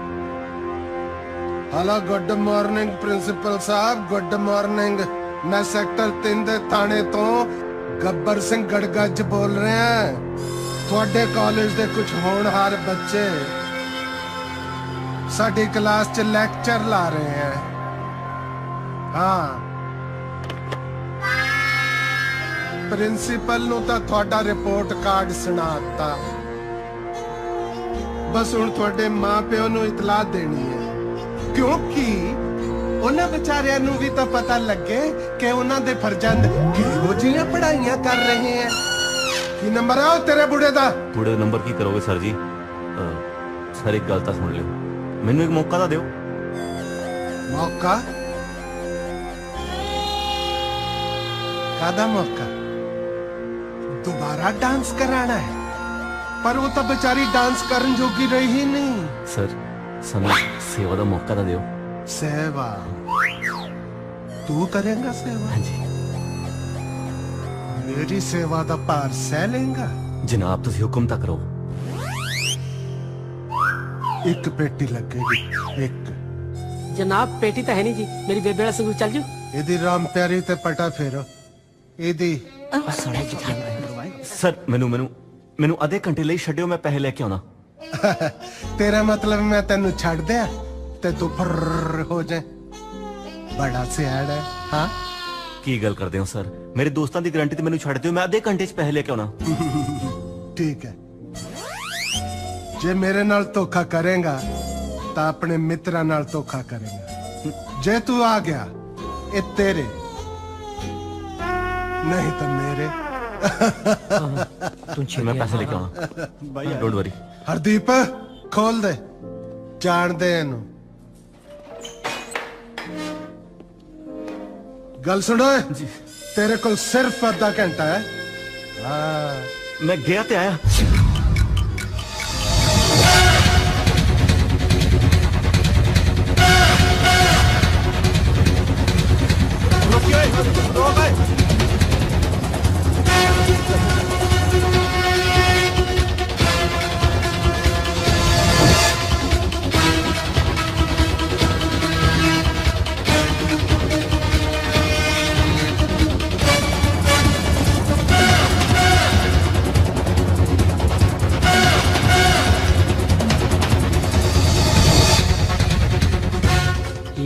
हेलो गुड मॉर्निंग प्रिंसिपल साहब गुड मॉर्निंग। मैं सेक्टर 3 दे थाने तो गब्बर सिंह गड़गज बोल रहे हैं। थोड़े कॉलेज दे कुछ होनहार बच्चे साडी क्लास च लेक्चर ला रहे हैं। हाँ प्रिंसिपल नु तां थोड़ा रिपोर्ट कार्ड सुनाता बस हुण थोड़े मां प्यो नु इतला देनी है क्योंकि ਉਹਨਾਂ ਵਿਚਾਰਿਆਂ ਨੂੰ ਵੀ ਤਾਂ ਪਤਾ ਲੱਗੇ ਕਿ ਉਹਨਾਂ ਦੇ ਫਰਜ਼ੰਦ ਕਿਹੋ ਜਿਹੀਆਂ ਪੜ੍ਹਾਈਆਂ ਕਰ ਰਹੇ ਹੈ। ਕੀ ਨੰਬਰ ਆ ਤੇਰੇ ਬੁੜੇ ਦਾ? ਬੁੜੇ ਦਾ ਨੰਬਰ ਕੀ ਕਰੋਗੇ ਸਰ ਜੀ? ਸਰ ਇੱਕ ਗੱਲ ਤਾਂ ਸੁਣ ਲਿਓ, ਮੈਨੂੰ ਇੱਕ ਮੌਕਾ ਤਾਂ ਦਿਓ। ਮੌਕਾ? ਕਾਹਦਾ ਮੌਕਾ? ਦੁਬਾਰਾ ਡਾਂਸ ਕਰਾਣਾ ਹੈ? ਪਰ ਉਹ ਤਾਂ ਵਿਚਾਰੀ ਡਾਂਸ ਕਰਨ ਜੋਗੀ ਰਹੀ ਹੀ ਨਹੀਂ। ਸਰ ਸਾਨੂੰ ਸੇਵਾ ਦਾ ਮੌਕਾ ਤਾਂ ਦਿਓ। सेवा तू करेगा सेवा? हाँ जी। मेरी सेवा का भार सह लेगा? जनाब तुसी हुक्म तक करो। एक पेटी लगेगी एक। जनाब पेटी तो है नहीं जी, मेरी बेबे वाला संग चल जू। इदी राम प्यारी ते पटा फेरो इदी। सर मैनू आधे घंटे ਲਈ ਛੱਡਿਓ, मैं पैसे लेके आना। तेरा मतलब मैं तेनू छड़ दिया ते तू फर हो जाए? बड़ा सियाड़ है। हाँ की गल करते हो सर? मेरे दोस्तों की गारंटी ते मैनू छड़ दियो, मैं आधे घंटे च पैसे लेके आना। ठीक है जे मेरे नाल धोखा करेगा तो अपने मित्रा नाल धोखा करेगा। जे तू आ गया ये तेरे नहीं तो मेरे। मैं पैसे लेके आना, डोंट वरी। हरदीप खोल दे, जान दे इनू। गल सुनो तेरे को सिर्फ आधा घंटा है। हाँ मैं गया ते आया।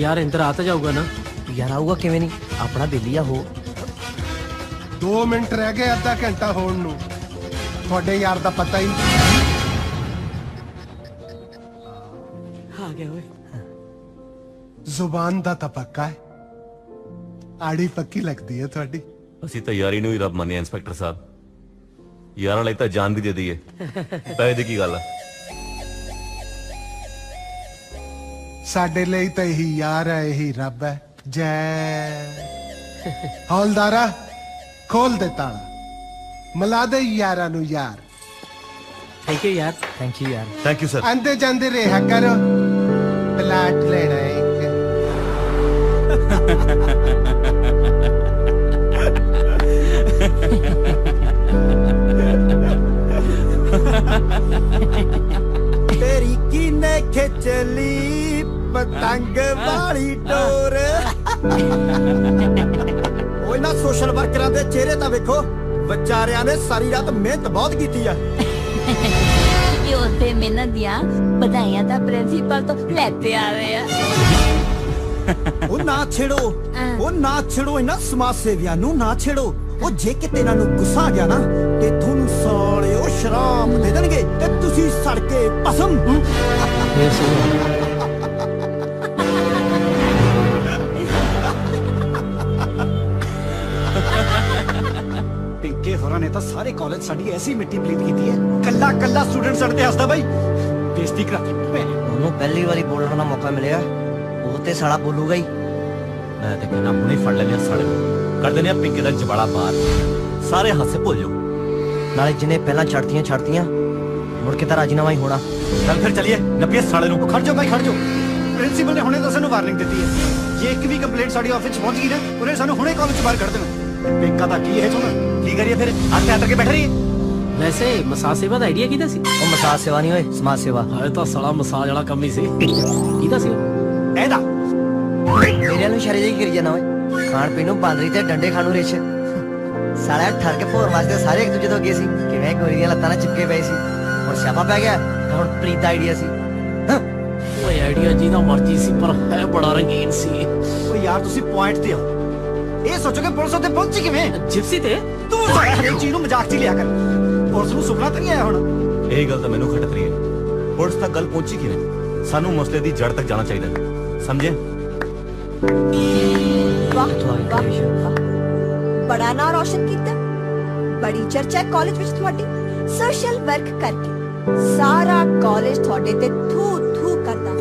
यार इंदर आ तो जाऊगा ना? यार आऊगा किवें नहीं, अपना बेलिया हो। 2 मिनट रह गए आधा घंटा होने नू। थोड़े यार दा पता ही नहीं। आ गया ओए। जुबान दा तां पक्का है, आड़ी पक्की लगती है थोड़ी। ਅਸੀਂ ਤਾਂ ਯਾਰੀ ਨੂੰ ਹੀ ਰੱਬ ਮੰਨਿਆ ਇੰਸਪੈਕਟਰ ਸਾਹਿਬ। ਯਾਰਾਂ ਲਈ ਤਾਂ ਜਾਨ ਵੀ ਦੇ ਦਈਏ। ਪੈਸੇ ਦੀ ਕੀ ਗੱਲ ਆ? साडे लिए तो यही यार है यही रब है। जय हौलदारा खोल दे ताला, मिला दे यारा नू यार। थैंक यू यार। थैंक यू यार। Thank you sir. आंदे जांदे रहा करो, प्लाट लेना है एक। तेरी कीने खिचली पतंग वाली डोर। ओए ना सोशल वर्करां दे चेहरे तां वेखो, ਵਿਚਾਰਿਆਂ ਨੇ ਸਾਰੀ ਰਾਤ ਮਿਹਨਤ ਬਹੁਤ ਕੀਤੀ ਆ। ਇਹ ਉਹਦੇ ਮਿਹਨਤ ਦੀਆਂ ਵਧਾਈਆਂ ਤਾਂ ਪ੍ਰਿੰਸੀਪਲ ਤੋਂ ਲੈਤੇ ਆ ਰਹੇ ਆ। ਉਹ ਨਾ ਛੇੜੋ, ਉਹ ਨਾ ਛੇੜੋ, ਇਹਨਾਂ ਸਮਾਜ ਸੇਵੀਆਂ ਨੂੰ ਨਾ ਛੇੜੋ। ਉਹ ਜੇ ਕਿਤੇ ਇਹਨਾਂ ਨੂੰ ਗੁੱਸਾ ਆ ਗਿਆ ਨਾ ਤੇ ਤੁਹਾਨੂੰ ਸਾਲਿਓ ਸ਼ਰਾਬ ਦੇ ਦੇਣਗੇ ਤੇ ਤੁਸੀਂ ਸੜ ਕੇ ਭਸਮ। ਪਿੰਕੇ ਹੋਰਾਂ ਨੇ ਤਾਂ ਸਾਰੇ ਕਾਲਜ ਸਾਡੀ ਐਸੀ ਮਿੱਟੀ ਪਲੀਤ ਕੀਤੀ ਹੈ, ਕੱਲਾ ਕੱਲਾ ਸਟੂਡੈਂਟ ਸਾਡੇ ਹੱਸਦਾ ਬਾਈ। ਬੇਇੱਜ਼ਤੀ ਕਰਾਤੀ ਉਹਨੂੰ ਪਹਿਲੀ ਵਾਰੀ ਬੋਲਣ ਦਾ ਮੌਕਾ ਮਿਲਿਆ, ਉਹ ਤੇ ਸਾਲਾ ਬੋਲੂਗਾ ਹੀ। ਮੈਂ ਤੇ ਕਹਿੰਦਾ ਹੁਣੇ ਫੜ ਲੈਣੇ ਸਾਲੇ ਨੂੰ, ਕਰ ਦਿੰਦੇ ਆ ਪਿੰਕੇ ਦਾ ਜਵਾੜਾ ਬਾਹਰ, ਸਾਰੇ ਹਾਸੇ ਭੁੱਲ ਜਾਓ। ਨਾਲੇ ਜਿਹਨੇ ਪਹਿਲਾਂ ਛੱਡਤੀਆਂ ਮੁੜ ਕੇ ਤਾਂ ਰਾਜੀਨਾਮਾ ਹੀ ਹੋਣਾ। ਚੱਲ ਫਿਰ ਚਲੀਏ, ਨੱਪੀਏ ਸਾਲੇ ਨੂੰ। ਖੜ ਜਾਓ ਬਾਈ, ਖੜ ਜਾਓ। ਪ੍ਰਿੰਸੀਪਲ ਨੇ ਹੁਣੇ ਤਾਂ ਸਾਨੂੰ ਵਾਰਨਿੰਗ ਦਿੱਤੀ ਹੈ, ਜੇ ਇੱਕ ਵੀ ਕੰਪਲੇਂਟ ਸਾਡੀ ਆਫਿਸ 'ਚ ਪਹੁੰਚ ਗਈ ਨਾ, ਉਹਨੇ ਸਾਨੂੰ ਹੁਣੇ ਕਾਲਜ 'ਚ ਬਾਹਰ ਕੱਢ ਦੇਣਾ। ਪਿੰਕਾ ਤਾਂ ਕੀ ਇਹ ਚਾਹੁੰਦਾ, ਕੀ ਕਰੀਏ ਫਿਰ? ਅੱਜ ਤੇ ਕੇ ਬੈਠ ਰਹੀ ਹੈ। वैसे मसाज सेवा ਦਾ ਆਈਡੀਆ ਕਿਹਦਾ ਸੀ? ਉਹ ਮਸਾਜ ਸੇਵਾ ਨਹੀਂ ਓਏ, ਸਮਾਜ ਸੇਵਾ। ਹਾਏ ਤਾਂ ਸਾਲਾ ਮਸਾਜ ਵਾਲਾ ਕੰਮ ਹੀ ਸੀ। ਕਿਹਦਾ ਸੀ? ਇਹਦਾ। ਮੇਰੇ ਨੂੰ ਇਸ਼ਾਰੇ ਜਿਹੀ ਕਰੀ ਜਾਣਾ ਓਏ। ਖਾਣ ਪੀਣ ਨੂੰ ਬਾਂਦਰੀ ਤੇ ਡੰਡੇ ਖਾਣ ਨੂੰ ਰਿਛ। ਸਾਲਾ ਠਰ ਕੇ ਭੋਰ ਵਾਸਤੇ ਸਾਰੇ ਇੱਕ ਦੂਜੇ ਤੋਂ ਅੱਗੇ ਸੀ, ਕਿਵੇਂ ਗੋਰੀ ਦੀਆਂ ਲੱਤਾਂ ਨਾਲ ਚਿਪਕੇ ਪਏ ਸੀ। ਹੁਣ ਸਿਆਪਾ ਪੈ ਗਿਆ, ਹੁਣ ਪ੍ਰੀਤ ਦਾ ਆਈਡੀਆ ਸੀ। ਓਏ ਆਈਡੀਆ ਜਿਹਦਾ ਮਰਜ਼ੀ ਸੀ, ਪਰ ਹੈ ਬੜਾ ਰੰਗੀਨ ਸੀ। ਓ ਯਾਰ ਤੁਸੀਂ ਪੁਆਇੰਟ ਤੇ ਆਓ। ਇਹ ਸੋਚੋ ਕਿ ਪੁਲਿਸ ਉੱਤੇ ਪਹੁੰਚੀ ਕਿਵੇਂ? ਜਿਪਸੀ ਤੇ ਤੂੰ ਸਾਰਾ ਹਰੇਕ ਚੀਜ਼ ਨੂੰ ਮਜ਼ਾਕ 'ਚ ਲਿਆ ਕਰ। ਪੁਲਿਸ ਨੂੰ ਸੁਪਨਾ ਤਾਂ ਨਹੀਂ ਆਇਆ ਹੁਣ? ਇਹ ਗੱਲ ਤਾਂ ਮੈਨੂੰ ਖਟਕ ਰਹੀ ਹੈ। ਪੁਲਿਸ ਤੱਕ ਗੱਲ ਪਹੁੰਚੀ ਕਿਵੇਂ? ਸਾਨੂੰ ਮਸਲੇ ਦੀ ਜੜ ਤੱਕ ਜਾਣਾ ਚਾਹੀਦਾ, ਸਮਝੇ? ਵਾਹ ਵਾਹ, ਬੜਾ ਨਾਂ ਰੌਸ਼ਨ ਕੀਤਾ, ਬੜੀ ਚਰਚਾ ਕਾਲਜ ਵਿੱਚ ਤੁਹਾਡੀ। ਸੋਸ਼ਲ ਵਰਕ ਕਰਕੇ ਸਾਰਾ ਕਾਲਜ ਤੁਹਾਡੇ ਤੇ ਥੂ ਥੂ ਕਰਦਾ।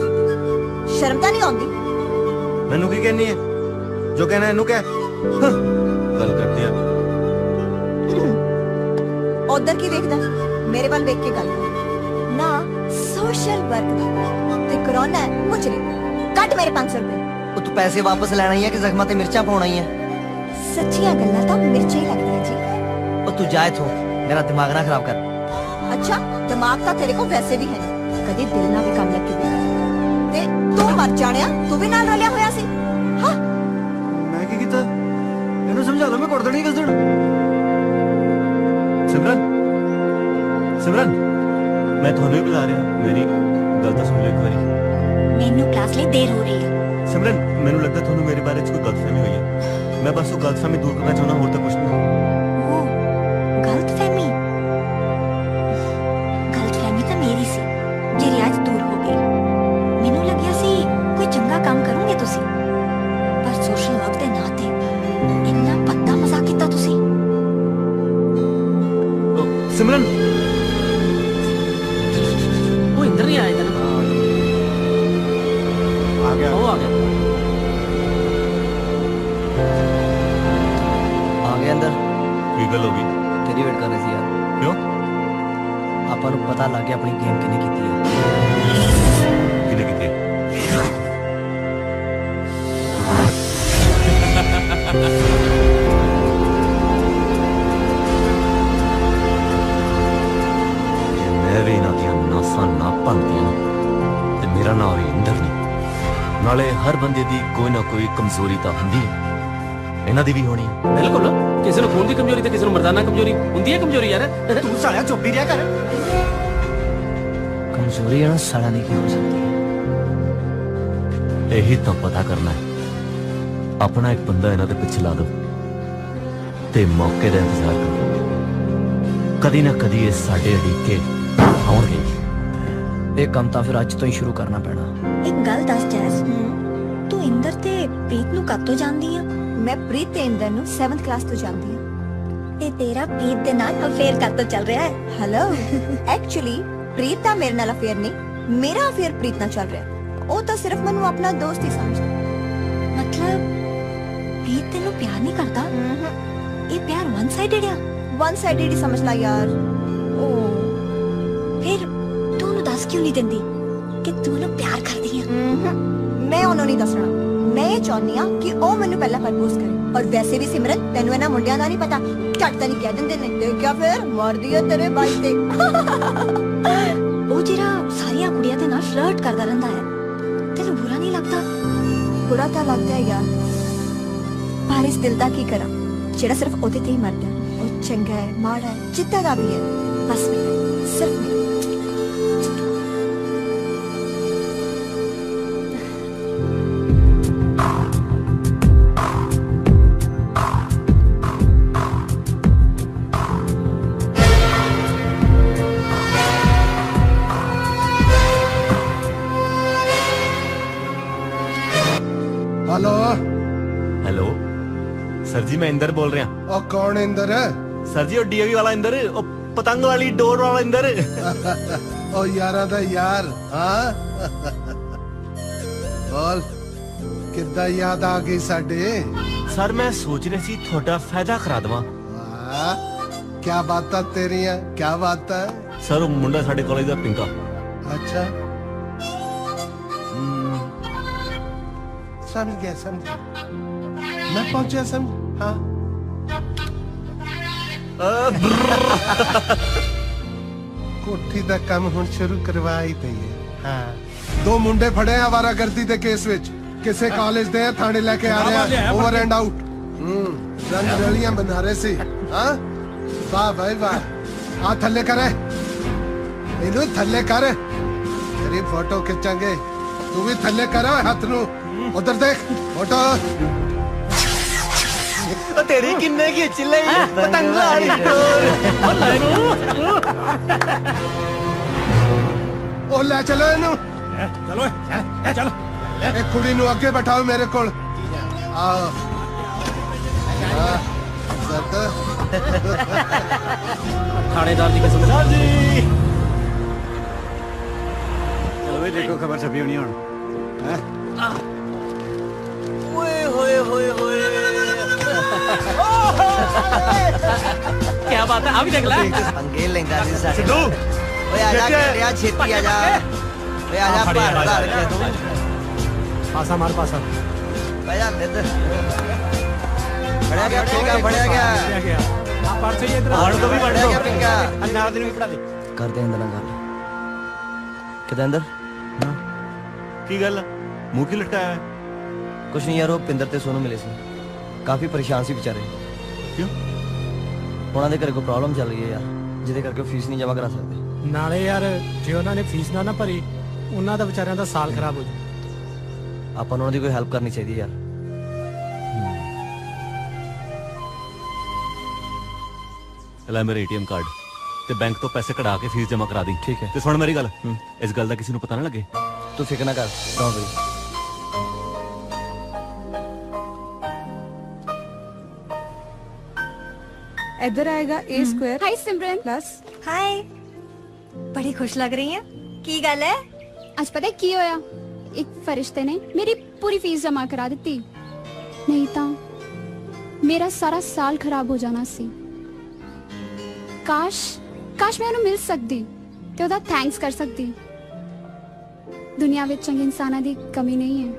ਸ਼ਰਮ ਤਾਂ ਨਹੀਂ ਆਉਂਦੀ? ਮੈਨੂੰ ਕੀ ਕਹਿਣੀ ਹੈ? ਜੋ ਕਹਿਣਾ ਇਹਨੂੰ ਕਹਿ। ਗੱਲ ਕਰਦੇ ਆ। ਉਧਰ ਕੀ ਵੇਖਦਾ? ਮੇਰੇ ਵੱਲ ਵੇਖ ਕੇ ਗੱਲ ਕਰ ਨਾ। ਸੋਸ਼ਲ ਵਰਕ ਤੇ ਕਰੋਨਾ ਮੁਝਰੇ ਕੱਟ ਮੇਰੇ 500 ਰੁਪਏ। ਉਹ ਤੂੰ ਪੈਸੇ ਵਾਪਸ ਲੈਣਾ ਹੀ ਹੈ ਕਿ ਜ਼ਖਮਾਂ ਤੇ ਮਿਰਚਾਂ ਪਾਉਣਾ ਹੀ ਹੈ? ਸੱਚੀਆਂ ਗੱਲਾਂ ਤਾਂ ਮਿਰਚਾਂ ਹੀ ਲੱਗਦੀਆਂ ਜੀ। ਉਹ ਤੂੰ ਜਾ ਇੱਥੋਂ, ਮੇਰਾ ਦਿਮਾਗ ਨਾ ਖਰਾਬ ਕਰ। ਅੱਛਾ, ਦਿਮਾਗ ਤਾਂ ਤੇਰੇ ਕੋਲ ਵੈਸੇ ਵੀ ਹੈ ਨਹੀਂ, ਕਦੇ ਦਿਲ ਨਾਲ ਵੀ ਕੰਮ ਲੱਗ ਕੇ ਤੇ ਤੂੰ ਮਰ ਜਾਣਿਆ, ਤੂੰ ਵੀ ਨਾਲ ਰਲਿਆ ਹੋਇਆ ਸੀ। ਹਾਂ ਮੈਂ ਕੀ ਕੀਤਾ? ਇਹਨੂੰ ਸਮਝਾ ਲਓ, ਮੈਂ ਕੁੱਟ ਦੇਣੀ ਕਿਸ ਦਿਨ। ਸਿਮਰਨ, ਸਿਮਰਨ, ਮੈਂ ਤੁਹਾਨੂੰ ਹੀ ਬੁਲਾ ਰਿਹਾ। ਮੇਰੀ ਗੱਲ ਤਾਂ ਸੁਣ ਲਓ ਇੱਕ ਵਾਰੀ। ਮੈਨੂੰ ਕਲਾਸ ਲਈ ਦੇਰ ਹੋ ਰਹੀ ਹੈ। ਸਿਮਰਨ, ਮੈਨੂੰ ਲੱਗਦਾ ਤੁਹਾਨੂੰ ਮੇਰੇ ਬਾਰੇ 'ਚ ਕੋਈ ਗਲਤਫਹਿਮੀ ਹੋਈ ਹੈ। ਮੈਂ ਬਸ ਉਹ ਗਲਤਫਹਿਮੀ ਦੂਰ ਕਰਨਾ ਚਾਹੁੰਦਾ, ਹੋਰ ਤਾਂ ਕੁਝ ਨਹੀਂ। ਗਲਤਫਹਿਮੀ ਤਾਂ ਮੇਰੀ ਸੀ, ਜਿਹੜੀ ਅੱਜ ਦੂਰ ਹੋ ਗਈ। ਮੈਨੂੰ ਲੱਗਿਆ ਸੀ ਕੋਈ ਚੰਗਾ ਕੰਮ ਕਰੋਗੇ ਤੁਸੀਂ, ਪਰ ਸੋਸ਼ਲ ਵਰਕ ਦੇ ਨਾਂ ਤੇ ਇੰਨਾ ਭੱਦਾ ਮਜ਼ਾਕ ਕੀਤਾ ਤੁਸੀਂ। ਸਿਮਰਨ, ਉਹ ਇੰਦਰ ਨਹੀਂ ਆਇਆ ਨਾ? ਆ ਗਿਆ, ਉਹ ਆ ਗਿਆ। ਆ ਗਿਆ ਅੰਦਰ। ਕੀ ਗੱਲ ਹੋ ਗਈ? ਤੇਰੀ ਵੇਟ ਕਰ ਰਹੀ ਸੀ ਯਾਰ। ਕਿਉਂ? ਆਪਾਂ ਨੂੰ ਪਤਾ ਲੱਗ ਗਿਆ ਆਪਣੀ ਗੇਮ ਕਿਹਨੇ ਕੀਤੀ ਹੈ। ਕਿਹਨੇ ਕੀਤੀ? ਮੈਂ ਵੀ ਇਹਨਾਂ ਦੀਆਂ ਨਾਸਾਂ ਨਾ ਭੰਨਦੀਆਂ ਤੇ ਮੇਰਾ ਨਾਂ ਵੀ ਇੰਦਰ ਨਹੀਂ। ਨਾਲੇ ਹਰ ਬੰਦੇ ਦੀ ਕੋਈ ਨਾ ਕੋਈ ਕਮਜ਼ੋਰੀ ਤਾਂ ਹੁੰਦੀ ਹੈ, ਇਹਨਾਂ ਦੀ ਵੀ ਹੋਣੀ ਹੈ। ਬਿਲਕੁਲ, ਕਿਸੇ ਨੂੰ ਖੂਨ ਦੀ ਕਮਜ਼ੋਰੀ ਤੇ ਕਿਸੇ ਨੂੰ ਮਰਦਾਨਾ ਕਮਜ਼ੋਰੀ ਹੁੰਦੀ ਹੈ। ਕਮਜ਼ੋਰੀ ਯਾਰ ਤੂੰ ਸਾਲਿਆ ਚੁੱਪ ਹੀ ਰਿਹਾ ਕਰ। ਕਮਜ਼ੋਰੀ ਇਹਨਾਂ ਸਾਲਾ ਨਹੀਂ ਕੀ ਹੋ ਸਕਦੀ। ਇਹੀ ਤਾਂ ਪਤਾ ਕਰਨਾ ਹੈ। ਆਪਣਾ ਇੱਕ ਬੰਦਾ ਇਹਨਾਂ ਦੇ ਪਿੱਛੇ ਲਾ ਦੋ ਤੇ ਮੌਕੇ ਦਾ ਇੰਤਜ਼ਾਰ ਕਰੋ। ਕਦੀ ਨਾ ਕਦੀ ਇਹ ਸਾਡੇ ਅੜੀਕੇ ਆਉਣਗੇ। ਇਹ ਕੰਮ ਤਾਂ ਫਿਰ ਅੱਜ ਤੋਂ ਹੀ ਸ਼ੁਰੂ ਕਰਨਾ ਪੈਣਾ। ਇੱਕ ਗੱਲ ਦੱਸ ਜੈਸ, ਤੂੰ ਇੰਦਰ ਤੇ ਪ੍ਰੀਤ ਨੂੰ ਕਦ ਤੋਂ ਜਾਣਦੀ ਆ? ਮੈਂ ਪ੍ਰੀਤ ਤੇ ਇੰਦਰ ਨੂੰ 7th ਕਲਾਸ ਤੋਂ ਜਾਣਦੀ ਹਾਂ। ਤੇ ਤੇਰਾ ਪ੍ਰੀਤ ਦੇ ਨਾਲ ਅਫੇਅਰ ਕਦ ਤੋਂ ਚੱਲ ਰਿਹਾ ਹੈ? ਹੈਲੋ, ਐਕਚੁਅਲੀ ਪ੍ਰੀਤ ਦਾ ਮੇਰੇ ਨਾਲ ਅਫੇਅਰ ਨਹੀਂ, ਮੇਰਾ ਅਫੇਅਰ ਪ੍ਰੀਤ ਨਾਲ ਚੱਲ ਰਿਹਾ। ਉਹ ਤਾਂ ਸਿਰਫ ਮੈਨੂੰ ਆਪਣਾ ਦੋਸਤ ਹੀ ਸਮਝਦਾ। ਮਤਲਬ ਪ੍ਰੀਤ ਤੈਨੂੰ ਪਿਆਰ ਨਹੀਂ ਕਰਦਾ? ਇਹ ਪਿਆਰ ਵਨ ਸਾਈਡਡ ਆ? ਵਨ ਸਾਈਡਡ ਹੀ ਸਮਝ ਲਾ ਯਾਰ। क्यों नहीं दिंदी कि तू ना प्यार करदी है? मैं उन्होंने नहीं दसना। मैं ये चाहनी हां कि ओ मैनू पहला प्रपोज करे। और वैसे भी सिमरन तेनू इन्हां मुंडियां दा नहीं पता, झट नहीं कह दिंदे ने देखिया फिर मार दिया तेरे भाई ते। ਉਹ ਜਿਹੜਾ ਸਾਰੀਆਂ ਕੁੜੀਆਂ ਦੇ ਨਾਲ ਫਲਰਟ ਕਰਦਾ ਰਹਿੰਦਾ ਹੈ, ਤੈਨੂੰ ਬੁਰਾ ਨਹੀਂ ਲੱਗਦਾ? बुरा तो लगता है यार, पर इस दिल का की करा जेड़ा सिर्फ ओदे ते ही मरदा है। ओ चंगा है माड़ा है जिद्दां दा भी है, बस मेरा सिर्फ मेरा। हेलो हेलो सर जी, मैं इंदर बोल रहा। और कौन इंदर है? सर जी, और डीएवी वाला इंदर, और पतंग वाली डोर वाला इंदर। ओ यारा दा यार, हाँ बोल किद्दां याद आ गई साडे? सर मैं सोच रही सी थोड़ा फायदा करा दवा। क्या बातां तेरियां, क्या बात है? सर वो मुंडा साडे कॉलेज दा पिंका। अच्छा समझ गया, समझ गया, मैं पहुंचा समझ। हाँ कोठी दा काम हुण शुरू करवा ही दईए। हाँ दो मुंडे फड़े आवारागर्दी दे केस विच, किसे कॉलेज दे थाने लेके आ रहे हैं, ओवर एंड आउट। रंग रलियां बना रहे सी। हाँ वाह भाई वाह, आ थल्ले करे इनू, थल्ले कर, तेरी फोटो खिंचांगे, तू भी थल्ले करो हाथ नू, उधर देख फोटो। तेरी किन्ने की चिल्ले पतंग वाली डोर। ओ ले चलो इनू, चलो चलो एक कुड़ी नू अगे बैठाओ मेरे कोल। आओ थानेदार जी कसम जी, चलो भाई देखो खबर छपी होनी हुण। ओए होए होए होए, क्या बात है, आ भी देख ले। पंगे लेंदा सी साडे। सिद्धू ओए आजा करिया छेती आजा, ओए आजा भार के तू पासा मार पासा। भैया इधर बढ़िया गया पिंगा, बढ़िया गया। आप पर्चे ये इधर और तो भी बढ़िया गया पिंगा। अंदर दिन भी पड़ा दे कर दे अंदर गल किधर अंदर। हाँ की गल मुंह की लटकाया है? कुछ नहीं यार, वो पिंदर ते सोनू मिले सी, काफी परेशान सी बेचारे। क्यों? ਉਹਨਾਂ ਦੇ ਘਰੇ ਕੋਈ ਪ੍ਰੋਬਲਮ ਚੱਲ ਰਹੀ ਹੈ ਯਾਰ, ਜਿਹਦੇ ਕਰਕੇ ਉਹ ਫੀਸ ਨਹੀਂ ਜਮ੍ਹਾਂ ਕਰਾ ਸਕਦੇ। ਨਾਲੇ ਯਾਰ ਜੇ ਉਹਨਾਂ ਨੇ ਫੀਸ ਨਾ ਭਰੀ, ਉਹਨਾਂ ਦਾ ਵਿਚਾਰਿਆਂ ਦਾ ਸਾਲ ਖਰਾਬ ਹੋ ਜੂ। ਆਪਾਂ ਨੂੰ ਉਹਨਾਂ ਦੀ ਕੋਈ ਹੈਲਪ ਕਰਨੀ ਚਾਹੀਦੀ ਹੈ ਯਾਰ। ਲੈ ਮੇਰਾ ਏਟੀਐਮ ਕਾਰਡ ਤੇ ਬੈਂਕ ਤੋਂ ਪੈਸੇ ਕਢਾ ਕੇ ਫੀਸ ਜਮ੍ਹਾਂ ਕਰਾ ਦੀ। ਠੀਕ ਹੈ। ਤੇ ਸੁਣ ਮੇਰੀ ਗੱਲ, ਇਸ ਗੱਲ ਦਾ ਕਿਸੇ ਨੂੰ ਪਤਾ ਨਾ ਲੱਗੇ। ਤੂੰ ਫਿਕਰ ਨਾ ਕਰ, ਡੋਂਟ ਵਰੀ। इधर आएगा ए स्क्वायर। हाय सिमरन। प्लस हाय, बड़ी खुश लग रही है, की गल है? आज पता है की होया, एक फरिश्ते ने मेरी पूरी फीस जमा करा दी, नहीं तो मेरा सारा साल खराब हो जाना सी। काश काश मैं उन्हें मिल सकती ते ओदा थैंक्स कर सकती। दुनिया में चंगे इंसानां दी कमी नहीं है।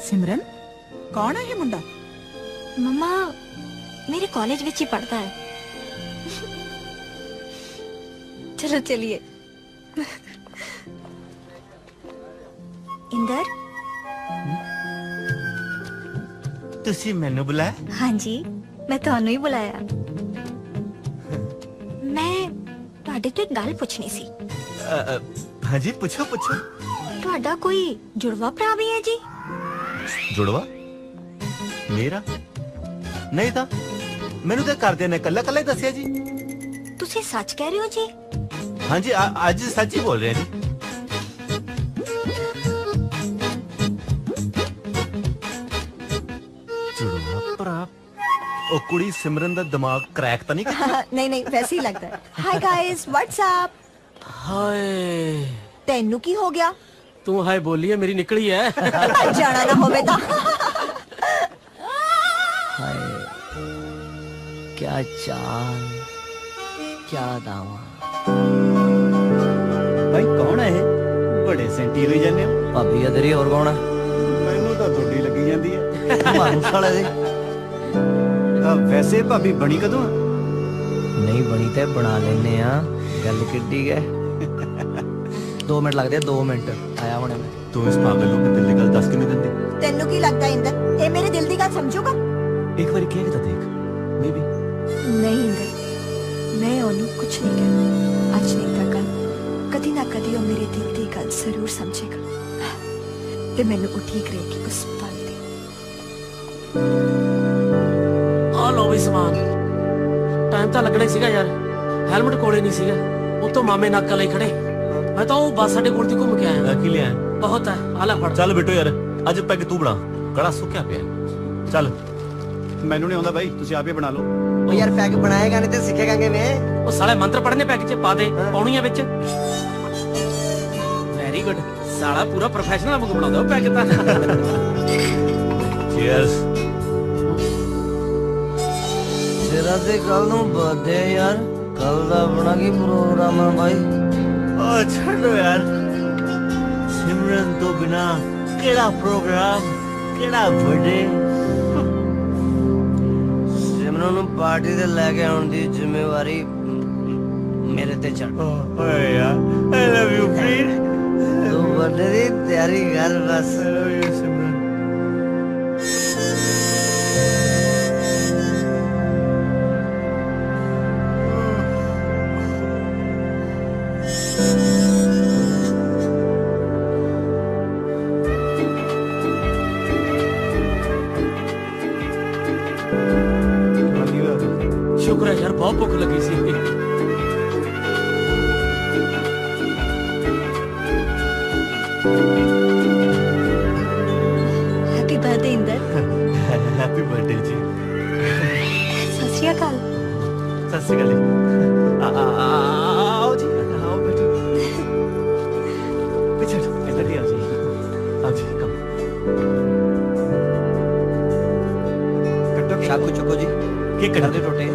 सिमरन कौन है ये मुंडा? मम्मा मेरे कॉलेज में ही पढ़ता है। चलो चलिए। इंदर ਤੁਸੀਂ ਮੈਨੂੰ ਬੁਲਾਇਆ? हाँ जी, मैं ਤੁਹਾਨੂੰ ਹੀ ਬੁਲਾਇਆ। मैं ਤੁਹਾਡੇ ਤੋਂ ਇੱਕ ਗੱਲ ਪੁੱਛਣੀ ਸੀ। ਹਾਂਜੀ ਪੁੱਛੋ ਪੁੱਛੋ। ਤੁਹਾਡਾ ਕੋਈ ਜੁੜਵਾ ਭਰਾ ਵੀ ਹੈ ਜੀ? ਜੁੜਵਾ ਮੇਰਾ ਨਹੀਂ ਤਾਂ ਮੈਨੂੰ ਤਾਂ ਕਰਦੇ ਨੇ ਕੱਲਾ ਕੱਲਾ ਹੀ ਦੱਸਿਆ ਜੀ। ਤੁਸੀਂ ਸੱਚ ਕਹਿ ਰਹੇ ਹੋ ਜੀ? ਹਾਂਜੀ ਅੱਜ ਸੱਚ ਹੀ ਬੋਲ ਰਹੇ ਜੀ। ਜੁੜਵਾ ਭਰਾ ਉਹ ਕੁੜੀ ਸਿਮਰਨ ਦਾ ਦਿਮਾਗ ਕ੍ਰੈਕ ਤਾਂ ਨਹੀਂ ਕਰਦਾ? ਨਹੀਂ ਨਹੀਂ ਵੈਸੇ ਹੀ ਲੱਗਦਾ ਹੈ। Hi guys what's up. ਹਾਏ ਤੈਨੂੰ ਕੀ ਹੋ ਗਿਆ? ਤੂੰ ਹਾਏ ਬੋਲੀ ਹੈ ਮੇਰੀ ਨਿਕਲੀ ਹੈ। ਜਾਣਾ ਨਾ ਹੋਵੇ ਤਾਂ। हाय क्या चाल क्या दावा। भाई कौन है ये? बड़े सेंटी होई जाने हो। भाभी इधर ही और कौन है? मैनू तो थोड़ी लगी जाती है। मानू साले दे। वैसे भाभी बनी कदों? नहीं बनी ते बना लेने आ। गल किड्डी है। 2 मिनट लगते 2 मिनट आया होने में। तू इस पागल लोग दिल की गल दस के नहीं दिंदी। ਤੈਨੂੰ ਕੀ ਲੱਗਦਾ ਇੰਦਰ ਇਹ ਮੇਰੇ ਦਿਲ ਦੀ ਗੱਲ ਸਮਝੂਗਾ? एक बार कह के तो देख मे बी। ਨਹੀਂ ਇੰਦਰ ਮੈਂ ਉਹਨੂੰ ਕੁਝ ਨਹੀਂ ਕਹਿਣਾ। ਅੱਜ ਨਹੀਂ ਤਾਂ ਕੱਲ ਕਦੀ ਨਾ ਕਦੀ ਉਹ ਮੇਰੇ ਦਿਲ ਦੀ ਗੱਲ ਜ਼ਰੂਰ ਸਮਝੇਗਾ ਤੇ ਮੈਨੂੰ ਉਹ ਠੀਕ ਰਹੇਗੀ ਉਸ ਪਲ ਤੇ। ਆ ਲੋ ਵੀ ਸਮਾਨ। ਟਾਈਮ ਤਾਂ ਲੱਗਣਾ ਹੀ ਸੀਗਾ ਯਾਰ। ਹੈਲਮਟ ਕੋਲੇ ਨਹੀਂ ਸੀਗਾ। ਉਤੋਂ ਮਾਮੇ ਨਾਕਾ ਲਈ ਖੜੇ। ਮੈਂ ਤਾਂ ਉਹ ਬੱਸ ਅੱਡੇ ਕੋਲ ਦੀ ਘੁੰਮ ਕੇ ਆਇਆ। ਕੀ ਲਿਆ? ਬਹੁਤ ਹੈ ਆ ਲੈ ਫੜ। ਚੱਲ ਬਿੱਟੂ ਯਾਰ ਅੱਜ ਪੈਗ ਤੂੰ ਬਣਾ ਕੜਾ ਸੁੱਕਿਆ ਪਿਆ। ਚੱਲ ਮੈਨੂੰ ਨਹੀਂ ਆਉਂਦਾ ਬਾਈ ਤੁਸੀਂ ਆਪ ਹੀ ਬਣਾ ਲਓ। ਉਹ ਯਾਰ ਪੈਗ ਬਣਾਏਗਾ ਨਹੀਂ ਤੇ ਸਿੱਖੇਗਾ ਕਿਵੇਂ? ਉਹ ਸਾਲੇ ਮੰਤਰ ਪੜਨੇ ਪੈਗ 'ਚ ਪਾ ਦੇ ਪਾਉਣੀਆਂ ਵਿੱਚ। ਵੈਰੀ ਗੁੱਡ ਸਾਲਾ ਪੂਰਾ ਪ੍ਰੋਫੈਸ਼ਨਲ ਵਾਂਗੂ ਬਣਾਉਂਦਾ ਉਹ ਪੈਗ ਤਾਂ। ਚੀਅਰਸ। ਤੇਰਾ ਤੇ ਕੱਲ ਨੂੰ ਬਰਥਡੇ ਯਾਰ। ਕੱਲ ਦਾ ਆਪਣਾ ਕੀ ਪ੍ਰੋਗਰਾਮ ਹੈ ਭਾਈ? ਓ ਛੱਡੋ ਯਾਰ ਸਿਮਰਨ ਤੋਂ ਬਿਨਾ ਕਿਹੜਾ ਪ੍ਰੋਗਰਾਮ ਕਿਹੜਾ ਬਰਥਡੇ। ਸਿਮਰਨ ਨੂੰ ਪਾਰਟੀ ਤੇ ਲੈ ਕੇ ਆਉਣ ਦੀ ਜ਼ਿੰਮੇਵਾਰੀ ਮੇਰੇ ਤੇ ਛੱਡ। ਓਏ ਯਾਰ ਆਈ ਲਵ ਯੂ ਫ੍ਰੀਡ। ਤੂੰ ਬਰਥਡੇ ਦੀ ਤਿਆਰੀ ਕਰ ਬਸ। ਆਈ ਲਵ ਯੂ ਸਿਮਰਨ। ਸ਼ੁਕਰ ਹੈ ਯਾਰ ਬਹੁਤ ਭੁੱਖ ਲੱਗੀ ਸੀ। Happy birthday Inder. Happy birthday ਜੀ। ਸਤਿ ਸ਼੍ਰੀ ਅਕਾਲ। ਸਤਿ ਸ਼੍ਰੀ ਅਕਾਲ। ਆਓ ਜੀ ਆਓ ਬੈਠੋ। ਪਿੱਛੇ ਇੱਧਰ ਹੀ ਆਓ ਜੀ। ਆਓ ਜੀ ਕਮ। ਕੱਟੋ ਸ਼ਾਕੂ ਚੁੱਕੋ ਜੀ। ਕੀ ਕਰਦੇ ਟੋਟੇ?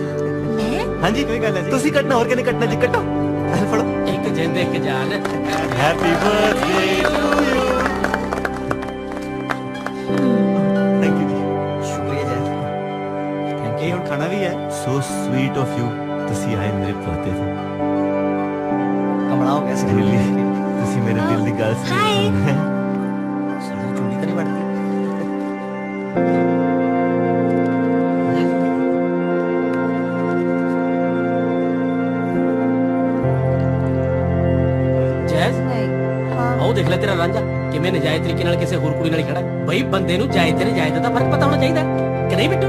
ਹਾਂਜੀ ਕੋਈ ਗੱਲ ਨਹੀਂ ਤੁਸੀਂ ਕੱਟਣਾ ਹੋਰ ਕਿਹਨੇ ਕੱਟਣਾ ਜੀ ਕੱਟੋ। ਫੜੋ। ਇੱਕ ਜਿੰਦ ਇੱਕ ਜਾਨ। Happy birthday to you. Thank you ਜੀ। ਸ਼ੁਕਰੀਆ ਜੀ। Thank you. ਹੁਣ ਖਾਣਾ ਵੀ ਹੈ। ਸੋ ਸਵੀਟ ਆਫ ਯੂ ਤੁਸੀਂ ਆਏ ਮੇਰੇ ਬਰਥਡੇ ਤੇ। ਕਮਲਾ ਹੋ ਗਿਆ ਸੀ। ਤੁਸੀਂ ਮੇਰੇ ਦਿਲ ਦੀ ਗੱਲ ਸੁਣੀ। ਸਾਡੀ ਚੂੜੀ ਤਾਂ ਨਹੀਂ ਵੱਢਦੀ? ਉਹ ਦੇਖ ਲੈ ਤੇਰਾ ਰਾਂਝਾ ਕਿਵੇਂ ਨਜਾਇਜ਼ ਤਰੀਕੇ ਨਾਲ ਕਿਸੇ ਹੋਰ ਕੁੜੀ ਨਾਲ ਖੜਾ। ਬਈ ਬੰਦੇ ਨੂੰ ਜਾਇਜ਼ ਤੇ ਨਜਾਇਜ਼ ਦਾ ਫਰਕ ਪਤਾ ਹੋਣਾ ਚਾਹੀਦਾ ਕਿ ਨਹੀਂ ਬਿੱਟੂ?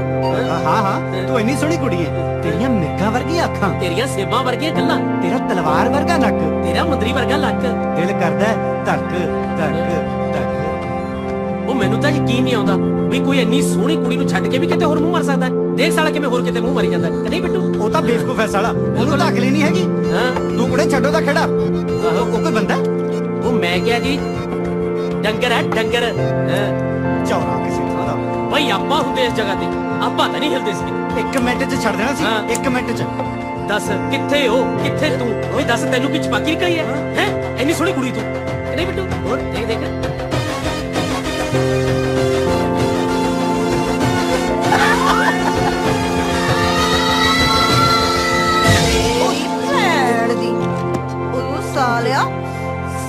ਹਾਂ ਹਾਂ ਤੂੰ ਇੰਨੀ ਸੋਹਣੀ ਕੁੜੀ ਹੈ। ਤੇਰੀਆਂ ਮਿਰਗਾਂ ਵਰਗੀਆਂ ਅੱਖਾਂ, ਤੇਰੀਆਂ ਸੇਬਾਂ ਵਰਗੀਆਂ ਗੱਲਾਂ, ਤੇਰਾ ਤਲਵਾਰ ਵਰਗਾ ਨੱਕ, ਤੇਰਾ ਮੁੰਦਰੀ ਵਰਗਾ ਲੱਕ। ਦਿਲ ਕਰਦਾ ਧੱਕ ਧੱਕ ਧੱਕ। ਉਹ ਮੈਨੂੰ ਤਾਂ ਯਕੀਨ ਨਹੀਂ ਆਉਂਦਾ ਵੀ ਕੋਈ ਇੰਨੀ ਸੋਹਣੀ ਕੁੜੀ ਨੂੰ ਛੱਡ ਕੇ ਵੀ ਕਿਤੇ ਹੋਰ ਮੂੰਹ ਮਰ ਸਕਦਾ। ਦੇਖ ਸਾਲਾ ਕਿਵੇਂ ਹੋਰ ਕਿਤੇ ਮੂੰਹ ਮਰੀ ਜਾਂਦਾ ਕਿ ਨਹੀਂ ਬਿੱਟੂ? ਉਹ ਤਾਂ ਬੇਵਕੂਫ ਹੈ ਸਾਲਾ। ਉਹਨੂੰ ਤਾਂ ਅਕਲ ਹੀ ਨਹੀਂ ਹੈਗੀ। ਹਾਂ ਤੂੰ ਕੁੜੇ ਛੱਡੋ ਦਾ ਖੜਾ। ਉਹ ਕੋਈ ਬੰਦਾ? ਉਹ ਮੈਂ ਕਿਹਾ ਜੀ ਡੰਗਰ ਹੈ ਡੰਗਰ। ਚੌਰਾ ਕਿਸੇ ਥਾਂ ਦਾ। ਬਈ ਆਪਾਂ ਹੁੰਦੇ ਇਸ ਜਗ੍ਹਾ ਤੇ ਆਪਾਂ ਤਾਂ ਨਹੀਂ ਹਿਲਦੇ ਸੀ। 1 ਮਿੰਟ 'ਚ ਛੱਡ ਦੇਣਾ ਸੀ। 1 ਮਿੰਟ 'ਚ। ਦੱਸ ਕਿੱਥੇ ਹੋ ਕਿੱਥੇ ਤੂੰ? ਓਏ ਦੱਸ ਤੈਨੂੰ ਕੀ ਚਪਾਕੀ ਨਿਕਲੀ ਹੈ? ਇੰਨੀ ਸੋਹਣੀ ਕੁੜੀ ਤੂੰ ਕਿ ਨਹੀਂ ਬਿੱਟੂ? ਹੋਰ ਦੇਖ ਦੇਖ। ਸਾਲਿਆ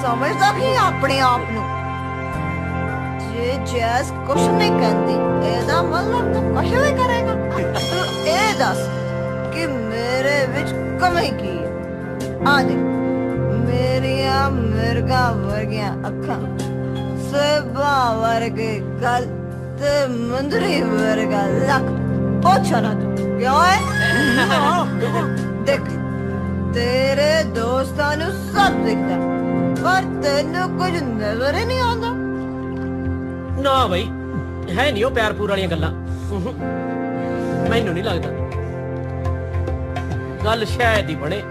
ਸਮਝਦਾ ਕਿ ਆਪਣੇ ਆਪ ਨੂੰ ਜੇ ਜੈਸ ਕੁਛ ਨਹੀਂ ਕਹਿੰਦੀ ਇਹਦਾ ਮਤਲਬ ਤੂੰ ਕੁਛ ਵੀ ਕਰੇਗਾ। ਤੂੰ ਇਹ ਦੱਸ ਕਿ ਮੇਰੇ ਵਿੱਚ ਕਮੀ ਕੀ ਹੈ? ਆ ਦੇ ਮੇਰੀਆਂ ਮਿਰਗਾਂ ਵਰਗੀਆਂ ਅੱਖਾਂ, ਸੇਬਾਂ ਵਰਗੇ ਗਲ ਤੇ ਮੁੰਦਰੀ ਵਰਗਾ ਲੱਕ। ਪੁੱਛ ਨਾ ਤੂੰ ਕਿਉਂ ਹੈ? ਦੇਖ ਤੇਰੇ ਦੋਸਤਾਂ ਨੂੰ ਸਭ ਦਿਖਦਾ ਪਰ ਤੈਨੂੰ ਕੁਝ ਨਜ਼ਰ ਹੀ ਨਹੀਂ ਆਉਂਦਾ। ਨਾ ਬਈ ਹੈ ਨਹੀਂ ਉਹ ਪਿਆਰ ਪੂਰ ਵਾਲੀਆਂ ਗੱਲਾਂ। ਮੈਨੂੰ ਨਹੀਂ ਲੱਗਦਾ ਗੱਲ ਸ਼ਾਇਦ ਹੀ ਬਣੇ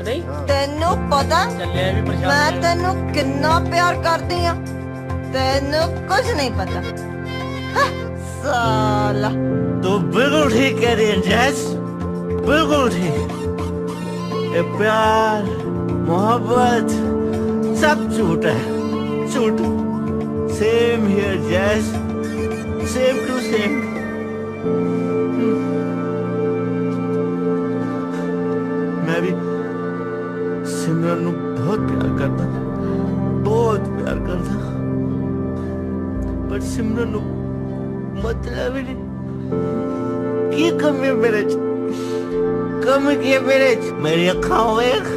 ਨਹੀਂ ਤੈਨੂੰ ਪਤਾ ਚੱਲਿਆ ਵੀ ਪ੍ਰਸ਼ਾਦ ਮੈਂ ਤੈਨੂੰ ਕਿੰਨਾ ਪਿਆਰ ਕਰਦੀ ਆ ਤੈਨੂੰ ਕੁਝ ਨਹੀਂ ਪਤਾ साला तो बिल्कुल ठीक कह रही है जैस, बिल्कुल ठीक। ये प्यार मोहब्बत सब झूठ है, झूठ। सेम हियर जैस, सेम टू सेम। मैं भी सिमरन नू बहुत प्यार करता, बहुत प्यार करता, पर सिमरन नू मतलब ही नहीं की कमी मेरे कमी की मेरे मेरी अखा वेख,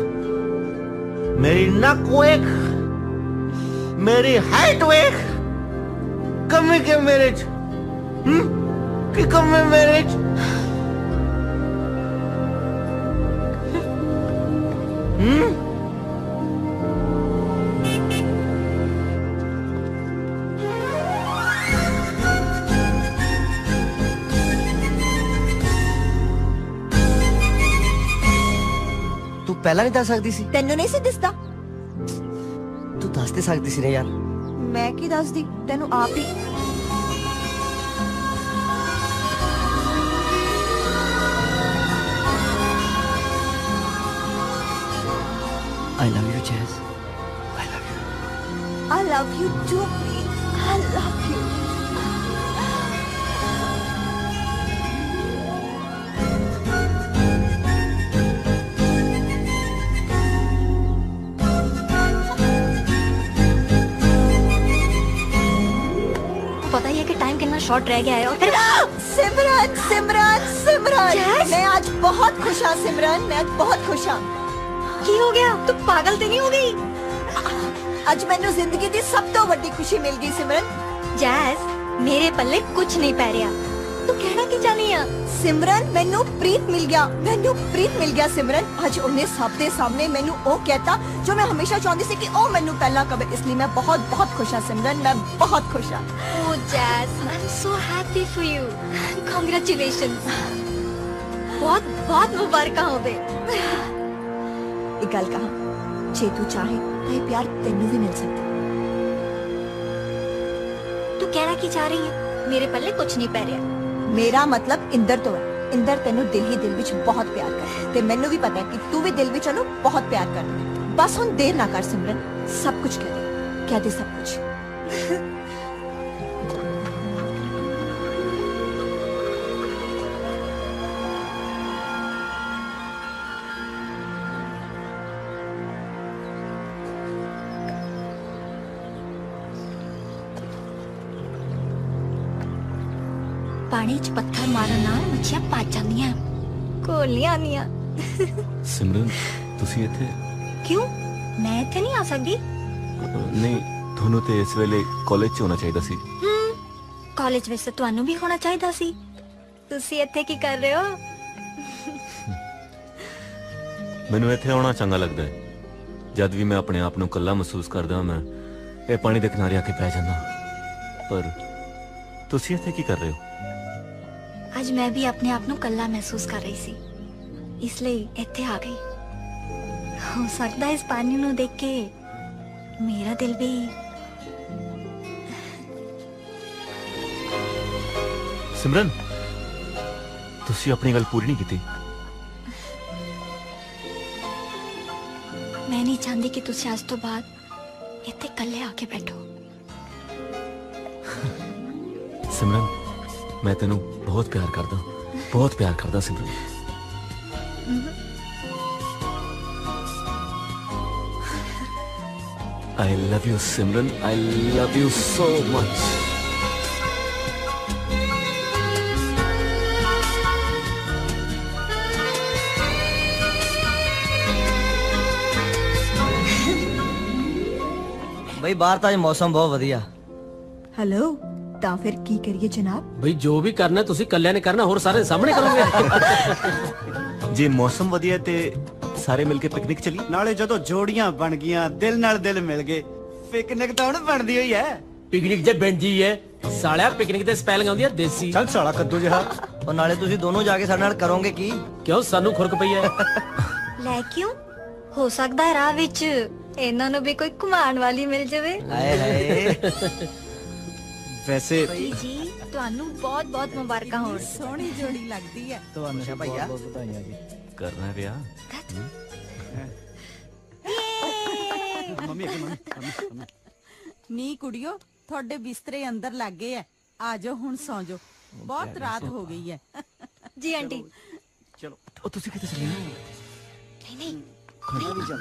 मेरी नक वेख, मेरी हाइट वेख, कमी के मेरे की कमी मेरे ਪਹਿਲਾਂ ਨਹੀਂ ਦੱਸ ਸਕਦੀ ਸੀ? ਤੈਨੂੰ ਨਹੀਂ ਸੀ ਦਿਸਦਾ? ਤੂੰ ਦੱਸ ਤੇ ਸਕਦੀ ਸੀ ਨਾ ਯਾਰ। ਮੈਂ ਕੀ ਦੱਸਦੀ ਤੈਨੂੰ ਆਪ ਹੀ। I love you, Jazz. I love you. I love you too. I love you. Shot रह गया है और फिर सिमरन सिमरन सिमरन मैं आज बहुत खुश हाँ सिमरन मैं आज बहुत खुश हाँ। की हो गया तू पागल तो नहीं हो गई? आज मैंने जिंदगी दी सब तो बड़ी खुशी मिल गई सिमरन। जैस मेरे पल्ले कुछ नहीं पै रहा तू कहना की चाहनी है? सिमरन मैनू प्रीत मिल गया, मैनू प्रीत मिल गया सिमरन। आज उन्हें सब दे सामने मैनू ओ कहता जो मैं हमेशा चाहती सी कि ओ मैनू पहला कबे, इसलिए मैं बहुत बहुत खुश हाँ सिमरन, मैं बहुत खुश हाँ। Oh Jazz, I'm so happy for you. Congratulations. बहुत बहुत मुबारक हो बे। एक गल कहा, जे तू चाहे तो प्यार तेनू भी मिल सकता। तू कहना की चाह रही है? मेरे पल्ले कुछ नहीं पै रहा। मेरा मतलब इंदर तो है। इंदर तेनू दिल ही दिल विच बहुत प्यार कर ते मैनू भी पता है कि तू भी दिल विच ओनू बहुत प्यार कर। बस हुण देर ना कर सिमरन, सब कुछ कह दे सब कुछ। पानी च पत्थर मारन नाल मच्छियां भज जांदियां घोलियां आंदियां। सिमरन ਤੁਸੀਂ ਇੱਥੇ क्यों मैं इत्थे नहीं आ सकदी? ਨਹੀਂ ਤੁਹਾਨੂੰ ਤੇ ਇਸ ਵੇਲੇ ਕਾਲਜ 'ਚ ਹੋਣਾ ਚਾਹੀਦਾ ਸੀ। ਕਾਲਜ ਵਿੱਚ ਤੁਹਾਨੂੰ ਵੀ ਹੋਣਾ ਚਾਹੀਦਾ ਸੀ। ਤੁਸੀਂ ਇੱਥੇ ਕੀ ਕਰ ਰਹੇ ਹੋ? ਮੈਨੂੰ ਇੱਥੇ ਆਉਣਾ ਚੰਗਾ ਲੱਗਦਾ ਹੈ। ਜਦ ਵੀ ਮੈਂ ਆਪਣੇ ਆਪ ਨੂੰ ਇਕੱਲਾ ਮਹਿਸੂਸ ਕਰਦਾ ਮੈਂ ਇਹ ਪਾਣੀ ਦੇ ਕਿਨਾਰੇ ਆ ਕੇ ਬਹਿ ਜਾਂਦਾ। ਪਰ ਤੁਸੀਂ ਇੱਥੇ ਕੀ ਕਰ ਰਹੇ ਹੋ? ਅੱਜ ਮੈਂ ਵੀ ਆਪਣੇ ਆਪ ਨੂੰ ਇਕੱਲਾ ਮਹਿਸੂਸ ਕਰ ਰਹੀ ਸੀ, ਇਸ ਲਈ ਇੱਥੇ ਆ ਗਈ। ਹੋ ਸਕਦਾ ਇਸ ਪਾਣੀ ਨੂੰ ਦੇਖ ਕੇ ਮੇਰਾ ਦਿਲ ਵੀ ਸਿਮਰਨ ਤੁਸੀਂ ਆਪਣੀ ਗੱਲ ਪੂਰੀ ਨਹੀਂ ਕੀਤੀ। ਮੈਂ ਨਹੀਂ ਚਾਹੁੰਦੀ ਕਿ ਤੁਸੀਂ ਅੱਜ ਤੋਂ ਬਾਅਦ ਇੱਥੇ ਇਕੱਲੇ ਆ ਕੇ ਬੈਠੋ। ਸਿਮਰਨ ਮੈਂ ਤੈਨੂੰ ਬਹੁਤ ਪਿਆਰ ਕਰਦਾ, ਬਹੁਤ ਪਿਆਰ ਕਰਦਾ ਸਿਮਰਨ। I love you Simran, I love you so much. ਬਈ ਬਾਹਰ ਤਾਂ ਅੱਜ ਮੌਸਮ ਬਹੁਤ ਵਧੀਆ। हेलो ਤਾਂ ਫਿਰ ਕੀ ਕਰੀਏ ਜਨਾਬ? ਬਈ ਜੋ ਵੀ ਕਰਨਾ ਤੁਸੀਂ ਇਕੱਲਿਆਂ ਨੇ ਕਰਨਾ, ਹੋਰ ਸਾਰੇ ਸਾਹਮਣੇ ਕਰੋਗੇ। ਜੇ ਮੌਸਮ ਵਧੀਆ ਤੇ ਸਾਰੇ ਮਿਲ ਕੇ ਪਿਕਨਿਕ ਚਲੀ। ਨਾਲੇ ਜਦੋਂ ਜੋੜੀਆਂ ਬਣ ਗਈਆਂ, ਦਿਲ ਨਾਲ ਦਿਲ ਮਿਲ ਗਏ, ਪਿਕਨਿਕ ਤਾਂ ਹੁਣ ਬਣਦੀ ਹੋਈ ਹੈ। ਪਿਕਨਿਕ ਜੇ ਬਿੰਜ ਜੀ ਹੈ ਸਾਲਿਆ, ਪਿਕਨਿਕ ਤੇ ਸਪੈਲਿੰਗ ਆਉਂਦੀ ਹੈ ਦੇਸੀ। ਚੱਲ ਸਾਲਾ ਕੱਦੂ ਜਿਹਾ। ਉਹ ਨਾਲੇ ਤੁਸੀਂ ਦੋਨੋਂ ਜਾ ਕੇ ਸਾਡੇ ਨਾਲ ਕਰੋਗੇ ਕੀ? ਕਿਉਂ ਸਾਨੂੰ ਖੁਰਕ ਪਈ ਹੈ? ਲੈ ਕਿਉਂ? ਹੋ ਸਕਦਾ ਹੈ ਰਾਹ ਵਿੱਚ ਇਹਨਾਂ ਨੂੰ ਵੀ ਕੋਈ ਘੁਮਾਉਣ ਵਾਲੀ ਮਿਲ ਜਾਵੇ। ਹਾਏ ਹਾਏ। ਵੈਸੇ ਜੀ ਤੁਹਾਨੂੰ ਬਹੁਤ ਬਹੁਤ ਮੁਬਾਰਕਾਂ ਹੋਣ। ਸੋਹਣੀ ਜੋੜੀ ਲੱਗਦੀ ਹੈ। ਤੁਹਾਨੂੰ ਅੱਛਾ ਭਈਆ। ਬਹੁਤ ਵਧਾਈਆਂ ਜੀ। ਕਰਨਾ ਵਿਆਹ। ਮੰਮੀ ਮੰਮੀ ਨੀ ਕੁੜੀਓ, ਤੁਹਾਡੇ ਬਿਸਤਰੇ ਅੰਦਰ ਲੱਗ ਗਏ ਐ। ਆ ਜਾਓ ਹੁਣ ਸੌਂ ਜਾਓ, ਬਹੁਤ ਰਾਤ ਹੋ ਗਈ ਹੈ। ਜੀ ਆਂਟੀ। ਚਲੋ ਉਹ ਤੁਸੀਂ ਕਿੱਥੇ ਚਲੇ ਹੋ? ਨਹੀਂ ਨਹੀਂ ਖਾਣਾ ਵੀ ਚੱਲ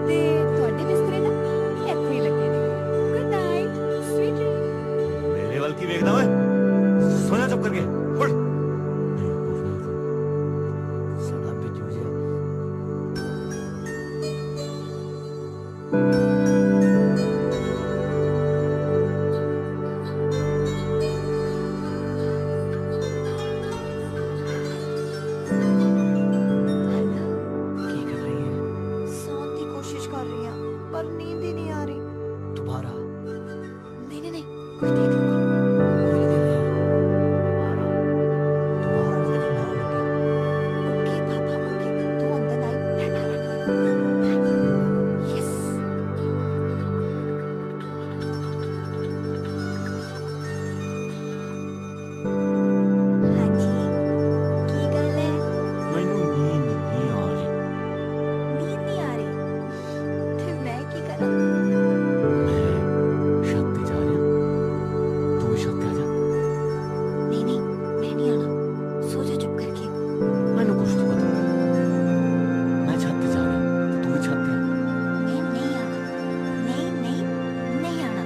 ਤੇ ਤੁਹਾਡੇ ਬਿਸਤਰੇ ਨਾ ਇੱਥੇ ਹੀ ਲੱਗੇ ਨੇ। Good night sweet dream. ਮੇਰੇ ਵੱਲ ਕੀ ਵੇਖਦਾ ਓਏ? ਸੋ ਜਾ ਚੁੱਪ ਕਰਕੇ ਉੱਠ। ਸਾਡਾ ਬਿੱਜੂ ਜਿਹਾ। ਕੀ ਕਰ ਰਹੀ ਹੈ? ਸੌਣ ਦੀ ਕੋਸ਼ਿਸ਼ ਕਰ ਰਹੀ ਹਾਂ ਪਰ ਨੀਂਦ ਹੀ ਨਹੀਂ ਆ ਰਹੀ। दोबारा ਨਹੀਂ ਨਹੀਂ ਨਹੀਂ ਕੋਈ ਦੇ ਦੇ। ओके पापा ओके तू अंदर आई यस। हाँ जी की गल है? ਮੈਨੂੰ ਨੀਂਦ ਨਹੀਂ ਆ ਰਹੀ। नींद नहीं आ रही फिर मैं की करा? ਮੈਂ ਛੱਤ ਤੇ ਜਾ ਰਿਹਾ, ਤੂੰ ਵੀ ਛੱਤ ਤੇ आ जा। नहीं नहीं मैं नहीं आना, सो जा चुप करके। ਮੈਨੂੰ ਕੁਛ ਨਹੀਂ ਪਤਾ। ਮੈਂ ਛੱਤ ਤੇ ਜਾ ਰਿਹਾ ਤੇ ਤੂੰ ਵੀ ਛੱਤ ਤੇ ਆ। मैं नहीं आना, नहीं नहीं नहीं आना।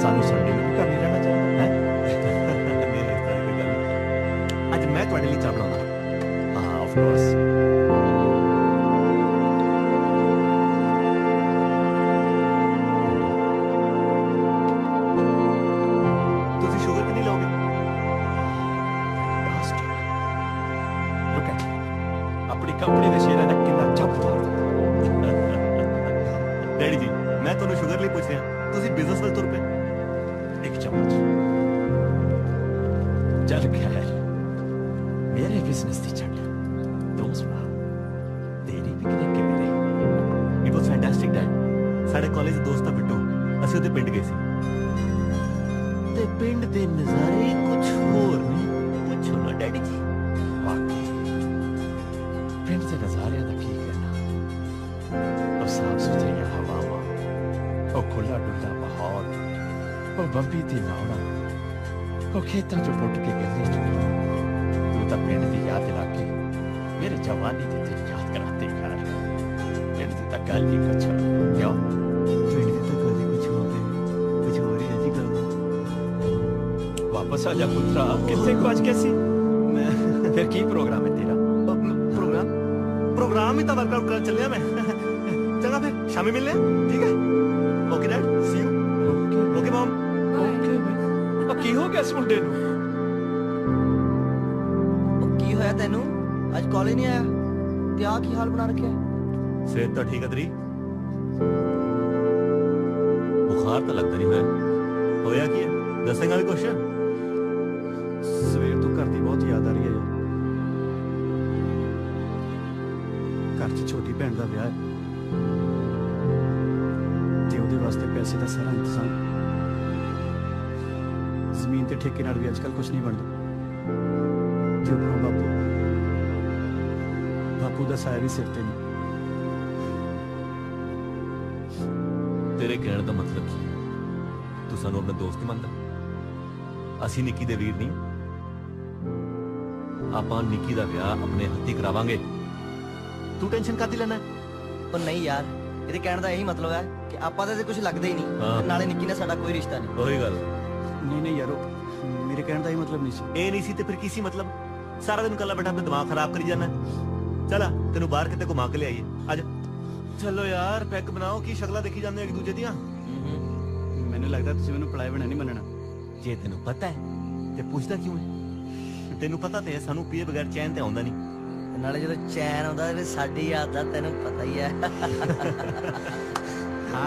ਸਾਨੂੰ ਸੰਡੇ ਨੂੰ ਵੀ ਘਰ ਨਹੀਂ ਰਹਿਣਾ ਚਾਹੀਦਾ ਹੈ। ਨਹੀਂ ਇਸ ਤਰ੍ਹਾਂ ਦੀ ਗੱਲ ਨਹੀਂ। ਅੱਜ ਮੈਂ ਤੁਹਾਡੇ ਲਈ ਚਾਹ ਬਣਾਉਣਾ। ਹਾਂ ਆਫ ਕੋਰਸ। ਤੁਸੀਂ ਸ਼ੂਗਰ ਵੀ ਨਹੀਂ ਲਓਗੇ? ਲੁੱਕ ਆਪਣੀ ਕੰਪਨੀ ਦੇ ਸ਼ੇਅਰਾਂ ਦਾ ਕਿੰਨਾ ਜੱਪ ਮਾਰਦਾ। ਡੈਡੀ ਜੀ ਮੈਂ ਤੁਹਾਨੂੰ ਸ਼ੂਗਰ ਲਈ ਪੁੱਛ ਰਿਹਾ, ਤੁਸੀਂ ਬਿਜ਼ਨਸ ਵੱਲ ਤੁਰ ਪਏ। ਇੱਕ ਚਮਚ ਚੱਲ ਖੈਰ मेरे बिजनेस दी चढ़ तू सुना तेरी पिकनिक किवें रही? It was fantastic dad. साडे कॉलेज दोस्त दा बिट्टू, ਅਸੀਂ ਉਹਦੇ ਪਿੰਡ ਗਏ ਸੀ ਤੇ ਪਿੰਡ ਦੇ ਨਜ਼ਾਰੇ ਕੁਝ ਹੋਰ ਨੇ। ਪੁੱਛੋ ਨਾ ਡੈਡੀ ਜੀ। वाकई पिंड के नजारे का की कहना, और साफ सुथरी हवावां, और खुला डुला माहौल, और बंबी दी लावड़ा, और खेतों चो पुट के गले चुनी। तू तो पिंड की याद दिला के मेरे जवानी के दिन याद कराते यार। पिंड की तो गल ही कुछ क्यों? पिंड की तो गल ही कुछ हो रही है जी गल। वापस आ जा पुत्रा, कितने को आज कैसी? मैं फिर की प्रोग्राम है तेरा? प्रोग्राम ही तो वर्कआउट कर चलिया मैं। चंगा फिर शामी मिलने ठीक है? Okay dad, see you. Okay mom. Okay भाई। अब की हो गया इस मुंडे नू? ਕੀ ਹੋਇਆ ਤੈਨੂੰ? ਅੱਜ ਕਾਲਜ ਨਹੀਂ ਆਇਆ ਤੇ ਆ ਕੀ ਹਾਲ ਬਣਾ ਰੱਖਿਆ? सेहत तो ठीक है तेरी? बुखार तो लगता नहीं होया की है? दसेगा भी कुछ? ਸਵੇਰ ਤੋਂ ਘਰ ਦੀ ਬਹੁਤ ਯਾਦ ਆ ਰਹੀ ਹੈ ਯਾਰ। ਘਰ 'ਚ ਛੋਟੀ ਭੈਣ ਦਾ ਵਿਆਹ ਹੈ ਤੇ ਉਹਦੇ ਵਾਸਤੇ ਪੈਸੇ ਦਾ ਸਾਰਾ ਇੰਤਜ਼ਾਮ। ਜ਼ਮੀਨ ਤੇ ਠੇਕੇ ਨਾਲ ਵੀ ਅੱਜਕੱਲ ਕੁਝ ਨਹੀਂ ਬਣਦਾ ਤੇ ਉੱਪਰੋਂ ਬਾਪੂ ਦਾ ਸਾਇਆ ਵੀ ਸਿਰ ਤੇ ਨਹੀਂ। तेरे कहने का मतलब की है? तू सानू अपना दोस्त नहीं मानता? ਅਸੀਂ ਨਿੱਕੀ ਦੇ ਵੀਰ ਨਹੀਂ। ਆਪਾਂ ਨਿੱਕੀ ਦਾ ਵਿਆਹ ਆਪਣੇ ਹੱਥੀਂ ਕਰਾਵਾਂਗੇ। ਤੂੰ ਟੈਨਸ਼ਨ ਕਾਹਦੀ ਲੈਣਾ? ਉਹ ਨਹੀਂ ਯਾਰ, ਇਹਦੇ ਕਹਿਣ ਦਾ ਇਹੀ ਮਤਲਬ ਹੈ ਕਿ ਆਪਾਂ ਤਾਂ ਕੁਝ ਲੱਗਦਾ ਹੀ ਨਹੀਂ ਤੇ ਨਾਲੇ ਨਿੱਕੀ ਨਾਲ ਸਾਡਾ ਕੋਈ ਰਿਸ਼ਤਾ ਨਹੀਂ। ਉਹੀ ਗੱਲ। ਨਹੀਂ ਯਾਰ, ਮੇਰੇ ਕਹਿਣ ਦਾ ਇਹ ਮਤਲਬ ਨਹੀਂ ਸੀ। ਇਹ ਨਹੀਂ ਸੀ ਤੇ ਫਿਰ ਕੀ ਸੀ ਮਤਲਬ? ਸਾਰਾ ਦਿਨ ਕੱਲਾ ਬੈਠਾ ਆਪਣੇ ਦਿਮਾਗ ਖਰਾਬ ਕਰੀ ਜਾਂਦਾ। ਚਲਾ ਤੈਨੂੰ ਬਾਹਰ ਕਿਤੇ ਘੁਮਾ ਕੇ ਲਿਆਈਏ। ਅੱਜ ਚਲੋ ਯਾਰ, ਪੈਕ ਬਣਾਓ। ਕੀ ਸ਼ਕਲਾਂ ਦੇਖੀ ਜਾਂਦੇ ਇੱਕ ਦੂਜੇ ਦੀਆਂ। ਮੈਨੂੰ ਲੱਗਦਾ ਤੁਸੀਂ ਮੈਨੂੰ ਪਲਾਈ ਬਣਾ ਨਹੀਂ ਮੰਨਣਾ। ਜੇ ਤੈਨੂੰ ਪਤਾ ਹੈ ਤੇ ਪੁੱਛਦਾ ਕਿਉਂ ਹੈ? ਤੈਨੂੰ ਪਤਾ ਤੇ ਹੈ ਸਾਨੂੰ ਪੀਏ ਬਗੈਰ ਚੈਨ ਤੇ ਆਉਂਦਾ ਨਹੀਂ। ਨਾਲੇ ਜਦੋਂ ਚੈਨ ਆਉਂਦਾ ਤੇ ਸਾਡੀ ਯਾਦ ਦਾ ਤੈਨੂੰ ਪਤਾ ਹੀ ਹੈ।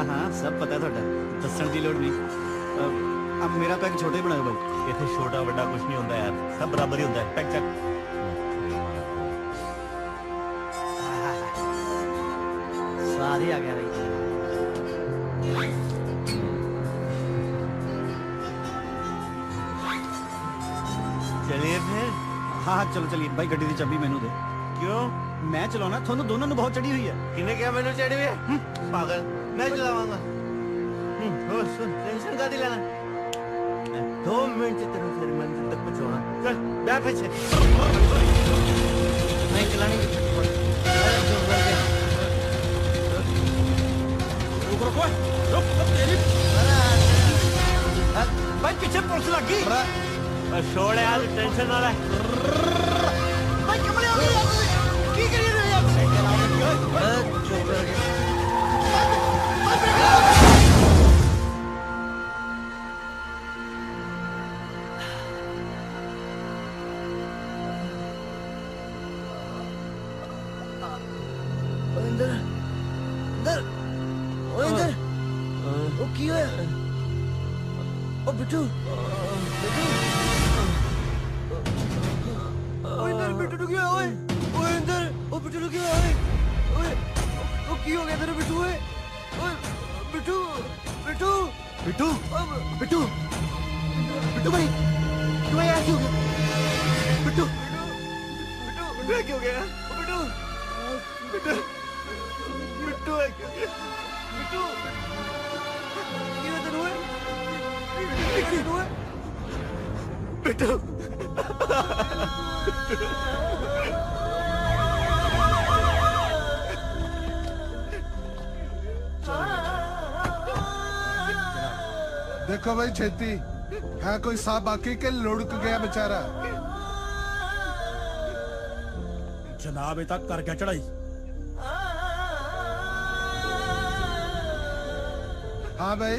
ਹਾਂ ਸਭ ਪਤਾ ਤੁਹਾਡਾ, ਦੱਸਣ ਦੀ ਲੋੜ ਨਹੀਂ। ਅਬ ਮੇਰਾ ਪੈਕ ਛੋਟਾ ਹੀ ਬਣਾਓ ਬਾਈ। ਇੱਥੇ ਛੋਟਾ ਵੱਡਾ ਕੁਝ ਨਹੀਂ ਹੁੰਦਾ ਯਾਰ, ਸਭ ਬਰਾਬਰ ਹੀ ਹੁੰਦਾ ਹੈ। ਪੈਕ ਚੱਕ। ਸਵਾਦ ਹੀ ਆ ਗਿਆ ਬਈ। चलिए फिर। हाँ चलो चलिए भाई, गड्डी की चाबी मैनू दे। क्यों? मैं चलाना, थोनों दोनों ने बहुत चढ़ी हुई है। किन्ने क्या मैनू चढ़ी हुई है? पागल, मैं चलावांगा। सुन, टेंशन का लेना। 2 मिनट से तेरे तेरी मंजिल तक पहुंचाना। चल बैठ पीछे। नहीं चलाने की। रुक तेरी भाई, पीछे पुलिस लग गई। छोड़ यार, टेंशन ना ले। भाई कमले हो गए की करिए रे यार? चुप कर गया। इंदर इंदर ओ इंदर ओ की होया? ओ बिट्टू बिट्टू टुक गया। ओए ओए इंदर, ओ बिट्टू टुक गया। ओए ओ की हो गया तेरे बिट्टू? ओए बिट्टू बिट्टू बिट्टू बिट्टू बिट्टू भाई, क्यों यार? क्यों बिट्टू बिट्टू क्यों गया? बिट्टू बिट्टू बिट्टू है क्यों गया? बिट्टू तेरे हुए बिट्टू देखो भाई छेती है, कोई सांप बाकी के लुढ़क गया बेचारा। जनाब तक कर क्या चढ़ाई? हाँ भाई,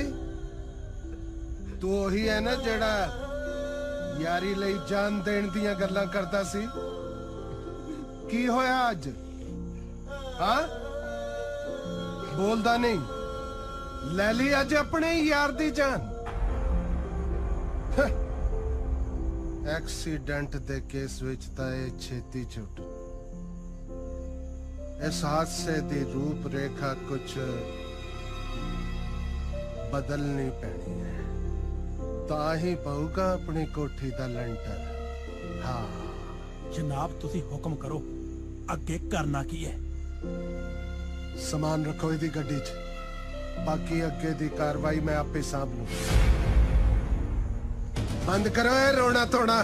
तू वही है ना जेड़ा यारी ਲਈ जान देण ਦੀਆਂ ਗੱਲਾਂ ਕਰਦਾ ਸੀ। ਕੀ ਹੋਇਆ ਅੱਜ? ਹਾਂ ਬੋਲਦਾ ਨਹੀਂ। ਲੈ ਲਈ ਅੱਜ ਆਪਣੇ ਯਾਰ ਦੀ ਜਾਨ। एक्सीडेंट दे केस विच तां इह छेती छुट इस हादसे दी रूपरेखा कुछ बदलनी पैनी है तां ही पऊगा अपनी कोठी दा लंटर। हाँ जनाब तुसी हुक्म करो अगे करना की है? सामान रखो इहदी गड्डी च, बाकी अगे दी कार्रवाई मैं आपे सांभ लूं। बंद करो ए रोना धोना,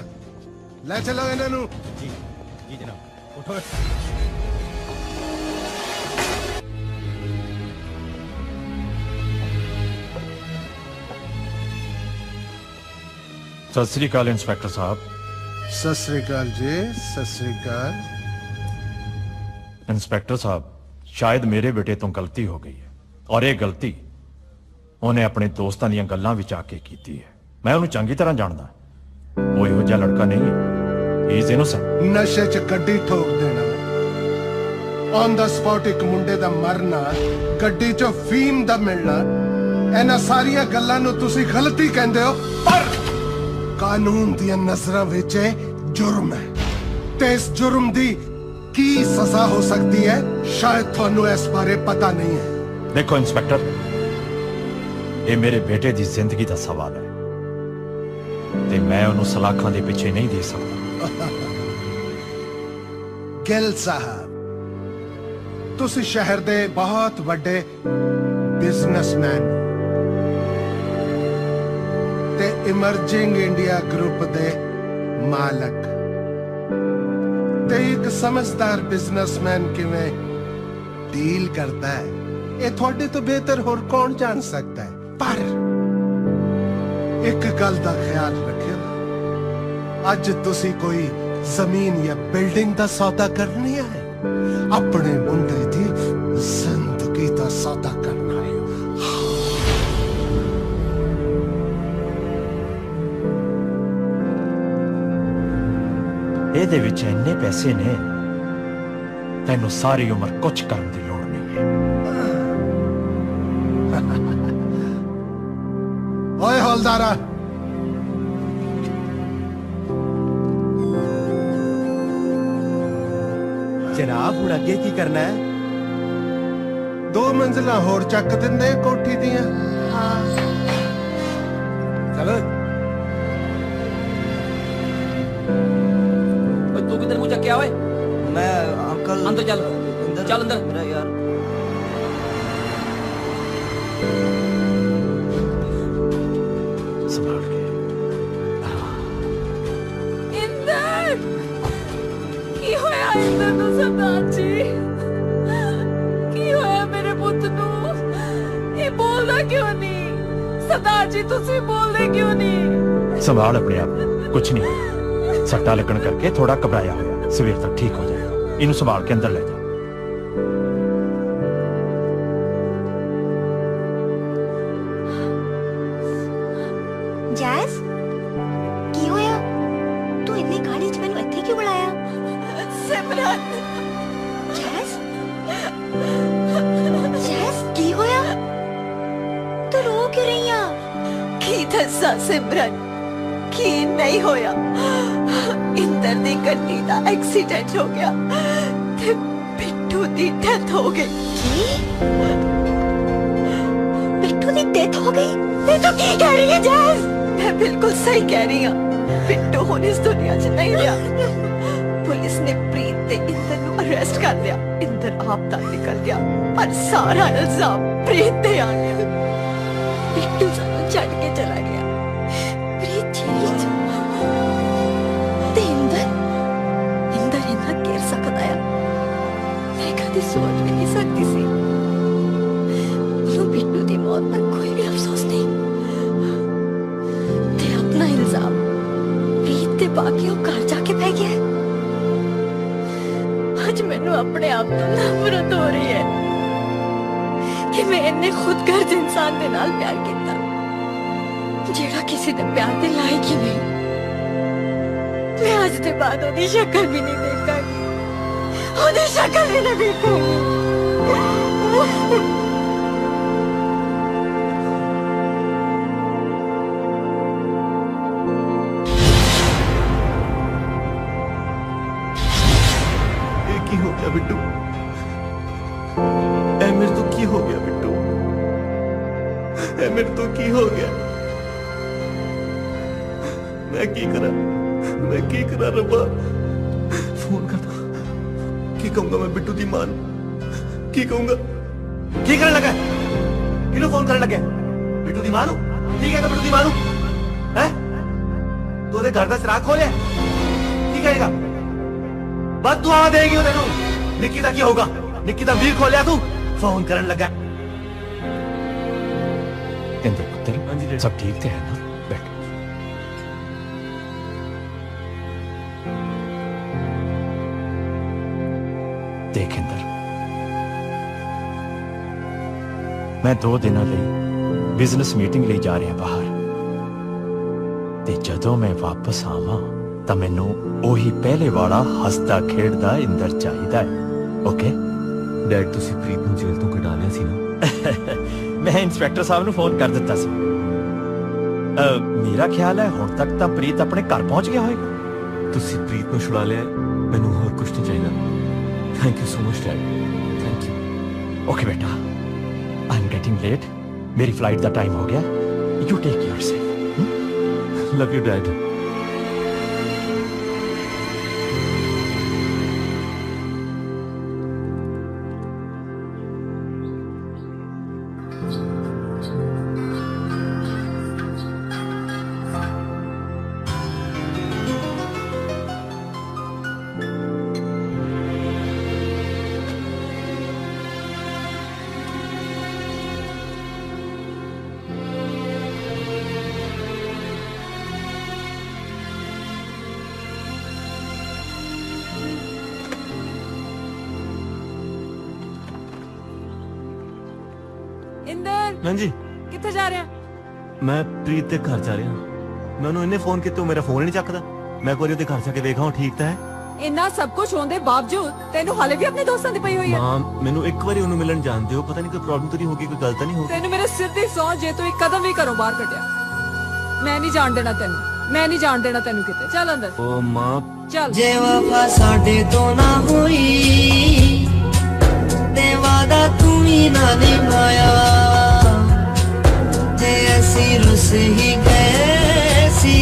ले चलो इन्हां नूं। जी जी जनाब। उठो। सत श्री अकाल इंस्पेक्टर साहब। सत श्री अकाल जी, सत श्री अकाल। इंस्पेक्टर साहब शायद मेरे बेटे तो गलती हो गई है और ये गलती उन्हें अपने दोस्तों दी गल्लां विच आके कीती है। मैं उन्हें चंगी तरह जानदा, वो इहो जिहा लड़का नहीं है। He is innocent. नशे च गड्डी ठोक देना, ऑन द स्पॉट एक मुंडे दा मरना, गड्डी चो फीम दा मिलना, इन्हां सारियां गल्लां नूं तुसीं गलती कहंदे हो, पर कानून दी नजरां विच जुर्म है ते इस जुर्म दी की सजा हो सकती है शायद थानू इस बारे पता नहीं है। देखो इंस्पेक्टर, ये मेरे बेटे की जिंदगी का सवाल है ते मैं उन्हें सलाखां दे पीछे नहीं दे सकता। गिल साहब तुसी शहर दे बहुत बड़े बिजनेसमैन ते इमर्जिंग इंडिया ग्रुप दे मालक ते एक समझदार बिजनेसमैन किवें डील करता है ये थोड़े तो बेहतर होर कौन जान सकता है। पर एक गल दा ख्याल रखियो, अज तुसी कोई जमीन या बिल्डिंग दा सौदा करनी है, अपने मुंडे दी जिंदगी दा सौदा करना है। ਇਹਦੇ ਵਿੱਚ ਇੰਨੇ ਪੈਸੇ ਨੇ ਤੈਨੂੰ ਸਾਰੀ ਉਮਰ ਕੁਝ ਕਰਨ ਦੀ ਲੋੜ ਨਹੀਂ ਹੈ। ओए हौलदारा, जनाब हुण अगे की करना है? 2 मंजिला होर चक दिंदे कोठी दियां। हाँ चलो तू किधर मुझे क्या हुए? मैं अंकल अंदर चल, चल अंदर। मेरा यार संभाल के। इंदर की होया? इंदर नू सरदार जी की होया मेरे पुੱਤ ਨੂੰ? ਇਹ ਬੋਲਦਾ ਕਿਉਂ ਨਹੀਂ? सरदार जी ਤੁਸੀਂ ਬੋਲਦੇ ਕਿਉਂ ਨਹੀਂ? संभाल अपने आप, कुछ नहीं। सट्टा लगन करके थोड़ा घबराया होया, सवेर तक ठीक हो जाएगा। इनू संभाल के अंदर ले जा। जैस की होया? तू इन्नी गाड़ी च मैनू इत्थे क्यों बुलाया? सिमरन। जैस जैस की होया? तू रो क्यों रही है? की दसा सिमरन की नहीं होया? इंदर दी गड्डी दा एक्सीडेंट हो गया ते बिट्टू दी डेथ हो गई। बिट्टू दी डेथ हो गई? ते तू की कह रही है जैस? मैं बिल्कुल सही कह रही हूँ। बिट्टू हुण इस दुनिया च नहीं रहा। पुलिस ने प्रीत ते इंदर नू अरेस्ट कर लिया। इंदर आप दा निकल गया पर सारा इल्जाम प्रीत ते आ गया। बिट्टू सानू छड्ड के चला गया। प्रीत जेल च ते इंदर इन्ना गिर सकदा है? मैं कदी सोच भी नहीं सकती सी। उन्होंने बिट्टू दी मौत पर कोई भी अफसोस नहीं ते अपना इल्जाम प्रीत ते बाकी वो घर जाके बह गया है। आज मैनू अपने आप तो नफरत हो रही है कि मैं इन्ने खुदगर्ज इंसान दे नाल प्यार किया जेड़ा किसी दे प्यार दे लायक ही नहीं। मैं आज दे बाद ओदी शक्ल भी नहीं देखांगी, ओदी शक्ल भी नहीं देखांगी। मेरे तो की हो गया मैं की करा रब्बा फोन करता की कहूंगा मैं बिट्टू दी मां की कहूंगा की करने लगा किनु फोन करने लगे बिट्टू दी मां की कहता बिट्टू दी मां है तू घर का चिराग खोलिया की कहेगा बद दुआ देगी तेन निक्की का की होगा निक्की का वीर खोलिया तू फोन करने लगा पुत्र सब ठीक थे है ना बैठ देख इंदर मैं 2 दिनों बिजनेस मीटिंग ले जा रहा बाहर ते जदों मैं वापस आवां तां मैनू ओही पहले वाला हसदा खेड़दा इंदर चाहिदा है ओके डैड तुसी प्रीत नूं जेल तो कढा लिया सी ना मैं इंस्पेक्टर साहब नूं फोन कर दिता सी मेरा ख्याल है हुण तक तां प्रीत अपने घर पहुंच गया होएगा तुसी प्रीत नूं छुड़ा लिया मैनू होर कुछ नहीं चाहिए thank you so much dad thank you okay बेटा आई एम गेटिंग लेट मेरी फ्लाइट का टाइम हो गया यू टेक केयर से लव यू डैड इंदर हाँ जी किथे जा रहे हैं मैं प्रीत के घर जा रहा मैं उन्हें इन्हें फोन किया मेरा फोन नहीं चकदा मैं एक बार घर जाके देखा ठीक तो है इन्ना सब कुछ होने बावजूद तेनू हाले भी अपने दोस्तां दी पई हुई है मां मैनू एक बार उन्हें मिलन जानते हो पता नहीं कोई प्रॉब्लम तो नहीं होगी कोई गलत नहीं होगी तेनू मेरे सिर दी सौ जे तू एक कदम भी घरों बाहर कटिया मैं नहीं जान देना तेनू मैं नहीं जान देना तेनू किते चल अंदर ओ मां चल जे वफा साडे तो ना हुई ते वादा तू ही ना निभाया जे ऐसी रुस ही गए सी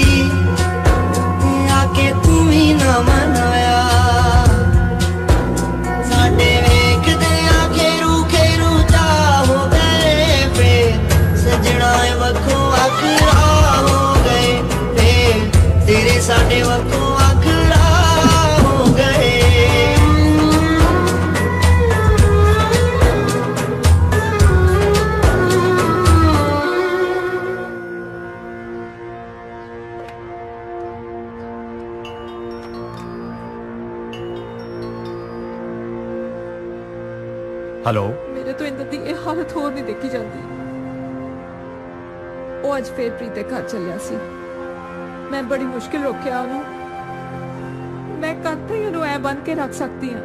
आके तू ही ना मनाया साडे वेखदे खेरू जा हो गए फिर सजना वखो आखरा हो गए फिर तेरे साडे वखो आखरा हो गए हेलो मेरे तो इंदर दी ਇਹ ਹਾਲਤ ਹੋਰ ਨਹੀਂ ਦੇਖੀ ਜਾਂਦੀ ਉਹ ਅੱਜ ਫੇਰ ਪ੍ਰੀਤ ਦੇ ਘਰ ਚੱਲਿਆ ਸੀ ਮੈਂ ਬੜੀ ਮੁਸ਼ਕਿਲ ਰੋਕਿਆ ਉਹਨੂੰ ਮੈਂ ਕਦ ਤੱਕ ਉਹਨੂੰ ਐ ਬੰਦ ਕੇ ਰੱਖ ਸਕਦੀ ਹਾਂ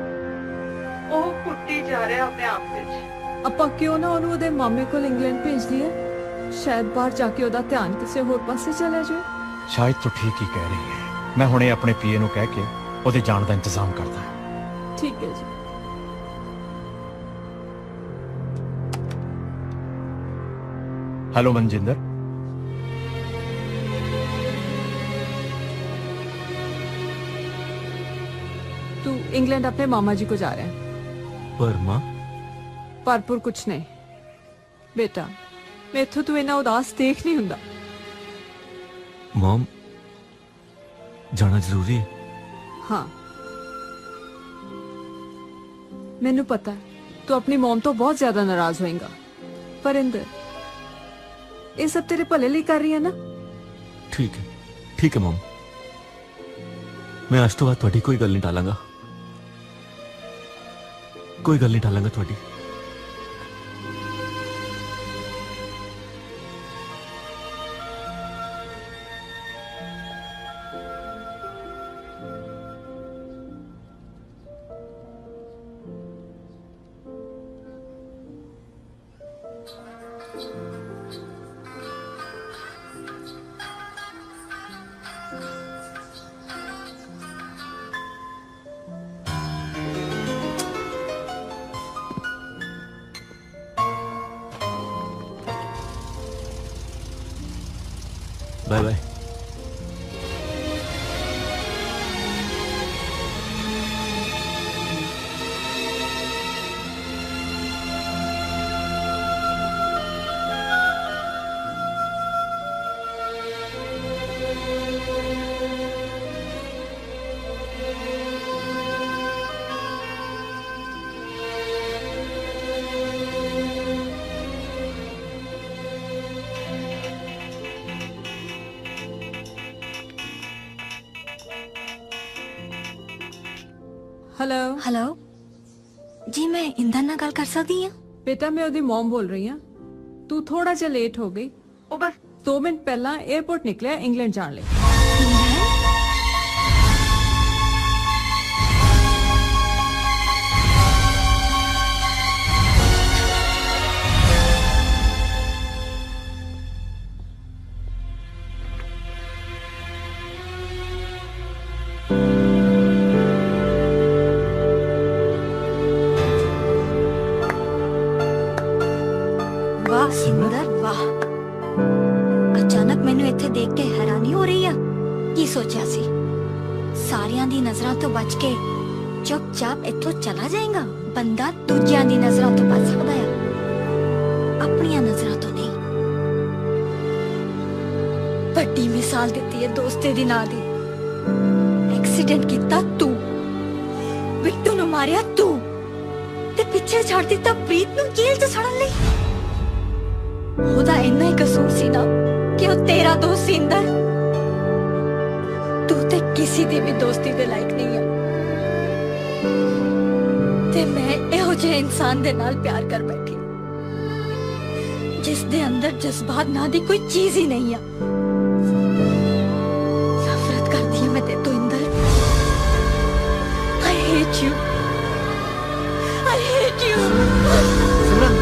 ਉਹ ਕੁੱਟੀ ਜਾ ਰਿਹਾ ਆਪਣੇ ਆਪ ਵਿੱਚ ਆਪਾਂ ਕਿਉਂ ਨਾ ਉਹਨੂੰ ਉਹਦੇ ਮਾਮੇ ਕੋਲ ਇੰਗਲੈਂਡ ਭੇਜ ਦਈਏ ਸ਼ਾਇਦ ਬਾਹਰ ਜਾ ਕੇ ਉਹਦਾ ਧਿਆਨ ਕਿਸੇ ਹੋਰ ਪਾਸੇ ਚਲਾ ਜਾਏ शायद तो ठीक ही कह रही है मैं हुणे अपने पीए ਨੂੰ ਕਹਿ ਕੇ ਉਹਦੇ ਜਾਣ ਦਾ ਇੰਤਜ਼ਾਮ ਕਰਦਾ ਠੀਕ ਹੈ ਜੀ हेलो मनजिंदर तू इंग्लैंड अपने मामा जी को जा रहा है पर मां परपुर कुछ नहीं बेटा मैथों तू इना उदास देख नहीं हुंदा मॉम जाना जरूरी है हाँ मैनू पता है तू अपनी मॉम तो बहुत ज्यादा नाराज होएगा पर इंदर ये सब तेरे भले लिए कर रही है ना ठीक है मॉम मैं आज तो बाद थोड़ी कोई गल नहीं टालांगा कोई गल नहीं टालांगा थोड़ी बाय बाय। हेलो हेलो जी, मैं इंदर नाल गल कर सकदी हां? बेटा मैं ਉਹਦੀ ਮਮ ਬੋਲ ਰਹੀ ਹਾਂ। ਤੂੰ ਥੋੜਾ ਜਿਹਾ ਲੇਟ ਹੋ ਗਈ। ਉਹ ਬਸ 2 ਮਿੰਟ ਪਹਿਲਾਂ 에어ਪੋਰਟ ਨਿਕਲਿਆ ਇੰਗਲੈਂਡ ਜਾਣ ਲਈ। वाह सिमरन वाह, अचानक मैनू इत्थे देख के हैरानी हो रही है। की सोचा सी सारियां दी नजरां तो बच के चुपचाप इत्थों चला जाएगा? बंदा दूजियां दी नजरां तो बच सकदा है, अपनियां नजरां तो नहीं। बड़ी मिसाल देती है दोस्ते दी नां दी। एक्सीडेंट कीता तू, बिट्टू नु मारिया तू, ते पिछे छड़ दिता प्रीत नु जेल च सड़न लई। ਉਹਦਾ ਇੰਨਾ ਹੀ ਕਸੂਰ ਸੀ ਨਾ ਕਿ ਉਹ ਤੇਰਾ ਦੋਸਤ ਸੀ ਇੰਦਰ। ਤੂੰ ਤੇ ਕਿਸੇ ਦੀ ਵੀ ਦੋਸਤੀ ਦੇ ਲਾਇਕ ਨਹੀਂ ਹੈ, ਤੇ ਮੈਂ ਇਹੋ ਜਿਹੇ ਇਨਸਾਨ ਦੇ ਨਾਲ ਪਿਆਰ ਕਰ ਬੈਠੀ ਜਿਸ ਦੇ ਅੰਦਰ ਜਜ਼ਬਾਤ ਨਾ ਦੀ ਕੋਈ ਚੀਜ਼ ਹੀ ਨਹੀਂ ਹੈ। ਨਫ਼ਰਤ ਕਰਦੀ ਹਾਂ ਮੈਂ ਤੇ ਤੋਂ Inder. I hate you, I hate you। Simran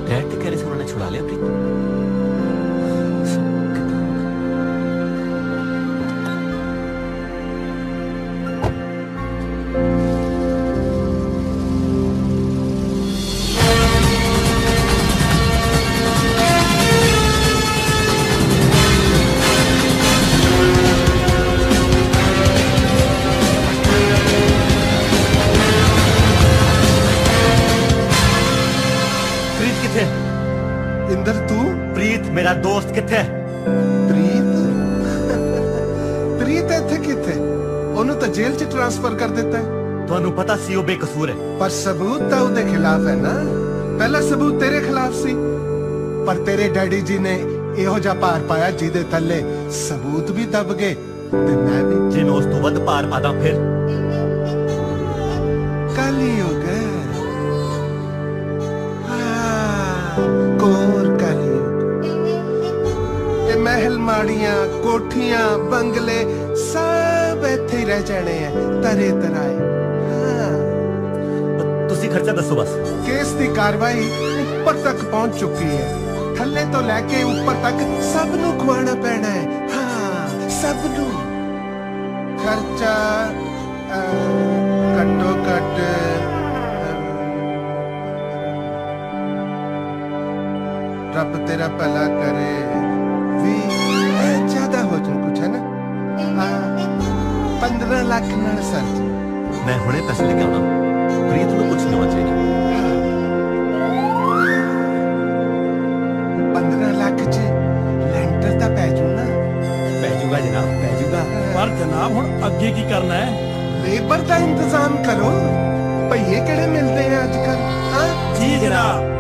dad के कहने से उन्होंने छुड़ा लिया प्रीत। इंदर तू? प्रीत मेरा दोस्त किथे? प्रीत प्रीत इत्थे किथे? ਉਹਨੂੰ ਤਾਂ ਜੇਲ੍ਹ 'ਚ ਟ੍ਰਾਂਸਫਰ ਕਰ ਦਿੱਤਾ ਹੈ। ਤੁਹਾਨੂੰ ਪਤਾ ਸੀ ਉਹ ਬੇਕਸੂਰ ਹੈ, ਪਰ ਸਬੂਤ ਤਾਂ ਉਹਦੇ ਖਿਲਾਫ ਹੈ ਨਾ। ਪਹਿਲਾ ਸਬੂਤ ਤੇਰੇ ਖਿਲਾਫ ਸੀ, ਪਰ ਤੇਰੇ ਡੈਡੀ ਜੀ ਨੇ ਇਹੋ ਜਿਹਾ ਭਾਰ ਪਾਇਆ ਜਿਹਦੇ ਥੱਲੇ ਸਬੂਤ ਵੀ ਦਬ ਗਏ ਤੇ ਮੈਂ ਵੀ। ਜੇ ਮੈਂ ਉਸ ਤੋਂ ਵੱਧ ਭਾਰ ਪਾਦਾ ਫਿਰ ਕਾਲੀ ਹੋ ਗਏ। ਕੋਰ ਕਾਲੀ ਇਹ ਮਹਿਲ ਮਾੜੀਆਂ ਕੋਠੀਆਂ ਬੰਗਲੇ ਸਭ ਇੱਥੇ ਹੀ ਰਹਿ ਜਾਣੇ ਆ ਤਰੇ ਤਰਾਏ। ਤੁਸੀਂ ਖਰਚਾ ਦੱਸੋ ਬਸ। ਕੇਸ ਦੀ ਕਾਰਵਾਈ ਉੱਪਰ ਤੱਕ ਪਹੁੰਚ ਚੁੱਕੀ ਹੈ, ਥੱਲੇ ਤੋਂ ਲੈ ਕੇ ਉੱਪਰ ਤੱਕ ਸਭ ਨੂੰ ਖਵਾਉਣਾ ਪੈਣਾ ਹੈ। ਹਾਂ ਸਭ ਨੂੰ। ਖਰਚਾ ਘੱਟੋ ਘੱਟ ਰੱਬ ਤੇਰਾ ਭਲਾ ਕਰੇ ਵੀ ਜ਼ਿਆਦਾ ਹੋ ਜਾਊ ਕੁਛ ਹੈ ਨਾ। 15 ਲੱਖ ਨਾਲ ਸਰ ਜੀ। ਮੈਂ ਹੁਣੇ ਪੈਸੇ ਲੈ ਕੇ ਆਉਣਾ। ਪ੍ਰੀਤ ਨੂੰ ਕੁਝ ਨਹੀਂ ਹੋਣਾ ਚਾਹੀਦਾ। 15 ਲੱਖ ਚ ਲੈਂਟਰ ਤਾਂ ਪੈ ਜੂ ਨਾ। ਪੈ ਜੂਗਾ ਜਨਾਬ, ਪੈ ਜੂਗਾ। ਪਰ ਜਨਾਬ ਹੁਣ ਅੱਗੇ ਕੀ ਕਰਨਾ ਹੈ? ਲੇਬਰ ਦਾ ਇੰਤਜ਼ਾਮ ਕਰੋ। ਭਈਏ ਕਿਹੜੇ ਮਿਲਦੇ ਆ ਅੱਜ ਕੱਲ? ਹਾਂ ਜੀ ਜਨਾਬ।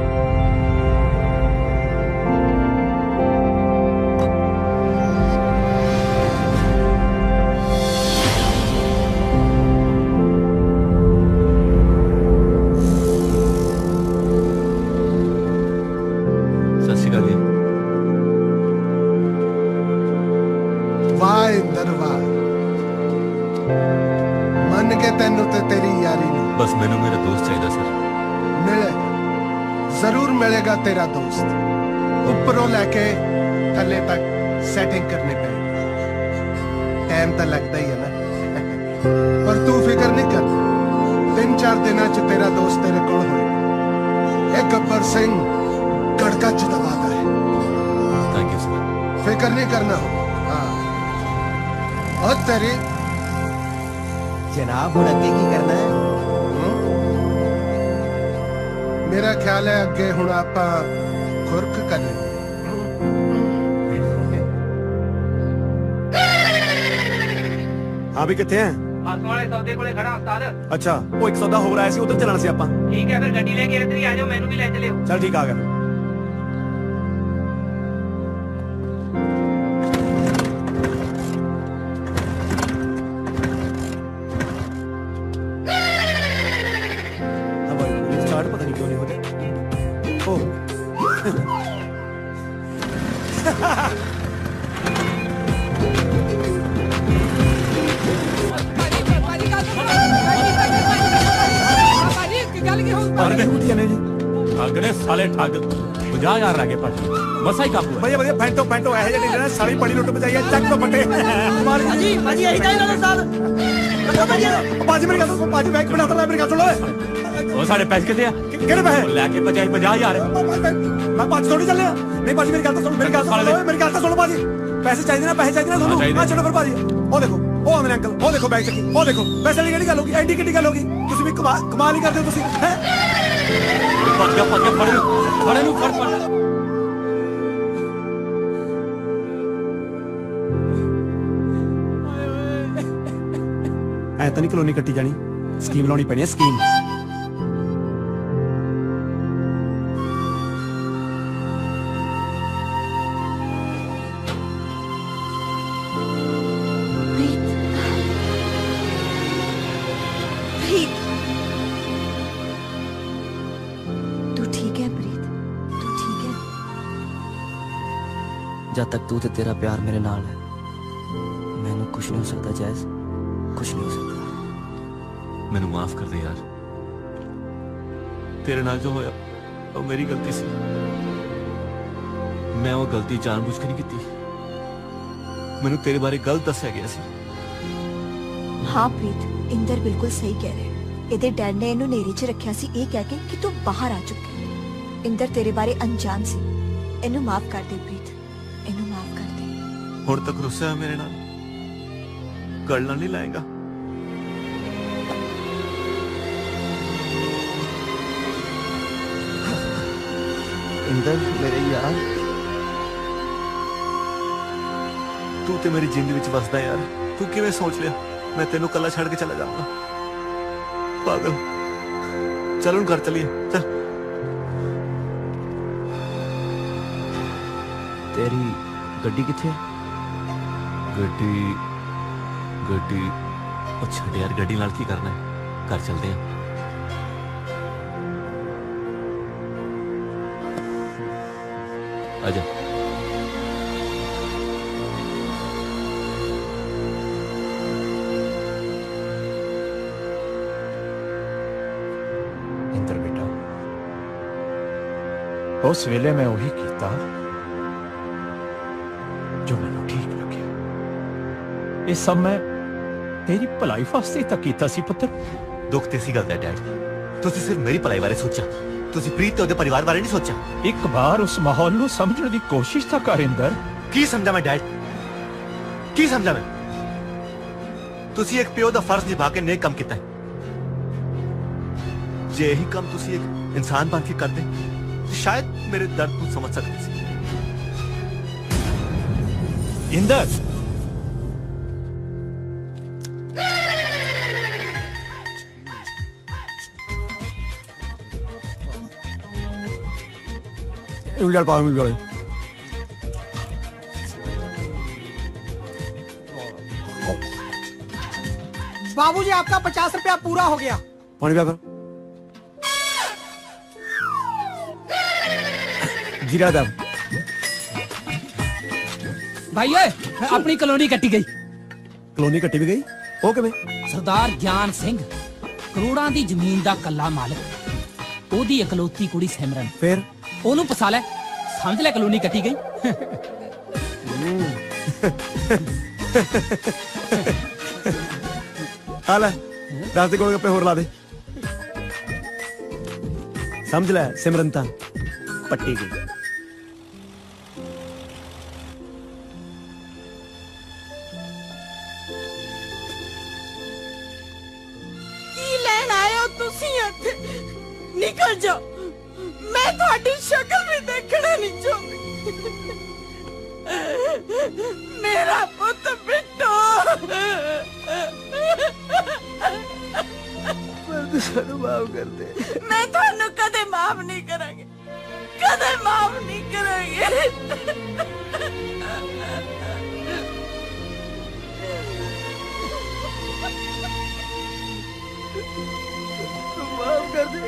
ਵਾਹ ਇੰਦਰ ਵਾਹ, ਮੰਨ ਕੇ ਤੈਨੂੰ ਤੇ ਤੇਰੀ ਯਾਰੀ ਨੂੰ। ਬਸ ਮੈਨੂੰ ਮੇਰਾ ਦੋਸਤ ਚਾਹੀਦਾ ਸਰ। ਮਿਲੇਗਾ, ਜ਼ਰੂਰ ਮਿਲੇਗਾ ਤੇਰਾ ਦੋਸਤ। ਉੱਪਰੋਂ ਲੈ ਕੇ ਥੱਲੇ ਤੱਕ ਸੈਟਿੰਗ ਕਰਨੀ ਪਏਗੀ। ਟਾਈਮ ਤਾਂ ਲੱਗਦਾ ਹੀ ਹੈ ਨਾ, ਪਰ ਤੂੰ ਫਿਕਰ ਨਹੀਂ ਕਰ। 3-4 ਦਿਨਾਂ ਚ ਤੇਰਾ ਦੋਸਤ ਤੇਰੇ ਕੋਲ ਹੋਏਗਾ। ਇਹ ਗੱਬਰ ਸਿੰਘ ਗੜਕਾ ਜਿੰਦਾਬਾਦ ਹੈ। Thank you sir. फिक्र नहीं करना। हाँ और तेरी जनाब हुण अगे की करना है? मेरा ख्याल है अगे हुण आपां खुरक करनी। हाँ भी कितने हैं? ਬਾਸੋਂ ਵਾਲੇ ਸੌਦੇ ਕੋਲੇ ਖੜਾ ਉਸਤਾਦ। अच्छा वो एक सौदा हो रहा है सी उधर चलना सी आपां। ਠੀਕ ਹੈ ਫਿਰ ਗੱਡੀ ਲੈ ਕੇ ਇੱਧਰ ਹੀ ਆ ਜਾਓ, ਮੈਨੂੰ ਵੀ ਲੈ ਚਲਿਓ। चल ठीक आ गया। स्टार्ट पता नहीं क्यों नहीं होते। ठग ने साले ठग 50,000 रह गए भाजी मसा ही काबू भैया भैया फेंटो फेंटो ऐसे जड़े ने सारी बड़ी लुट बचाई है चक तो पटे भाजी भाजी यही चाहिए ना साहब बाजी मेरी गल बाजी बैग बना तो मेरी गल सुन लो ओ साढ़े पैसे कितने किहड़े पैसे लेके बचाई 50,000 मैं बाजी थोड़ी चले नहीं बाजी मेरी गल तो सुन मेरी गल तो सुनो बाजी पैसे चाहिए ना दोनों हां चलो फिर बाजी ओ देखो ओ आंदे अंकल ओ देखो बैग चकी ओ देखो पैसे की केड़ी गल होगी एडी केड़ी गल होगी तुसी भी कमाल ही करदे हो तुसी हैं फड़ नू फड़ ऐ तो नहीं कलोनी कट्टी जानी स्कीम लानी पैनी है स्कीम जब तक तू ते तेरा प्यार मेरे नाल है मैनू कुछ नहीं हो सकता जैस कुछ नहीं हो सकता मैनू माफ कर दे यार तेरे नाल जो होया वो मेरी गलती सी मैं वो गलती जानबूझ के नहीं की मैनू तेरे बारे गलत दस्या गया सी हाँ प्रीत इंदर बिल्कुल सही कह रहे ਇਹਦੇ ਡੈਡ ਨੇ ਇਹਨੂੰ ਨੇਰੀ 'ਚ ਰੱਖਿਆ ਸੀ ਇਹ ਕਹਿ ਕੇ ਕਿ ਤੂੰ ਬਾਹਰ ਆ ਚੁੱਕੀ ਇੰਦਰ ਤੇਰੇ ਬਾਰੇ ਅਣਜਾਣ ਸੀ ਇਹਨੂੰ ਮਾਫ ਕਰ ਦੇ ਪ੍ਰੀਤ ਇਹਨੂੰ ਮਾਫ ਕਰ ਦੇ ਹੁਣ ਤੱਕ ਰੁੱਸਿਆ ਮੇਰੇ ਨਾਲ ਗਲਣਾ ਨਹੀਂ ਲਾਏਗਾ इंदर मेरे यार तू ते मेरी जिंदगी विच वसदा यार तू किवें सोच लिया मैं तेनू कल्ला छड़ के चला जाऊंगा पागल चल उन घर चलिए चल तेरी गड्डी किथे गड्डी गड्डी ओ छड़ यार गड्डी नाल की करना है घर चलते हैं आजा इंदर बेटा उस वेले मैं वही कीता जो मैनू ठीक लगे ये सब मैं तेरी भलाई वास्ते तक कीता सी पुत्र दुख ते सी गल दा डैड तुसी सिर्फ मेरी भलाई बारे सोचा तुसी प्रीत ते ओदे परिवार बारे नहीं सोचा एक बार उस माहौल नू समझने दी कोशिश ता कर इंदर की समझा मैं डैड की समझा मैं तुसी एक पियो दा फर्ज निभा के नेक काम कीता है जे यही काम तुसी एक इंसान बन के कर दे शायद मेरे दर्द को समझ सकते सी इंदर बाबूजी आपका 50 रुपया पूरा हो गया पानी पिया कर जीरा दा भाई ओए अपनी कॉलोनी कट्टी गई कॉलोनी कट्टी भी गई ओ किवें सरदार ज्ञान सिंह ਕਰੋੜਾਂ ਦੀ ਜ਼ਮੀਨ ਦਾ ਕੱਲਾ ਮਾਲਕ ਉਹਦੀ ਇਕਲੌਤੀ ਕੁੜੀ ਸਿਮਰਨ ਫਿਰ ਉਹਨੂੰ ਫਸਾ ਲੈ ਸਮਝ ਲੈ ਕਲੋਨੀ ਕੱਟੀ ਗਈ ਆ ਲੈ 10 ਦੇ ਗੋਲ ਗੱਪੇ ਹੋਰ ਲਾ ਦੇ समझ लै सिमरनता पट्टी गई। ਕੀ ਲੈਣ ਆਏ ਹੋ ਤੁਸੀਂ ਇੱਥੇ? ਨਿਕਲ ਜਾਓ, ਮੈਂ ਤੁਹਾਡੀ ਸ਼ਕਲ ਵੀ ਦੇਖਣਾ ਨਹੀਂ ਚਾਹੁੰਦੀ। ਮੇਰਾ ਪੁੱਤ ਬਿੱਟੂ, ਸਾਨੂੰ ਮਾਫ ਕਰ ਦੇ। ਮੈਂ ਤੁਹਾਨੂੰ ਕਦੇ ਮਾਫ ਨਹੀਂ ਕਰਾਂਗੀ, ਕਦੇ ਮਾਫ ਨਹੀਂ ਕਰਾਂਗੀ। माफ कर दे।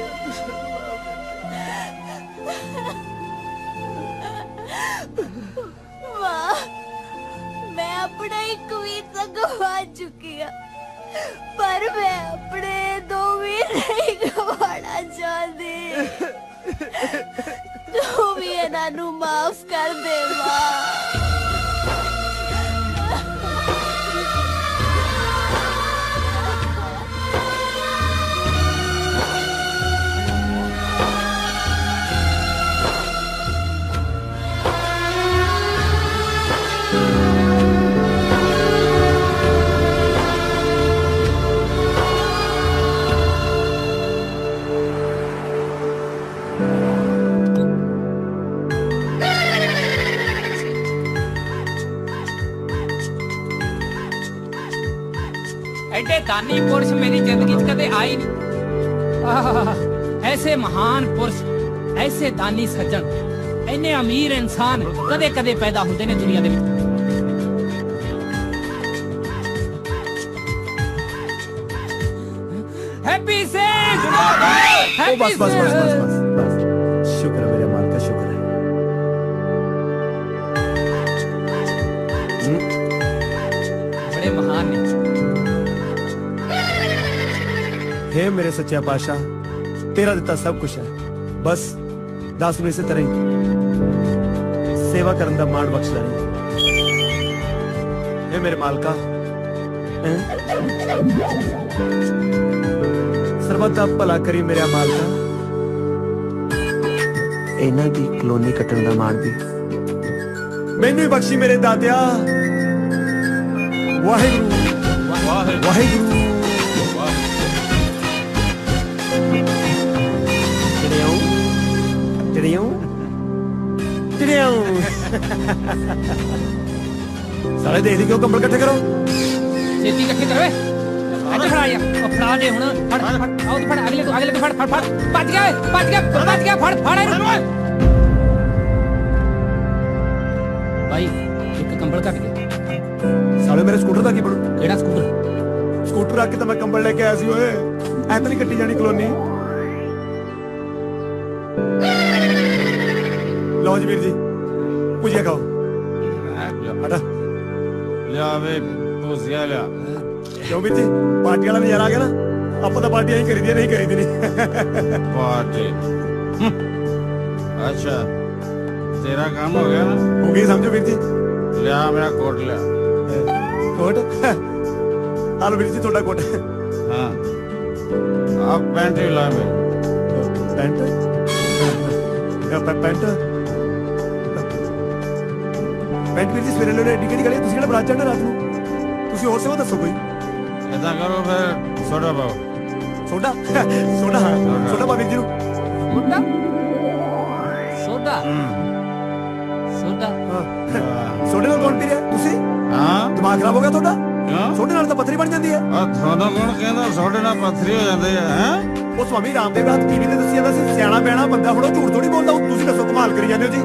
वाह, मैं अपना एक वीर तो गवा चुकी हूँ, पर मैं अपने दो वीर नहीं गवाना चाहती। तू भी इन्हों माफ कर दे मां। एडे दानी पुरुष मेरी जिंदगी च कदे आए नहीं। ऐसे महान पुरुष, ऐसे दानी सज्जन, इन्ने अमीर इंसान कदे कदे पैदा होंदे ने दुनिया दे विच। हैप्पी सेल बस बस बस बस बस, शुक्र है मेरे मालिक का, शुक्र है। बड़े महान ने। हे मेरे सच्चा पातशाह, तेरा दिता सब कुछ है, बस दास नूं इसे तरह ही सेवा करन दा माण बख्श ले। हे मेरे मालका, ਸਰਬੱਤ ਦਾ ਭਲਾ ਕਰੀ ਮੇਰਾ ਮਾਲਕਾ। ਇਹਨਾਂ ਦੀ ਕਲੋਨੀ ਕੱਟਣ ਦਾ ਮਾਣ ਵੀ ਮੈਨੂੰ ਹੀ ਬਖਸ਼ੀ ਮੇਰੇ ਦਾਤਿਆ। ਵਾਹਿਗੁਰੂ ਵਾਹਿਗੁਰੂ। साले देख दी क्यों कंबल इकट्ठे करो, छेती इकट्ठे करो। ਅੱਜ ਫੜਾ ਯਾਰ, ਉਹ ਫੜਾ ਦੇ ਹੁਣ। ਫੜ ਫੜ, ਆਉ ਫੜ, ਅਗਲੇ ਤੋਂ ਫੜ ਫੜ ਫੜ। ਭੱਜ ਗਿਆ ਫੜ ਫੜ ਇਹਨੂੰ। ਭਾਈ ਇੱਕ ਕੰਬਲ ਘੱਟ ਗਿਆ। ਸਾਲੇ ਮੇਰੇ ਸਕੂਟਰ ਦਾ ਕੀ ਬਣੂ? ਕਿਹੜਾ ਸਕੂਟਰ? ਸਕੂਟਰ ਰੱਖ ਕੇ ਤਾਂ ਮੈਂ ਕੰਬਲ ਲੈ ਕੇ ਆਇਆ ਸੀ ਓਏ। ਐ ਤਾਂ ਨਹੀਂ ਕੱਟੀ ਜਾਣੀ ਕਲੋਨੀ। ਲਓ ਜੀ ਵੀਰ ਜੀ, ਭੁਜੀਆ ਖਾਓ। ਹਟਾ ਲਿਆ ਵੇ ਭੁਜੀਆ ਲਿਆ। क्यों बीती पार्टी वाला नजारा आ गया ना। आप तो पार्टी यही करी दी नहीं करी दी नहीं पार्टी। अच्छा तेरा काम हो गया ना? हो गई समझो वीर जी। लिया मेरा कोट लिया। कोट हालो वीर जी थोड़ा कोट। हाँ आप पैंट ही ला मेरे। Pant pant pant Veer ji सवेरे लोड़े टिकट निकली। तुसी बरात चढ़ना रात को, तुसी और सेवा दसो कोई। ऐसा करो फिर सोडा पाओ। सोडा सोडा हाँ सोडा पाओ Veer ji. Soda soda soda सोडे नाल कौन पी रहा? तुसी? हाँ दिमाग खराब हो गया थोड़ा? सोडे नाल तां पत्थरी बन जाती है। थोड़ा कौन कहंदा सोडे नाल पत्थरी हो जाती है? हैं ਉਹ ਸਵਾਮੀ ਰਾਮਦੇਵ ਰਾਤ ਟੀਵੀ ਤੇ ਦੱਸੀ ਜਾਂਦਾ ਸੀ, ਸਿਆਣਾ ਬਿਆਣਾ ਬੰਦਾ ਹੁਣ ਉਹ ਝੂਠ ਥੋੜੀ ਬੋਲਦਾ। ਤੁਸੀਂ ਦੱਸੋ ਕਮਾਲ ਕਰੀ ਜਾਂਦੇ ਹੋ ਜੀ।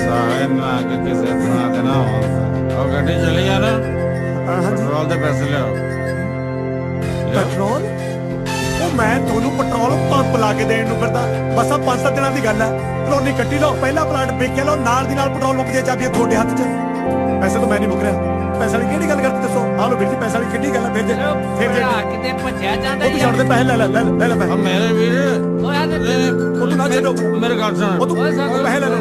ਸਾਰੇ ਨਾ ਕਿ ਕਿਸੇ ਤਰ੍ਹਾਂ ਦੇ ਨਾ ਹੋ। ਉਹ ਗੱਡੀ ਚਲੀ ਆ ਨਾ, ਪੈਟਰੋਲ ਦੇ ਪੈਸੇ ਲਿਆਓ। ਪੈਟਰੋਲ? ਉਹ ਮੈਂ ਤੁਹਾਨੂੰ ਪੈਟਰੋਲ ਪੰਪ ਲਾ ਕੇ ਦੇਣ ਨੂੰ ਫਿਰਦਾ। ਬਸ ਆ 5-7 ਦਿਨਾਂ ਦੀ ਗੱਲ ਹੈ। ਕਲੋਨੀ ਕੱਟੀ ਲਓ, ਪਹਿਲਾ ਪਲਾਂਟ ਵੇਖ ਲਓ, ਨਾਲ ਦੀ ਨਾਲ ਪੈਟਰੋਲ ਮੁੱਕ ਜੇ, ਚਾਬੀਆਂ ਤੁਹਾਡੇ ਹੱਥ 'ਚ। ਪੈਸੇ ਤਾਂ ਮੈਂ ਨਹੀਂ ਮੁੱਕ ਰਿਹਾ। ਪੈਸੇ ਵਾਲੀ ਕਿਹੜੀ ਗੱਲ ਕਰਦੀ ਦੱਸੋ? ਆਹ ਲੋ ਵੀਰ ਜੀ, ਪੈਸੇ ਵਾਲੀ ਕਿੱਡੀ ਗੱਲ ਹੈ? ਫਿਰ ਜੇ ਕਿਤੇ ਭੱਜਿਆ ਜਾਂਦਾ ਉਹ ਛੱਡ ਦੇ ਪੈਸੇ। ਲੈ ਲੈ ਲੈ ਲੈ ਪੈਸੇ ਮੇਰੇ ਵੀਰ। ਉਹ ਯਾਰ ਉਹ ਤੂੰ ਨਾ ਛੱਡੋ ਮੇਰੇ ਗੱਲ ਸੁਣ। ਉਹ ਤੂੰ ਪੈਸੇ ਲੈ ਲੈ।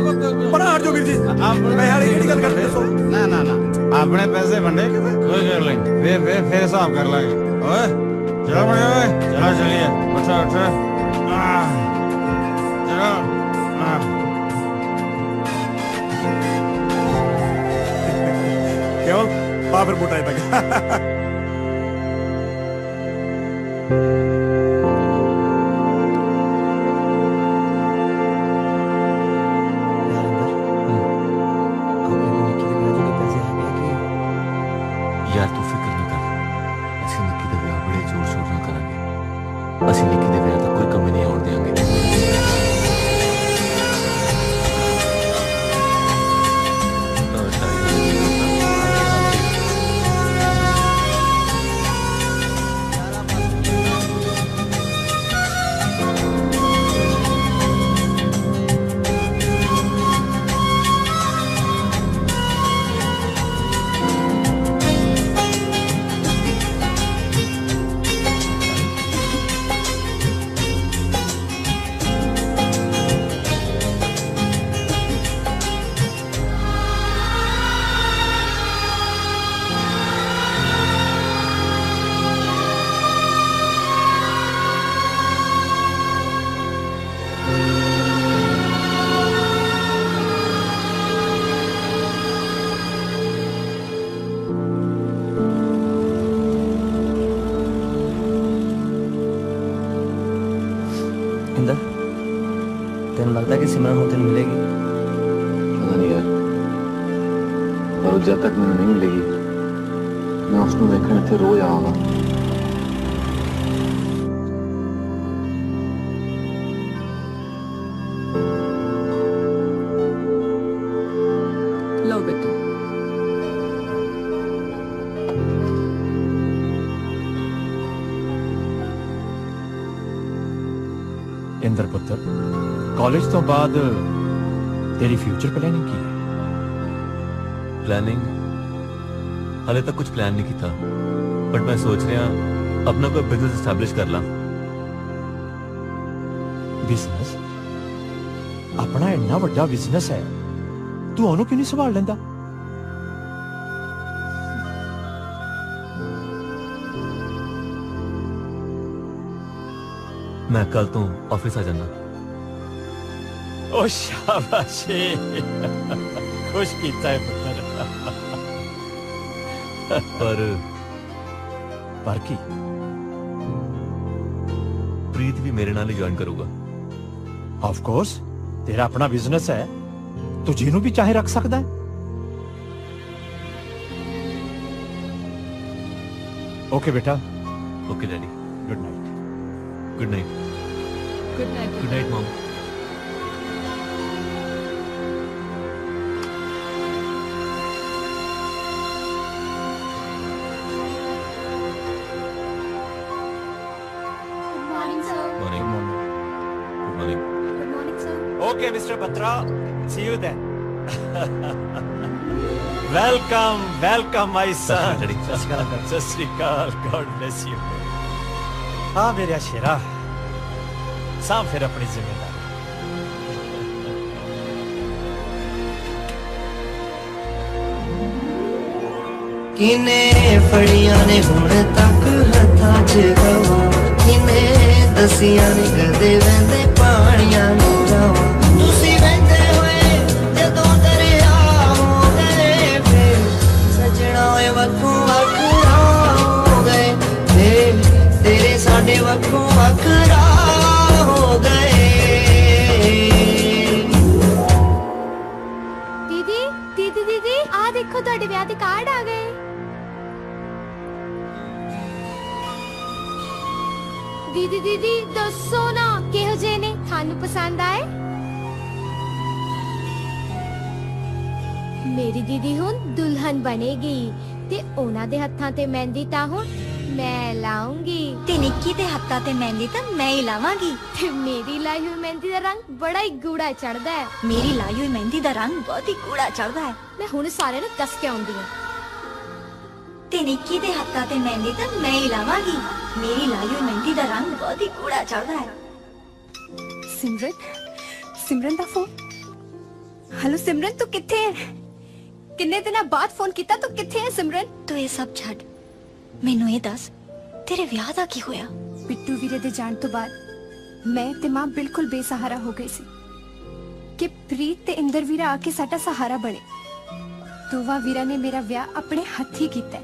ਬੜਾ ਹਟ ਜਾਓ ਵੀਰ ਜੀ, ਪੈਸੇ ਵਾਲੀ ਕਿਹੜੀ ਗੱਲ ਕਰਦੇ ਦੱਸੋ? ਨਾ ਨਾ ਨਾ ਆਪਣੇ ਪੈਸੇ ਵੰਡੇ ਕੋਈ ਕਰ ਲੈ, ਫਿਰ ਹਿਸਾਬ ਕਰ ਲਾਂਗੇ। ਓਏ ਚਲੋ ਬੜੇ ਓਏ, ਚਲੋ ਚਲੀਏ। ਉੱਠੋ ਉੱਠੋ। ਆ ਫਿਰ ਮੋਟਾ ਪੈ ਗਿਆ। यार तू फिक्र ना कर, ਅਸੀਂ ਨਿੱਕੀ ਦੇ ਵਿਆਹ ਬੜੇ ਜ਼ੋਰ ਸ਼ੋਰ ਨਾਲ ਕਰਾਂਗੇ। ਅਸੀਂ ਨਿੱਕੀ ਦੇ ਵਿਆਹ ਤੱਕ ਕੋਈ ਕਮੀ ਨਹੀਂ ਆਉਣ ਦੇਵਾਂਗੇ। इंदर तेन लगता कि सिमरन हो तेन मिलेगी? पता नहीं यार, पर जब तक मैंने नहीं मिलेगी मैं उसको देखने इतने रोज आऊंगा। लो बेटा, इंदर पुत्र, कॉलेज तो बाद तेरी फ्यूचर प्लानिंग की है? प्लानिंग हाले तक कुछ प्लान नहीं किया, बट मैं सोच रहा अपना कोई बिजनेस एस्टैब्लिश कर ला। बिजनेस? अपना इतना बड़ा बिजनेस है, तू ओनू क्यों नहीं संभाल लेंदा? मैं कल तो ऑफिस आ जाना। ओ शाबाशी, खुश कीता है पुत्र। पर की प्रीत भी मेरे नाल ही ज्वाइन करूंगा। ऑफ कोर्स, तेरा अपना बिजनेस है, तू जिन्हों भी चाहे रख सकता है। ओके बेटा। Okay daddy. Good night. Good night. Good night. Good night mom. Okay, Mr. Batra. See you then. Welcome, welcome, my son. Sasrikal, God bless you. हाँ मेरा शेरा, सांभ फिर अपनी जिम्मेदारी। किने फड़िया ने हुण तक हथा च गवा, किने दसिया ने गदे वेंदे पानिया नु जावा। तुसी वेंदे होए जदों दरिया हो गए, फिर सजना होए वक्खों वखरा हो गए, फिर तेरे साडे वक्खों वखरा हो गए। दीदी दीदी दीदी आ देखो ਤੁਹਾਡੇ ਵਿਆਹ ਦੇ ਕਾਰਡ ਆ ਗਏ। दीदी दीदी दसो ना किहो जे ने थानू पसंद आए? मेरी दीदी हुन दुल्हन बनेगी ते ओना दे हत्थां ते मेहंदी ता हुन मैं लाऊंगी, ते निक्की दे हत्थां ते मेहंदी ता मैं ही लावांगी। ते मेरी लाई हुई मेहंदी दा रंग बड़ा ही गूढ़ा चढ़दा है। मेरी लाई हुई मेहंदी दा रंग बहुत ही गूढ़ा चढ़दा है। मैं हुन सारे नू दस के आउंदी हां, ते निक्की दे हत्थां ते मेहंदी ता मैं ही लावांगी। मेरी लाई हुई मेहंदी दा रंग बहुत ही गूढ़ा चढ़दा है। सिमरन, सिमरन दा फोन। हेलो सिमरन, तू किथे है? किन्ने दिना बाद फोन किया, तू किथे है सिमरन? तू ये सब छੱਡ, ਮੈਨੂੰ ਇਹ ਦੱਸ तेरे ਵਿਆਹ ਦਾ ਕੀ ਹੋਇਆ? बिट्टू ਵੀਰੇ ਦੇ ਜਾਣ ਤੋਂ ਬਾਅਦ मैं ते मां बिल्कुल बेसहारा हो गई सी कि प्रीत ते इंदर वीरा आके साडा सहारा बने। ਦੋਵਾਂ ਵੀਰਾਂ ਨੇ ਮੇਰਾ ਵਿਆਹ ਆਪਣੇ ਹੱਥੀਂ ਕੀਤਾ।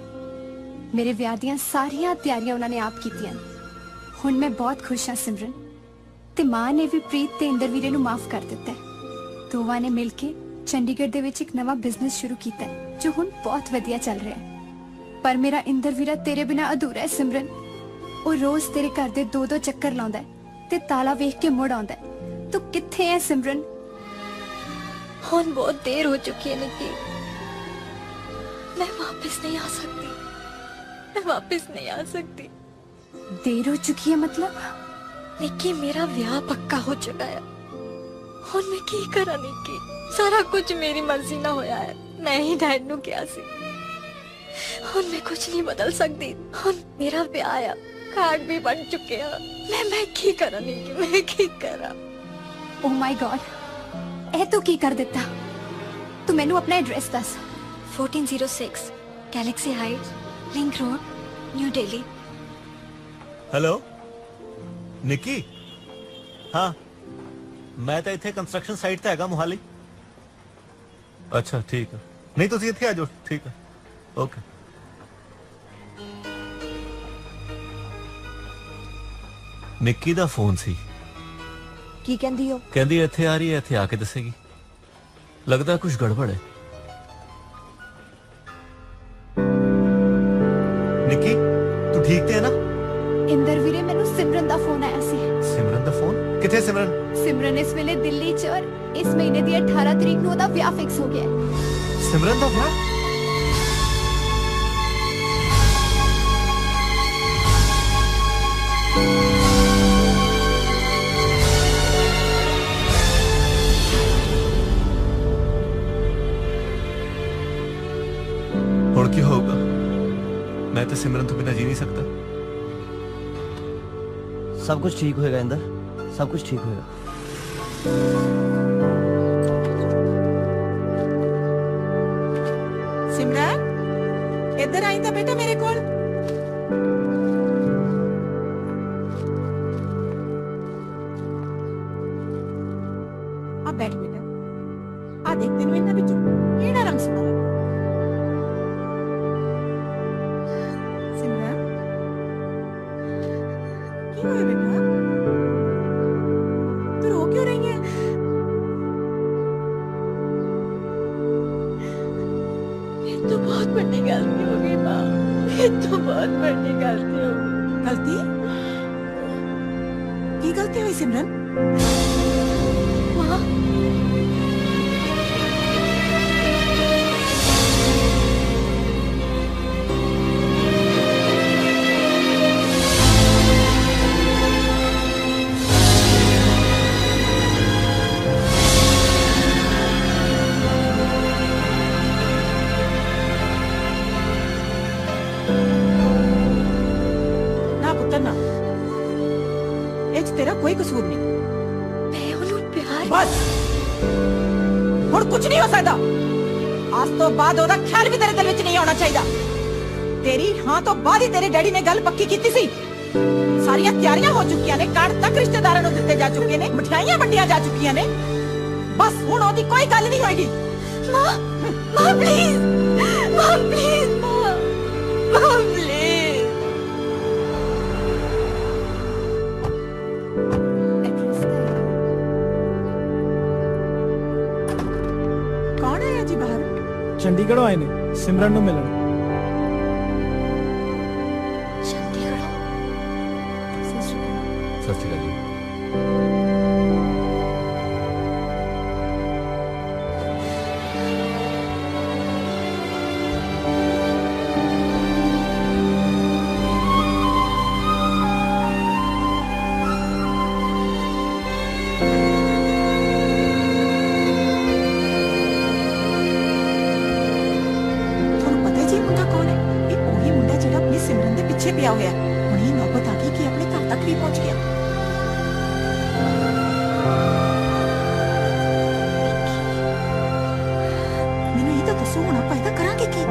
ਮੇਰੇ ਵਿਆਹ ਦੀਆਂ ਸਾਰੀਆਂ ਤਿਆਰੀਆਂ ਉਹਨਾਂ ਨੇ ਆਪ ਕੀਤੀਆਂ। ਹੁਣ ਮੈਂ ਬਹੁਤ ਖੁਸ਼ ਹਾਂ ਸਿਮਰਨ, ਤੇ ਮਾਂ ਨੇ ਵੀ ਪ੍ਰੀਤ ਤੇ ਇੰਦਰ ਵੀਰੇ ਨੂੰ ਮਾਫ ਕਰ ਦਿੱਤਾ। ਦੋਵਾਂ ਨੇ ਮਿਲ ਕੇ ਚੰਡੀਗੜ੍ਹ ਦੇ ਵਿੱਚ ਇੱਕ ਨਵਾਂ ਬਿਜ਼ਨਸ ਸ਼ੁਰੂ ਕੀਤਾ ਜੋ ਹੁਣ ਬਹੁਤ ਵਧੀਆ ਚੱਲ ਰਿਹਾ ਹੈ। ਪਰ ਮੇਰਾ ਇੰਦਰ ਵੀਰਾ ਤੇਰੇ ਬਿਨਾ ਅਧੂਰਾ ਹੈ ਸਿਮਰਨ। ਉਹ ਰੋਜ਼ ਤੇਰੇ ਘਰ ਦੇ 2-2 ਚੱਕਰ ਲਾਉਂਦਾ ਹੈ ਤੇ ਤਾਲਾ ਵੇਖ ਕੇ ਮੁੜ ਆਉਂਦਾ ਹੈ। ਤੂੰ ਕਿੱਥੇ ਹੈ ਸਿਮਰਨ? ਹੁਣ ਬਹੁਤ ਦੇਰ ਹੋ चुकी है निक्की, मैं वापस नहीं आ सकती, मैं वापस नहीं आ सकती। देर हो चुकी है मतलब? निक्की मेरा ब्याह पक्का हो चुका है। ਹੁਣ मैं की करा निक्की? सारा कुछ मेरी मर्जी ना होया है। मैं ही डैड नू किया सी। ਹੁਣ मैं कुछ नहीं बदल सकती। ਹੁਣ मेरा ब्याह है, कार्ड भी बन चुके हैं। मैं की करा निक्की, मैं की करा? Oh my God, ਇਹ ਤੂੰ ਕੀ ਕਰ ਦਿੱਤਾ? ਤੂੰ ਮੈਨੂੰ ਆਪਣਾ ਐਡਰੈਸ ਦੱਸ। 1406 Galaxy heights, link road, new Delhi. Hello Nikki, हाँ मैं तो इत्थे कंस्ट्रक्शन साइट ते हैगा मोहाली। अच्छा ठीक है, नहीं तुसी इत्थे आ जाओ। ठीक है, ओके। निक्की दा फोन सी। ਕੀ ਕਹਿੰਦੀ ਹੋ? ਕਹਿੰਦੀ ਇੱਥੇ ਆ ਰਹੀ ਹੈ, ਇੱਥੇ ਆ ਕੇ ਦੱਸੇਗੀ। ਲੱਗਦਾ ਕੁਝ ਗੜਬੜ ਹੈ। ਨਿੱਕੀ ਤੂੰ ਠੀਕ ਤੇ ਹੈ ਨਾ? ਇੰਦਰ ਵੀਰੇ ਮੈਨੂੰ ਸਿਮਰਨ ਦਾ ਫੋਨ ਆਇਆ ਸੀ। ਸਿਮਰਨ ਦਾ ਫੋਨ? ਕਿੱਥੇ ਸਿਮਰਨ? ਸਿਮਰਨ ਇਸ ਵੇਲੇ ਦਿੱਲੀ 'ਚ, ਔਰ ਇਸ ਮਹੀਨੇ ਦੀ 18 ਤਰੀਕ ਨੂੰ ਉਹਦਾ ਵਿਆਹ ਫਿਕਸ ਹੋ ਗਿਆ ਹੈ। ਸਿਮਰਨ ਦਾ ਵਿਆਹ? ਹੁਣ ਕੀ ਹੋਊਗਾ? मैं तो सिमरन तो बिना जी नहीं सकता। सब कुछ ठीक होएगा इंदर, सब कुछ ठीक होएगा। सिमरन इधर आई था बेटा मेरे कोल। आ बैठ बेटा, आ देख तेनू इन्हां विचों किहड़ा रंग सोहना लगदा? सिमरन की होया बेटा? तू रो क्यों रही है? ये तो बहुत बड़ी गलती हो गई माँ, ये तो बहुत बड़ी गलती हो गई। गलती? की गलती हुई सिमरन? माँ ना पुत्र ना, ਇਹ 'ਚ ਤੇਰਾ ਕੋਈ ਕਸੂਰ ਨਹੀਂ। मैं उन्हें प्यार बस ਹੁਣ ਕੁਝ ਨਹੀਂ ਹੋ ਸਕਦਾ। ਅੱਜ ਤੋਂ ਬਾਅਦ ਉਹਦਾ ਖਿਆਲ ਵੀ ਤੇਰੇ ਦਿਲ ਵਿੱਚ ਨਹੀਂ ਆਉਣਾ ਚਾਹੀਦਾ। ਤੇਰੀ ਹਾਂ ਤੋਂ ਬਾਅਦ ਹੀ ਤੇਰੇ ਡੈਡੀ ਨੇ ਗੱਲ ਪੱਕੀ ਕੀਤੀ ਸੀ। ਸਾਰੀਆਂ ਤਿਆਰੀਆਂ ਹੋ ਚੁੱਕੀਆਂ ਨੇ, ਕਾਰਡ ਤੱਕ ਰਿਸ਼ਤੇਦਾਰਾਂ ਨੂੰ ਦਿੱਤੇ ਜਾ ਚੁੱਕੇ ਨੇ, ਮਠਿਆਈਆਂ ਵੰਡੀਆਂ ਜਾ ਚੁੱਕੀਆਂ ਨੇ। ਬਸ ਹੁਣ ਉਹਦੀ ਕੋਈ ਗੱਲ ਨਹੀਂ ਹੋਏਗੀ। माँ माँ प्लीज, माँ प्लीज, माँ माँ प्लीज। ਕੌਣ ਆਇਆ ਜੀ ਬਾਹਰ? ਚੰਡੀਗੜ੍ਹੋਂ ਆਏ ਨੇ ਸਿਮਰਨ ਨੂੰ ਮਿਲਣ। ਸਤਿ ਸ਼੍ਰੀ ਅਕਾਲ ਜੀ। ਤੁਹਾਨੂੰ ਪਤਾ ਜੀ ਇਹ ਮੁੰਡਾ ਕੌਣ ਹੈ? ਇਹ ਉਹੀ ਮੁੰਡਾ ਜਿਹੜਾ ਆਪਣੀ ਸਿਮਰਨ ਦੇ ਪਿੱਛੇ ਪਿਆ ਹੋਇਆ ਹੈ। ਹੁਣ ਇਹ ਨੌਬਤ ਆ ਗਈ ਕਿ ਆਪਣੇ ਘਰ ਤੱਕ ਵੀ ਪਹੁੰਚ ਗਿਆ। ਮੈਨੂੰ ਇਹ ਤਾਂ ਦੱਸੋ ਹੁਣ ਆਪਾਂ ਇਹਦਾ ਕਰਾਂਗੇ ਕੀ?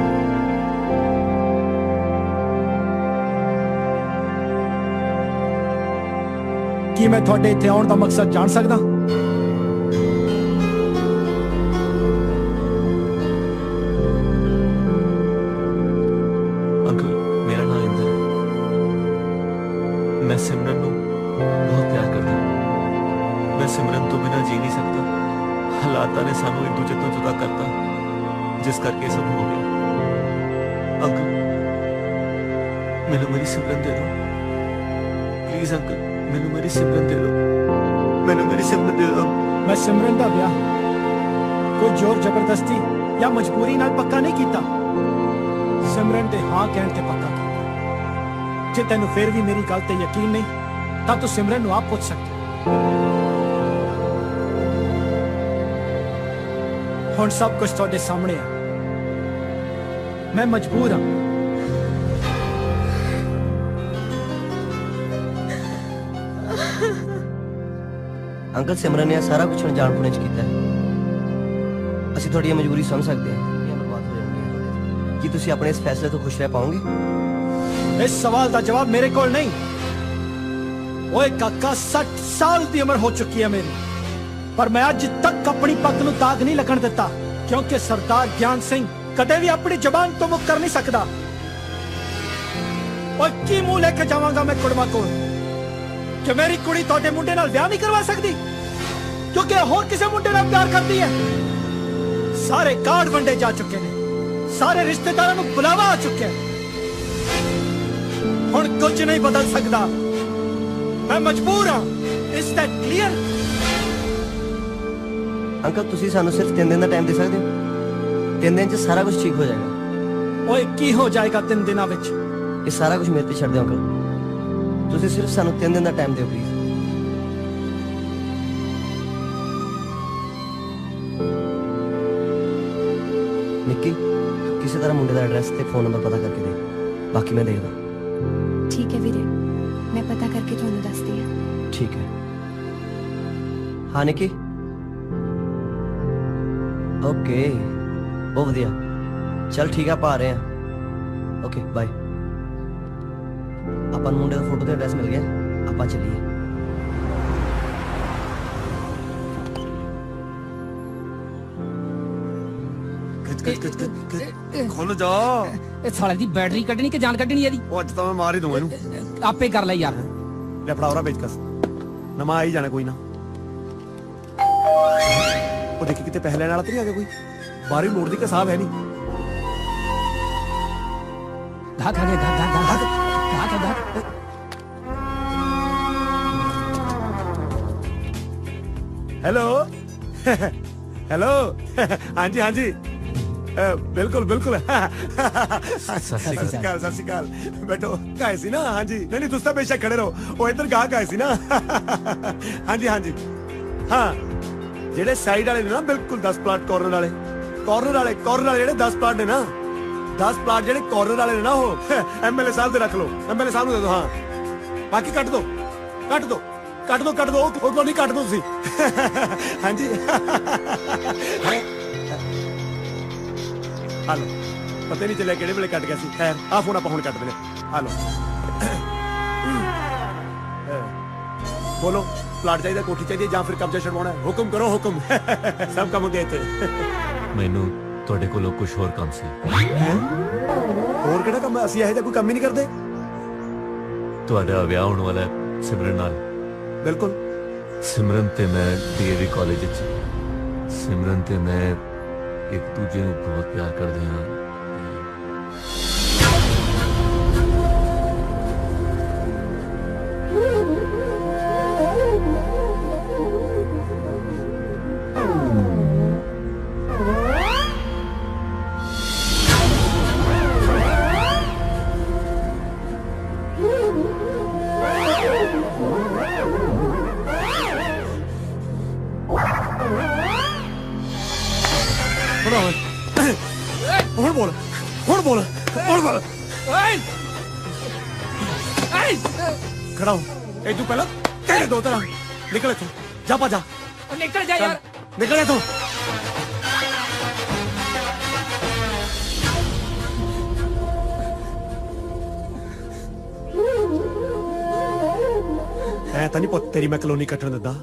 ਕੀ ਮੈਂ ਤੁਹਾਡੇ ਇੱਥੇ ਆਉਣ ਦਾ ਮਕਸਦ ਜਾਣ ਸਕਦਾ? सिमरन तो बिना जी नहीं सकता। हालात ने सानू एक दूजे तो जुदा करता, जिस करके सब हो गया। अंकल मैनू मेरी सिमरन दे दो प्लीज। अंकल मैनू मेरी सिमरन दे दो, मैनू मेरी सिमरन दे दो। मैं सिमरन दा ब्याह कोई जोर जबरदस्ती या मजबूरी नाल पक्का नहीं कीता। सिमरन दे हाँ कहण ते पक्का कीता। जे तैनू फिर भी मेरी गल ते यकीन नहीं तां तू सिमरन नू आप पूछ सकदा। हुण सब कुछ तुहाडे सामने है। मैं मजबूर हाँ। अंकल सिमरन ने सारा कुछ ਹੁਣ ਜਾਣ ਬੁੱਝ ਕੇ ਕੀਤਾ ਹੈ। ਅਸੀਂ ਤੁਹਾਡੀ ਮਜਬੂਰੀ ਸਮਝ ਸਕਦੇ ਹਾਂ। ਇਹ ਬਰਬਾਦ ਹੋ ਜਾਣਗੇ। ਕੀ ਤੁਸੀਂ ਆਪਣੇ ਇਸ ਫੈਸਲੇ ਤੋਂ ਖੁਸ਼ ਰਹਿ ਪਾਓਗੇ? इस सवाल का जवाब मेरे को नहीं। ओए काका 60 साल की उम्र हो चुकी है मेरी, पर मैं अज तक अपनी पग नूं दाग नहीं लगन दिता, क्योंकि सरदार ज्ञान सिंह कदे भी अपनी जबान तो मुक कर नहीं सकता। ओए की मुंह लेके जावांगा मैं कुड़मा कोल कि मेरी कुड़ी तोड़े मुंडे नाल ब्याह नहीं करवा सकती क्योंकि होर किसी मुंडे नाल प्यार करती है। सारे कार्ड वंडे जा चुके ने, सारे रिश्तेदारों नूं बुलावा आ चुके हैं। हुण कुछ नहीं बदल सकता। मैं मजबूर हाँ। Is that clear? अंकल तुसी सानू सिर्फ 3 दिन का टाइम दे सकते हो। 3 दिन च सारा कुछ ठीक हो जाएगा। ओए की हो जाएगा 3 दिनों विच? ये सारा कुछ मेरे पे छड़ दो अंकल। तुसी सिर्फ सानू 3 दिन का टाइम दियो प्लीज। निक्की किसी तरह मुंडे का एड्रेस ते फोन नंबर पता करके दे, बाकी मैं देखदा। ठीक है वीरे, मैं पता करके तुहानू दस दिया। ठीक है। हाँ निक्की ओके बहुत वधिया। चल ठीक है आप आ रहे हैं। Okay bye. अपन मुंडे का फोटो ते एड्रेस मिल गया, आप चलिए। खोलो जाओ। ਇਹ ਸਾਲੇ ਦੀ ਬੈਟਰੀ ਕੱਢਣੀ ਕਿ ਜਾਨ ਕੱਢਣੀ ਇਹਦੀ? ਉਹ ਅੱਜ ਤਾਂ ਮੈਂ ਮਾਰ ਹੀ ਦੂੰਗਾ ਇਹਨੂੰ। ਆਪੇ ਕਰ ਲੈ ਯਾਰ। ਲੈ ਫੜਾ ਉਹਰਾ ਵੇਚ ਕਸ ਨਵਾਂ ਆ ਹੀ ਜਾਣਾ ਕੋਈ ਨਾ। ਉਹ ਦੇਖੀ ਕਿਤੇ ਪਹਿਲੇ ਨਾਲ ਤੇ ਨਹੀਂ ਆ ਗਿਆ ਕੋਈ। ਬਾਰੀ ਮੋੜ ਦੀ ਕਸਾਬ ਹੈ ਨਹੀਂ। ਧਾਕ ਆ ਗਿਆ ਧਾਕ। हेलो हेलो हाँ जी बिल्कुल बिल्कुल सत श्री अकाल बैठो गाए सी ना। हाँ जी नहीं तुस तो बेशक खड़े रहो। वो इधर गा गाए सी ना। हाँ जी हाँ जेडे साइड वाले ने ना बिल्कुल 10 प्लाट कॉर्नर वाले जेडे 10 प्लाट ने ना 10 प्लाट जेडे कॉर्नर वाले ने ना वो एमएलए साहब दे रख लो। एमएलए साहब दे दो। हाँ बाकी कट दो वो नहीं कट दो तुसी। हाँ जी हेलो पता नहीं चलिया किहड़े वेले कट गया सी। खैर आ फोन आप हुण कट देने। हेलो बोलो प्लाट चाहिए कोठी चाहिए या फिर कब्जा छड़वाना है? हुक्म करो हुक्म। सब काम होंगे इत्थे। मैनू तुहाडे कोलों कुछ होर काम सी। होर किहड़ा काम? असीं इहो जिहा कोई काम ही नहीं करदे। तुहाडा विआह होने वाला है सिमरन नाल। बिल्कुल सिमरन ते मैं डीएवी कॉलेज च सिमरन ते मैं एक दूजे नूं बहुत प्यार करदे हां। खड़ा हो। ए तू पहला तेरे दो तरह निकल तू जा पा जा। निकल जा यार निकल तू। ऐ तां नहीं पुत्त तेरी मैं कलोनी कट्टण दिंदा।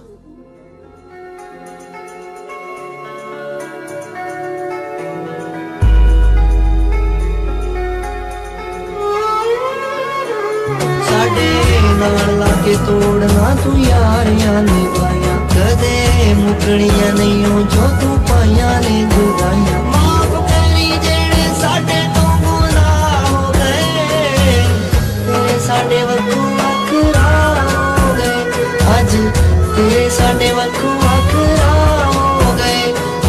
नाल लाके तोड़ना तू यारियां ने पाया दे मुकड़ियां नहीं हो जो तू पाइया ने जुदाइयां माफ करी जेड़े साडे तो गुनाह हो गए तेरे साडे वक्खू वखरा हो गए अज तेरे साडे वक्खू वखरा हो गए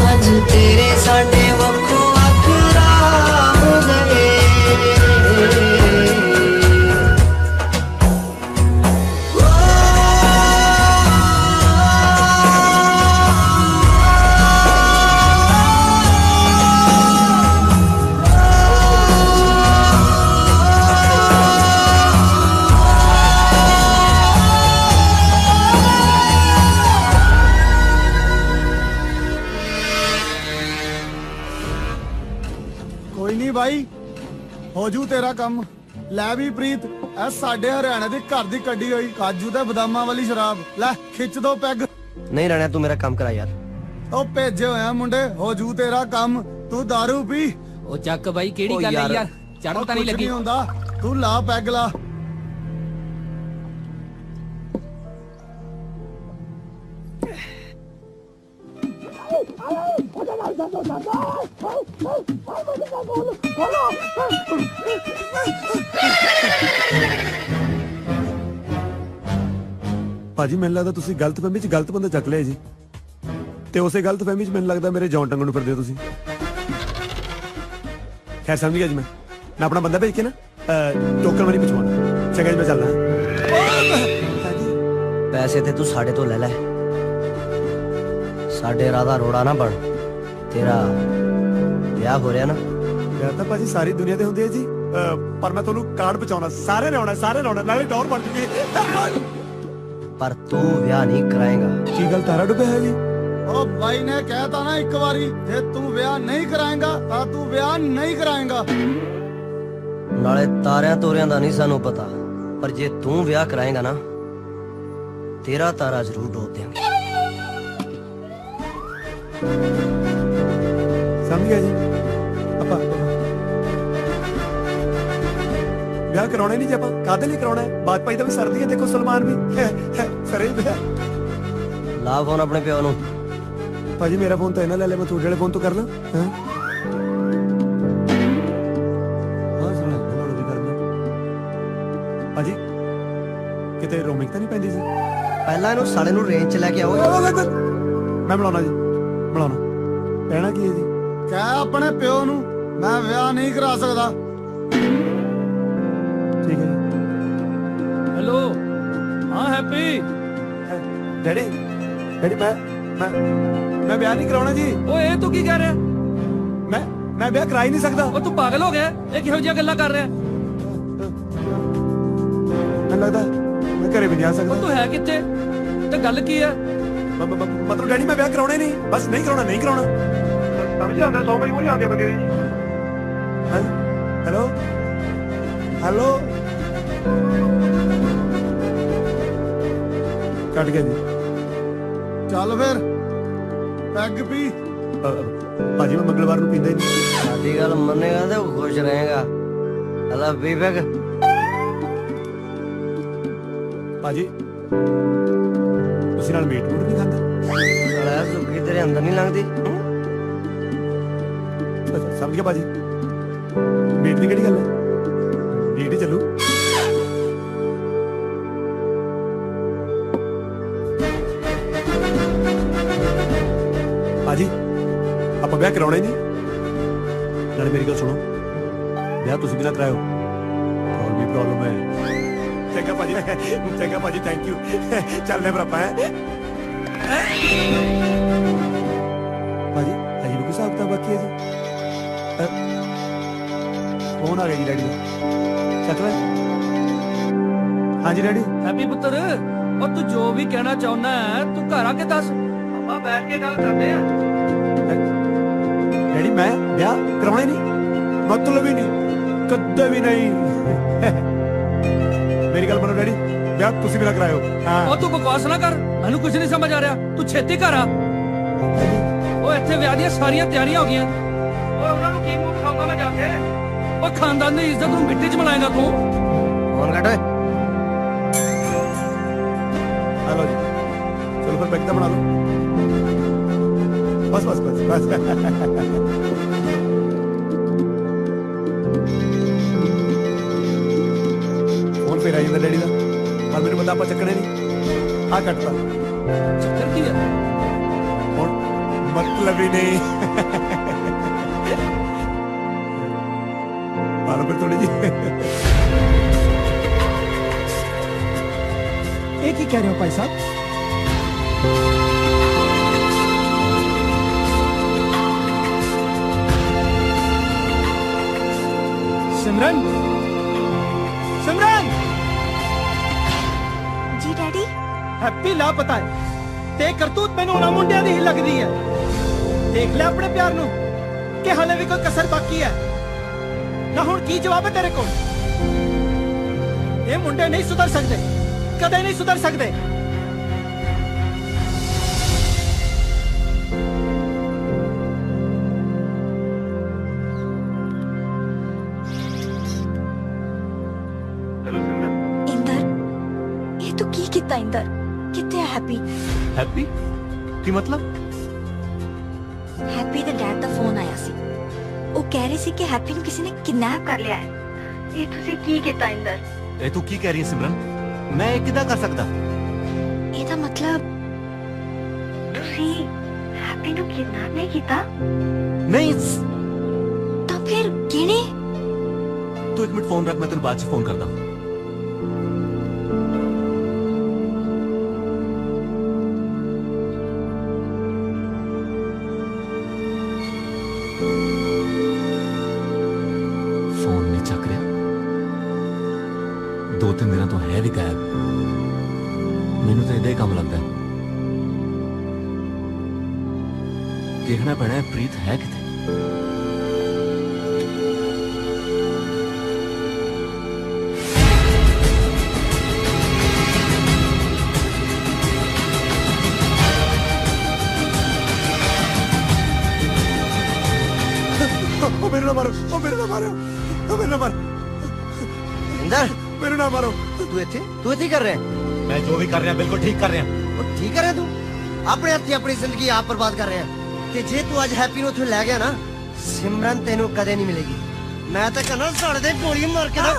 अज तेरे साडे वक्खू वखरा हो गए कोई नहीं भाई हो जू तेरा कम लै भी प्रीत ए साडे हरियाणे दी घर दी कड्डी होई काजू ते बदामां वाली शराब लै खिच दो पैग नहीं रहना तू मेरा काम करा यार ओ भेजे होया मुंडे हो जू तेरा कम तू दारू पी ओ ਚੱਕ ਬਾਈ ਕਿਹੜੀ ਗੱਲ ਹੈ ਯਾਰ ਚੜ੍ਹ ਤਾਂ ਨਹੀਂ ਲੱਗੀ नहीं हुंदा तू ला पैग ला ਭਾਜੀ ਮੈਨੂੰ ਲੱਗਦਾ ਤੁਸੀਂ ਗਲਤ ਫਹਿਮੀ ਚ ਗਲਤ ਬੰਦਾ ਚੱਕ ਲਿਆ ਜੀ ਤੇ ਉਸੇ ਗਲਤ ਫਹਿਮੀ ਚ ਮੈਨੂੰ ਲੱਗਦਾ ਮੇਰੇ ਜੌਨ ਟੰਗਣ ਨੂੰ ਫਿਰਦੇ ਹੋ ਤੁਸੀਂ ਖੈਰ ਸਮਝ ਗਿਆ ਜੀ ਮੈਂ ਆਪਣਾ ਬੰਦਾ ਭੇਜ ਕੇ ਨਾ ਟੋਕਨ ਵਾਲੀ ਪਛਵਾਣਾ ਚੰਗਾ ਜੀ ਮੈਂ ਚੱਲਦਾ ਪੈਸੇ ਤੇ ਤੂੰ ਸਾਡੇ ਤੋਂ ਲੈ ਲੈ ਸਾਡੇ ਰਾਹ ਦਾ ਰੋੜਾ ਨਾ ਬਣ ਤੇਰਾ ਵਿਆਹ ਹੋ ਰਿਹਾ ਨਾ ਵਿਆਹ ਤਾਂ ਭਾਜੀ ਸਾਰੀ ਦੁਨੀਆ ਦੇ ਹੁੰਦੇ ਆ ਜੀ ਪਰ ਮੈਂ ਤੁਹਾਨੂੰ ਕਾਰਡ ਪਹੁੰਚਾਉਣਾ ਸਾਰੇ ਰੌਣਾ ਨਾਲੇ ਟੌਰ ਬਣ ਚੁੱਕੀ पर तू ब्याह नहीं कराएगा की गल तारा डुबे है जी ओ भाई ने कहता ना एक बारी जे तू ब्याह नहीं कराएगा ता तू ब्याह नहीं कराएगा नाले तारियां तोरियां दा नहीं सानू पता पर जे तू ब्याह कराएगा ना तेरा तारा जरूर डोब देंगे समझ गया जी अपा ਵਿਆਹ ਕਰਾਉਣਾ ਨਹੀਂ ਜੇ ਆਪਾਂ ਕਾਹਦੇ ਲਈ ਕਰਾਉਣਾ ਹੈ ਬਾਜਪਾਈ ਦਾ ਵੀ ਸਰਦੀ ਹੈ ਦੇਖੋ ਸਲਮਾਨ ਵੀ ਸਰੇ ਵਿਆਹ ਲਾ ਫੋਨ ਆਪਣੇ ਪਿਓ ਨੂੰ ਭਾਜੀ ਮੇਰਾ ਫੋਨ ਤਾਂ ਇਹਨਾਂ ਲੈ ਲੈ ਮੈਂ ਤੁਹਾਡੇ ਵਾਲੇ ਫੋਨ ਤੋਂ ਕਰ ਲਾਂ ਹਾਂ ਸੁਣ ਲੈ ਮੈਨੂੰ ਵੀ ਕਰਨਾ ਭਾਜੀ ਕਿਤੇ ਰੋਮਿੰਗ ਤਾਂ ਨਹੀਂ ਪੈਂਦੀ ਸੀ ਪਹਿਲਾਂ ਇਹਨੂੰ ਸਾਲੇ ਨੂੰ ਰੇਂਜ 'ਚ ਲੈ ਕੇ ਆਓ ਮੈਂ ਬੁਲਾਉਣਾ ਜੀ ਬੁਲਾਉਣਾ ਕਹਿਣਾ ਕੀ ਹੈ ਜੀ ਕਹਿ ਆਪਣੇ ਪਿਓ ਨੂੰ ਮੈਂ ਵਿਆਹ ਨਹੀਂ ਕਰਾ ਸਕਦਾ हेलो हाँ हैप्पी डैडी मैं ब्याह नहीं कराना जी ओ ये तू की कह रहा है मैं ब्याह करा ही नहीं सकता ओ तू पागल हो गया ये किहो जिहा गल्लां कर रहा है मैं लगता मैं घरे भी नहीं आ सकता तू है किथे ते गल की है मतलब डैडी मैं ब्याह कराना ही नहीं बस नहीं कराना समझ आंदा 100 मजबूरी आंदी बंदे दी हेलो हेलो ਕੱਟ ਗਿਆ ਜੀ ਚੱਲ ਫਿਰ ਪੈਗ ਪੀ ਭਾਜੀ ਮੈਂ ਮੰਗਲਵਾਰ ਨੂੰ ਪੀਂਦਾ ਹੀ ਨਹੀਂ ਸਾਡੀ ਗੱਲ ਮੰਨੇਗਾ ਤੇ ਖੁਸ਼ ਰਹੇਗਾ ਅਲਾ ਪੀ ਪੈਗ ਭਾਜੀ ਤੁਸੀਂ ਨਾਲ ਮੀਟ ਨਹੀਂ ਖਾਂਦੇ ਅਲਾ ਸੁੱਕੀ ਤੇਰੇ ਅੰਦਰ ਨਹੀਂ ਲੰਘਦੀ ਸਮਝ ਗਿਆ ਭਾਜੀ ਮੀਟ ਦੀ ਕਿਹੜੀ ਗੱਲ ਹੈ ਮੀਟ ਹੀ ਚੱਲੂ ਭਾਜੀ ਆਪਾਂ ਵਿਆਹ ਕਰਾਉਣਾ ਹੀ ਨਹੀਂ ਨਾਲੇ ਮੇਰੀ ਗੱਲ ਸੁਣੋ ਵਿਆਹ ਤੁਸੀਂ ਵੀ ਨਾ ਕਰਾਇਓ ਹੋਰ ਵੀ ਪ੍ਰੋਬਲਮ ਹੈ ਚੰਗਾ ਭਾਜੀ ਥੈਂਕ ਯੂ ਚੱਲਦੇ ਫਿਰ ਆਪਾਂ ਭਾਜੀ ਅਜੀ ਵੀ ਹਿਸਾਬ ਤਾਂ ਬਾਕੀ ਹੈ ਜੀ ਫੋਨ ਆ ਗਿਆ ਜੀ ਡੈਡੀ ਦਾ ਚੱਕ ਲੈ ਹਾਂਜੀ ਡੈਡੀ हैप्पी पुत्र और तू जो भी कहना चाहना है तू घर आके दस ਆਪਾਂ बैठ के गल करते हैं डैडी मैं ब्याह कराना ही नहीं मतलब ही नहीं कदे भी नहीं मेरी गल मनो डैडी ब्याह तुसी भी ना करायो ओ तू बकवास ना कर मैनू कुछ नहीं समझ आ रहा तू छेती कर आ ओ इत्थे विआह ਦੀਆਂ ਸਾਰੀਆਂ ਤਿਆਰੀਆਂ ਹੋ ਗਈਆਂ ਓਏ ਉਹਨਾਂ ਨੂੰ ਕੀ ਮੂੰਹ ਖਾਊਂਗਾ ਮੈਂ ਜਾ ਕੇ ਓ ਖਾਨਦਾਨ ਦੀ ਇੱਜ਼ਤ ਨੂੰ ਮਿੱਟੀ 'ਚ ਮਿਲਾਏਗਾ ਤੂੰ ਫੋਨ ਕੱਟ ਓਏ हेलो जी चलो चलो फिर बैग बना लो बस बस बस बस फोन फिर आई डैडी का पर मैंने पता आप चक्कने नहीं आ कटता चक्कर की है मतलब ही नहीं मारो फिर थोड़ी जी एक ही कह रहे हो भाई साहब सिमरन सिमरन जी डैडी हैप्पी लापता है ते करतूत मैनू उन्हां मुंडियां दी ही लगदी है देख ले अपने प्यार नू कि हाले भी कोई कसर बाकी है ना हुण की जवाब है तेरे को ये मुंडे नहीं सुधर सकते कदे नहीं सुधर सकते इंदर ये तू की कीता इंदर किथे है हैप्पी हैप्पी की मतलब हैप्पी दे डैड दा फोन आया सी ਉਹ ਕਹਿ ਰਹੀ ਸੀ ਕਿ ਹੈਪੀ ਨੂੰ ਕਿਸੇ ਨੇ ਕਿਡਨੈਪ ਕਰ ਲਿਆ ਹੈ ਇਹ ਤੁਸੀਂ ਕੀ ਕੀਤਾ ਇੰਦਰ ਇਹ ਤੂੰ ਕੀ ਕਹਿ ਰਹੀ ਹੈ ਸਿਮਰਨ ਮੈਂ ਇਹ ਕਿੱਦਾਂ ਕਰ ਸਕਦਾ ਇਹਦਾ ਮਤਲਬ ਤੁਸੀਂ ਹੈਪੀ ਨੂੰ ਕਿਡਨੈਪ ਨਹੀਂ ਕੀਤਾ ਨਹੀਂ ਤਾਂ ਫਿਰ ਕਿਹਨੇ ਤੂੰ ਇੱਕ ਮਿੰਟ ਫੋਨ ਰੱਖ ਮੈਂ ਤੈਨੂੰ ਬਾਅਦ ਚ ਫੋਨ ਕਰਦਾ दो तीन दिन तो है भी गायब मैनू तो इदा ही काम लगता है देखना पैना है प्रीत है किथे मेरे ना मारो मेरे ना मारो मेरे ना मारो इंदर मेरे ना मारो तू इथे कर रहे हैं मैं जो भी कर रहा बिल्कुल ठीक कर रहे हैं ठीक कर रहे तू अपने हत्थी अपनी जिंदगी आप बर्बाद कर रहे हैं कि जे तू आज हैप्पी नु ले गया ना सिमरन तेनू कदे नहीं मिलेगी मैं तो कहना साढ़े दे गोली मार के ना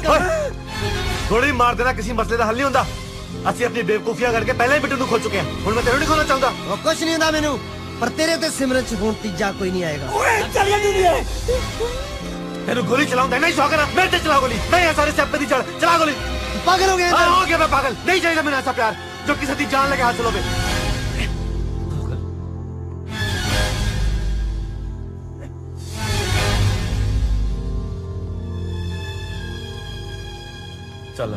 गोली मार देना किसी मसले का हल नहीं होता ਅਸੀਂ अपनी बेवकूफियां करके पहले ही बिट्टू ਨੂੰ खो चुके हैं ਹੁਣ मैं तेरे नहीं खोना चाहता ਉਹ ਕੁਛ ਨਹੀਂ ਹੁੰਦਾ ਮੈਨੂੰ पर तेरे ते सिमरन च ਹੁਣ ਤੀਜਾ ਕੋਈ नहीं आएगा ओए चल गया नहीं तेरे गोली चलाऊंगा नहीं शौक है मैं चला गोली नहीं है सारे स्टेप पे चढ़ चला गोली पागल हो गया हो गया मैं पागल नहीं चाहिए मैंने ऐसा प्यार जो किसी की जान लगे हासिलों पे चल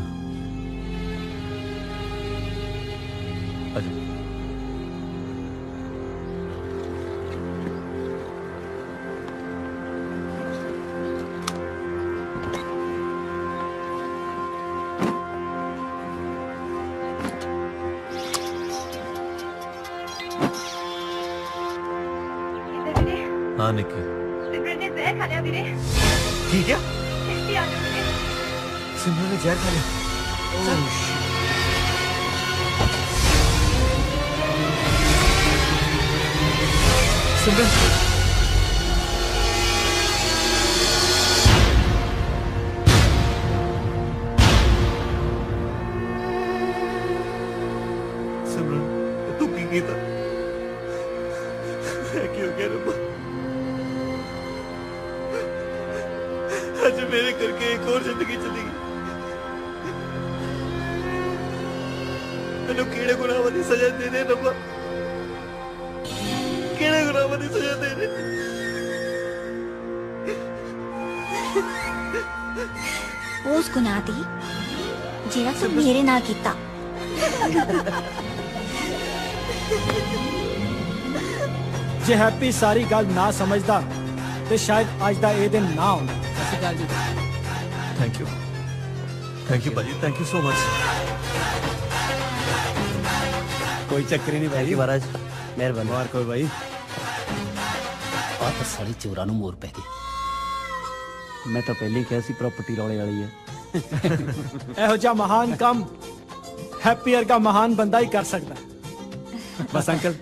हाँ निकी ठीक है सिमरन ने जहर खा लिया सिमरन सिमरन तू की कीता क्यों कह रहा आज मेरे करके एक और जिंदगी चली गई मैंने कीड़े गुनाहों की सजा दे दे रब्बा कीड़े गुनाहों की सजा दे दे उस गुनाह दी जेड़ा तू मेरे नाल कीता जे हैप्पी सारी गल ना समझदा ते शायद आज दा ये दिन ना होंदा थैंक यू भाजी थैंक यू सो मच कोई चक्कर ही नहीं भाई महाराज मेहरबानी मार कोई भाई आ तो सारी चोरा नु मोर पै गई मैं तो पहले ही कहा सी प्रॉपर्टी रौले वाली है एहो जा महान काम हैप्पी वर्गा महान बंदा ही कर सकता ਬਸ ਅੰਕਲ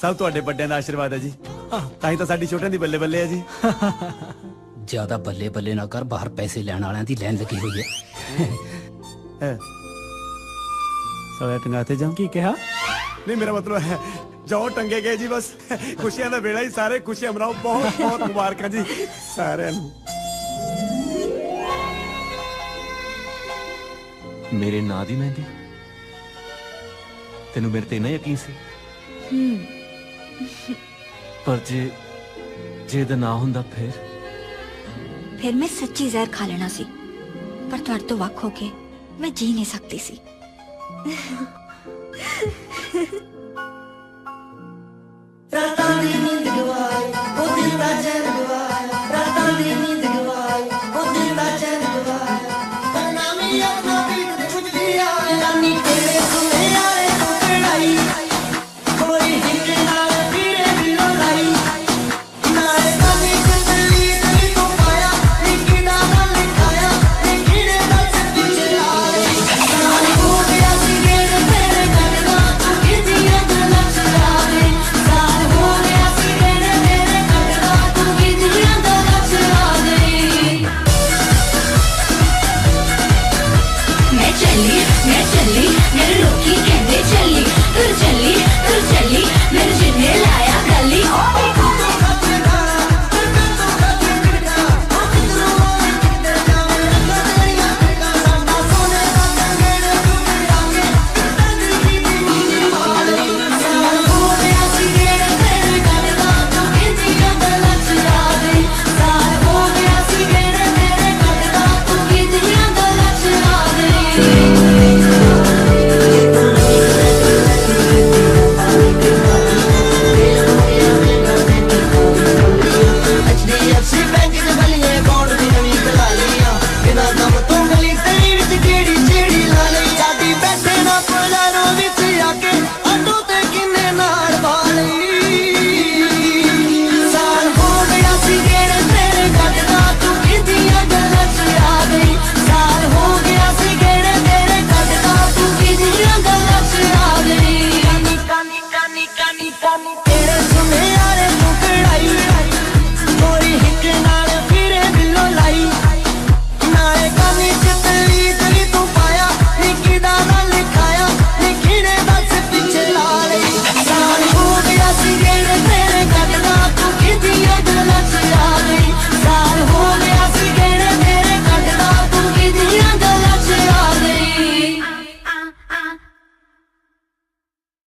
ਸਭ ਤੁਹਾਡੇ ਵੱਡਿਆਂ ਦਾ ਆਸ਼ੀਰਵਾਦ ਹੈ ਜੀ, ਤਾਂ ਹੀ ਤਾਂ ਸਾਡੀ ਛੋਟਿਆਂ ਦੀ ਬੱਲੇ ਬੱਲੇ ਹੈ ਜੀ। ਜਿਆਦਾ ਬੱਲੇ ਬੱਲੇ ਨਾ ਕਰ, ਬਾਹਰ ਪੈਸੇ ਲੈਣ ਵਾਲਿਆਂ ਦੀ ਲਾਈਨ ਲੱਗੀ ਹੋਈ ਹੈ। ਸਾਰਾ ਟੰਗਾਤੇ ਜਾਓ। ਕੀ ਕਿਹਾ? ਨਹੀਂ ਮੇਰਾ ਮਤਲਬ ਹੈ ਜਾਓ ਟੰਗੇ ਗਏ ਜੀ, ਬਸ ਖੁਸ਼ੀਆਂ ਦਾ ਵੇਲਾ ਹੀ, ਸਾਰੇ ਖੁਸ਼ੀਆਂ ਮਨਾਓ। ਬਹੁਤ ਬਹੁਤ ਮੁਬਾਰਕਾਂ ਜੀ ਸਾਰਿਆਂ ਨੂੰ। ਮੇਰੇ ਨਾਂ ਦੀ ਮਹਿੰਦੀ? ਤੈਨੂੰ ਮੇਰੇ ਤੇ ਇੰਨਾ ਯਕੀਨ ਸੀ? ਪਰ ਜੇ ਇਹਦਾ ਨਾ ਹੁੰਦਾ ਫਿਰ ਮੈਂ ਸੱਚੀ ਜ਼ਹਿਰ ਖਾ ਲੈਣਾ ਸੀ, ਪਰ ਤੁਹਾਡੇ ਤੋਂ ਵੱਖ ਹੋ ਕੇ ਮੈਂ ਜੀ ਨਹੀਂ ਸਕਦੀ ਸੀ।